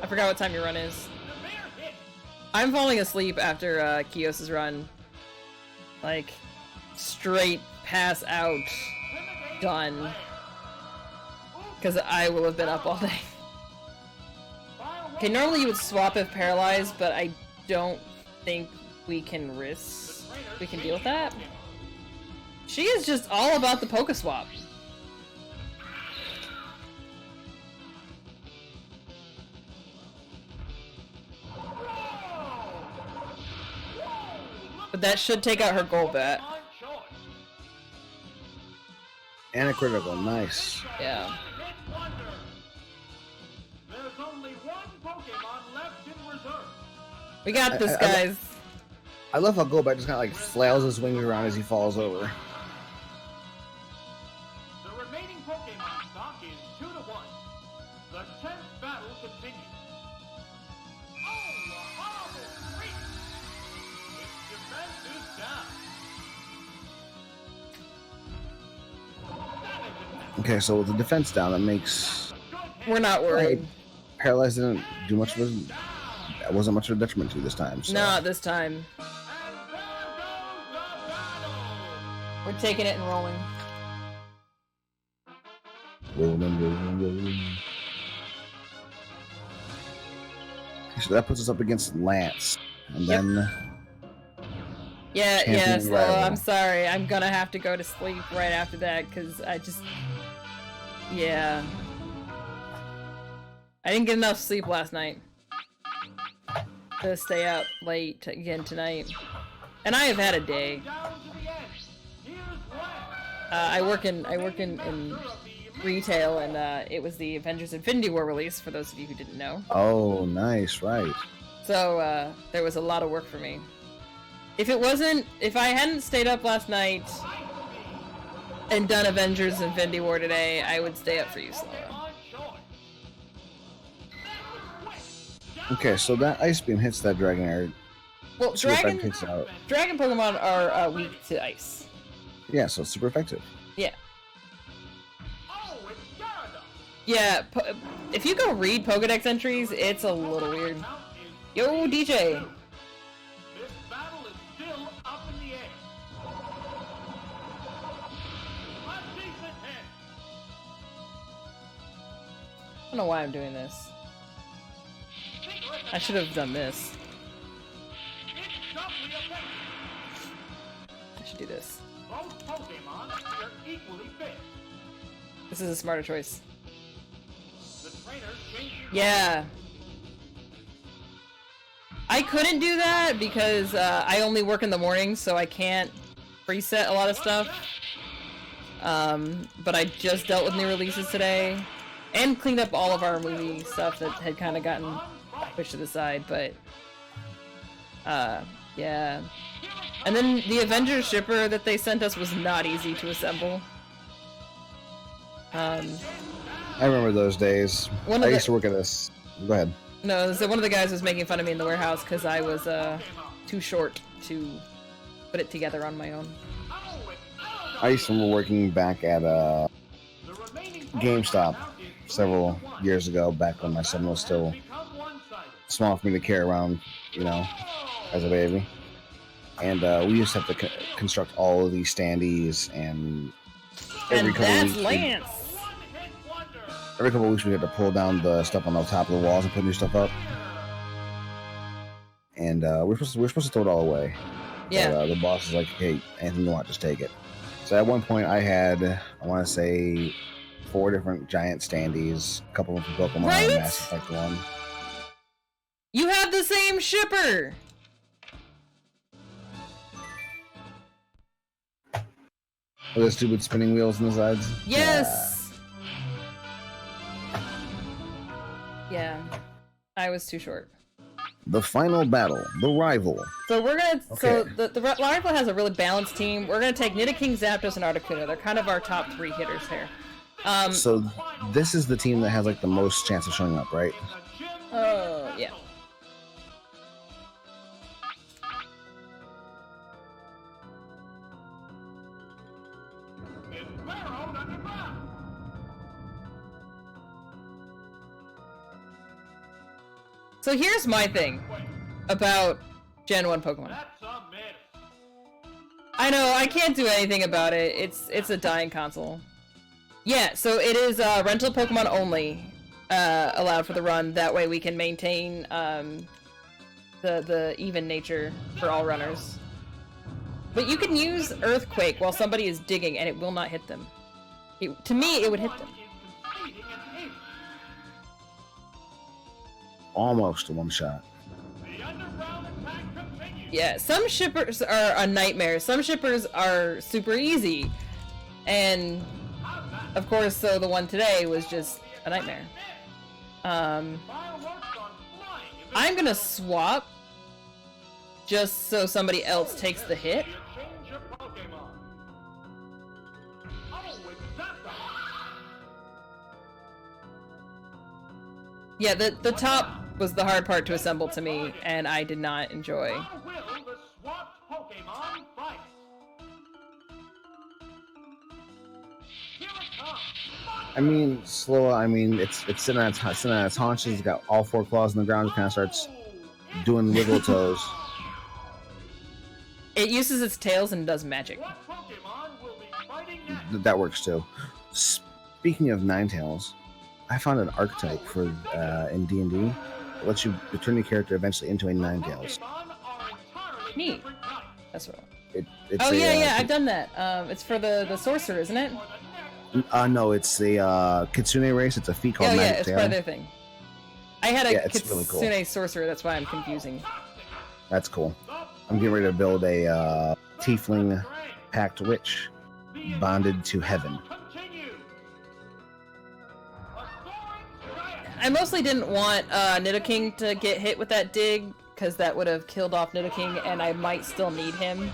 Speaker 1: I forgot what time your run is.
Speaker 3: The bear hit.
Speaker 1: I'm falling asleep after Kios's run. Like, straight pass out.
Speaker 3: Intimidating
Speaker 1: Done.
Speaker 3: glare.
Speaker 1: Because I will have been up all day. Okay, normally you would swap if paralyzed, but I don't think we can deal with that. She is just all about the Pokeswap. But that should take out her Golbat.
Speaker 3: On choice.
Speaker 2: And a critical. Nice.
Speaker 1: Yeah.
Speaker 3: Hit wonder. There's only one Pokemon left in reserve.
Speaker 1: We got this,
Speaker 2: I-
Speaker 1: guys.
Speaker 2: I love how Golbat just kind of like flails his wings around as he falls over.
Speaker 3: The remaining Pokemon stock is 2-1. The 10th battle continues. Oh, a horrible freak! Its defense is down. Savage attack.
Speaker 2: Okay, so with the defense down, that makes
Speaker 3: Good hit.
Speaker 1: We're not worried.
Speaker 2: Paralyzed didn't do much of a. That wasn't much of a detriment to this time. So.
Speaker 1: Not this time.
Speaker 3: And there goes the battle.
Speaker 1: We're taking it and rolling.
Speaker 2: Rolling. So that puts us up against Lance, and
Speaker 1: Yep.
Speaker 2: then
Speaker 1: Yeah,
Speaker 2: Champion
Speaker 1: yeah, Slow.
Speaker 2: rival.
Speaker 1: I'm sorry. I'm gonna have to go to sleep right after that because I just. Yeah. I didn't get enough sleep last night to stay up late again tonight. And I have had a day.
Speaker 3: Down to the end.
Speaker 1: I work in retail, and it was the Avengers Infinity War release, for those of you who didn't know.
Speaker 2: Oh, nice, right.
Speaker 1: So there was a lot of work for me. If I hadn't stayed up last night and done Avengers Infinity War today, I would stay up for you, Sloa.
Speaker 2: Okay, so that Ice Beam hits that Dragon Air.
Speaker 1: Well,
Speaker 2: Super
Speaker 1: dragon
Speaker 2: effective hits out.
Speaker 1: Pokemon are weak to ice.
Speaker 2: Yeah, so it's super effective.
Speaker 1: Yeah.
Speaker 3: Oh, it's Gyarados.
Speaker 1: Yeah, if you go read Pokedex entries, it's a little weird. Yo, DJ!
Speaker 3: This battle is still up in the air. A decent hit.
Speaker 1: I don't know why I'm doing this. I should have done this.
Speaker 3: It's doubly effective.
Speaker 1: I should do this.
Speaker 3: Both Pokemon are equally fit.
Speaker 1: This is a smarter choice.
Speaker 3: The trainer changes.
Speaker 1: Yeah. I couldn't do that because I only work in the mornings, so I can't preset a lot of stuff. But I just dealt with new releases today, and cleaned up all of our movie stuff that had kind of gotten pushed to the side, but yeah. And then the Avengers shipper that they sent us was not easy to assemble.
Speaker 2: I remember those days. I used to work at this. Go ahead.
Speaker 1: No, so one of the guys was making fun of me in the warehouse because I was too short to put it together on my own.
Speaker 2: I used to remember working back at GameStop several years ago, back when my son was still small for me to carry around, you know, as a baby. And we used to have to construct all of these standees, and every couple of weeks we had to pull down the stuff on the top of the walls and put new stuff up. And we're supposed to throw it all away.
Speaker 1: Yeah.
Speaker 2: But, the boss is like, "Hey, anything you want, just take it." So at one point I had, I want to say, 4 different giant standees, a couple of them from Pokemon,
Speaker 1: Right?
Speaker 2: Mass Effect 1.
Speaker 1: You have the same shipper!
Speaker 2: With the stupid spinning wheels on the sides?
Speaker 1: Yes! Yeah. I was too short.
Speaker 2: The final battle, the rival.
Speaker 1: So we're gonna. So
Speaker 2: Okay.
Speaker 1: the rival has a really balanced team. We're gonna take Nidoking, Zapdos, and Articuno. They're kind of our top 3 hitters here.
Speaker 2: So this is the team that has like the most chance of showing up, right?
Speaker 1: Oh yeah.
Speaker 3: It's burrowed underground.
Speaker 1: So here's my thing about Gen 1 Pokemon.
Speaker 3: That's a miss.
Speaker 1: I know, I can't do anything about it. It's a dying console. Yeah, so it is rental Pokemon only allowed for the run. That way we can maintain the even nature for all runners. But you can use Earthquake while somebody is digging and it will not hit them. To me, it would hit them.
Speaker 2: Almost a one shot.
Speaker 3: The underground attack continues.
Speaker 1: Yeah, some shippers are a nightmare. Some shippers are super easy. And of course, so the one today was just a nightmare. I'm gonna swap just so somebody else takes the hit.
Speaker 3: You change your Pokemon. Oh, it's Zapdos.
Speaker 1: Yeah, the top was the hard part to assemble to me, and I did not enjoy.
Speaker 3: How will the swapped Pokemon fight? Here it comes.
Speaker 2: I mean, slow. I mean, it's sitting on its haunches. It's got all 4 claws in the ground. It kind of starts doing wiggle toes.
Speaker 1: It uses its tails and does magic.
Speaker 3: What Pokemon will be fighting next?
Speaker 2: That works too. Speaking of Ninetales, I found an archetype for in D&D that lets you turn your character eventually into a Ninetales.
Speaker 3: Pokemon are entirely
Speaker 1: Neat.
Speaker 3: different types.
Speaker 1: That's what.
Speaker 2: It's
Speaker 1: Oh
Speaker 2: a,
Speaker 1: yeah, I've done that. It's for the sorcerer, isn't it?
Speaker 2: No, it's the Kitsune race. It's a feat called
Speaker 1: Oh yeah,
Speaker 2: Magic
Speaker 1: it's
Speaker 2: Tail.
Speaker 1: part of their thing. I had a
Speaker 2: Yeah, it's
Speaker 1: Kitsune
Speaker 2: really cool.
Speaker 1: sorcerer, that's why I'm confusing.
Speaker 2: That's cool. I'm getting ready to build a Tiefling Packed Witch bonded to heaven.
Speaker 1: I mostly didn't want Nidoking to get hit with that dig, because that would have killed off Nidoking, and I might still need him.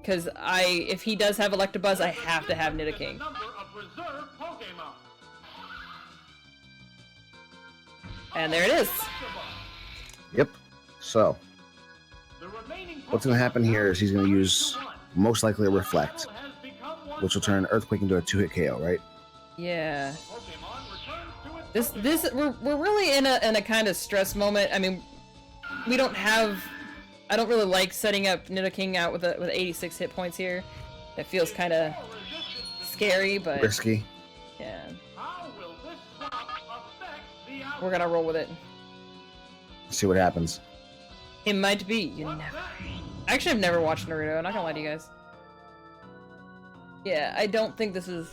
Speaker 1: Because if he does have Electabuzz, I have to have Nidoking. And there it is.
Speaker 2: Yep. So, what's going to happen here is he's going to use, most likely, a Reflect, which will turn Earthquake into a 2-hit KO, right?
Speaker 1: Yeah. We're really in a kind of stress moment. I mean, we don't have. I don't really like setting up Nidoking out with 86 hit points here. It feels kind of scary, but
Speaker 2: risky.
Speaker 1: Yeah. We're gonna roll with it.
Speaker 2: See what happens.
Speaker 1: It might be. You never. Actually, I've never watched Naruto. I'm not gonna lie to you guys. Yeah, I don't think this is.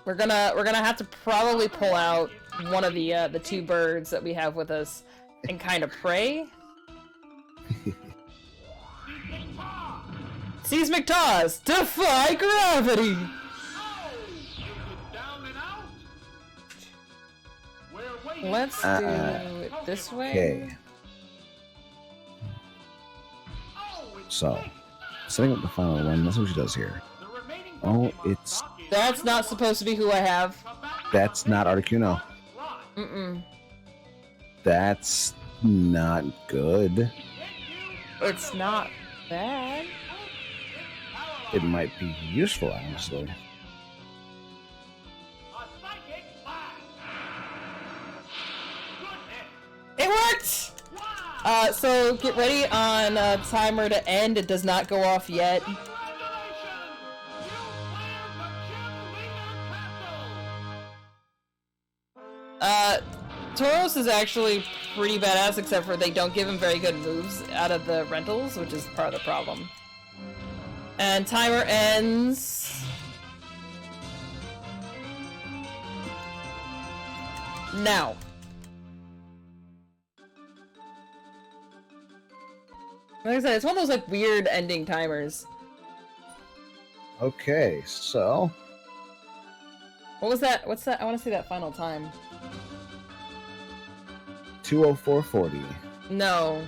Speaker 1: We're gonna have to probably pull out one of the two birds that we have with us and kind of pray. Seismic Toss! Defy gravity! Let's do it this way.
Speaker 2: Okay. So, setting up the final one, that's what she does here. Oh, it's...
Speaker 1: That's not supposed to be who I have.
Speaker 2: That's not Articuno.
Speaker 1: Mm-mm.
Speaker 2: That's not good.
Speaker 1: It's not bad.
Speaker 2: It might be useful, honestly.
Speaker 1: It worked! So get ready on timer to end. It does not go off yet. Tauros is actually pretty badass, except for they don't give him very good moves out of the rentals, which is part of the problem. And timer ends... now. Like I said, it's one of those like weird ending timers.
Speaker 2: Okay, so...
Speaker 1: What was that? What's that? I want to see that final time.
Speaker 2: 2:04:40.
Speaker 1: No.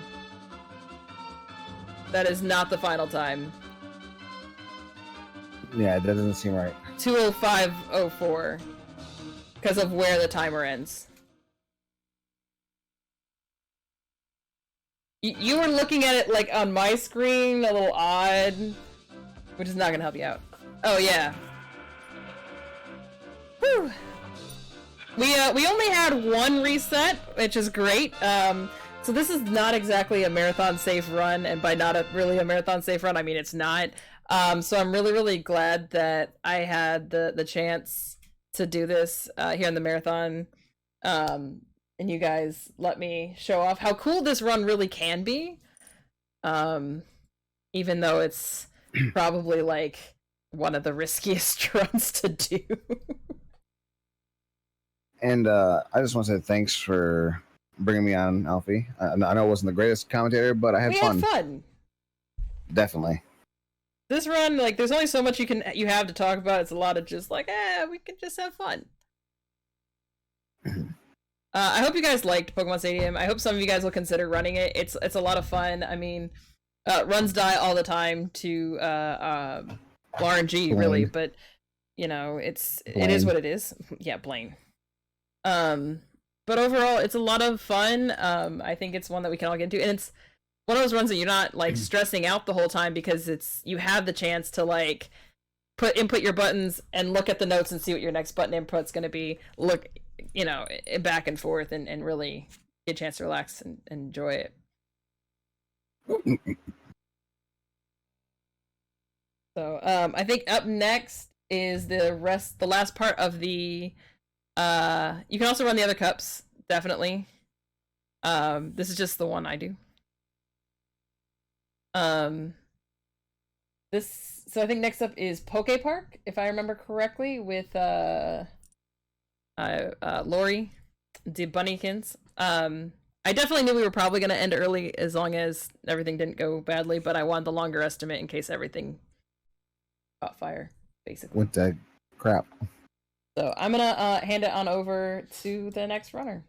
Speaker 1: That is not the final time.
Speaker 2: Yeah, that doesn't seem right.
Speaker 1: 2:05:04. Because of where the timer ends. You were looking at it like on my screen, a little odd, which is not gonna help you out. Oh yeah. Whew. We only had one reset, which is great. So this is not exactly a marathon safe run, and by not really a marathon safe run, I mean it's not. So I'm really glad that I had the chance to do this here in the marathon, and you guys let me show off how cool this run really can be. Even though it's probably like one of the riskiest runs to do.
Speaker 2: And I just want to say thanks for bringing me on, Alfie. I know I wasn't the greatest commentator, but I had fun.
Speaker 1: We had fun.
Speaker 2: Definitely.
Speaker 1: This run, like, there's only so much you have to talk about. It's a lot of just like, we can just have fun. I hope you guys liked Pokemon Stadium. I hope some of you guys will consider running it. It's a lot of fun. I mean, runs die all the time to RNG, really, but you know, it is what it is. Yeah, Blaine. But overall, it's a lot of fun. I think it's one that we can all get into, and it's one of those runs that you're not like stressing out the whole time because you have the chance to like input your buttons and look at the notes and see what your next button input's going to be. Look, you know, back and forth and really get a chance to relax and enjoy it. So, I think up next is the last part of the. You can also run the other cups, definitely. This is just the one I do. So I think next up is Poke Park, if I remember correctly, with Lori, the Bunnykins. I definitely knew we were probably going to end early as long as everything didn't go badly, but I wanted the longer estimate in case everything caught fire, basically.
Speaker 2: What the crap?
Speaker 1: So I'm going to hand it on over to the next runner.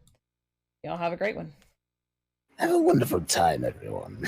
Speaker 1: Y'all have a great one.
Speaker 5: Have a wonderful time, everyone.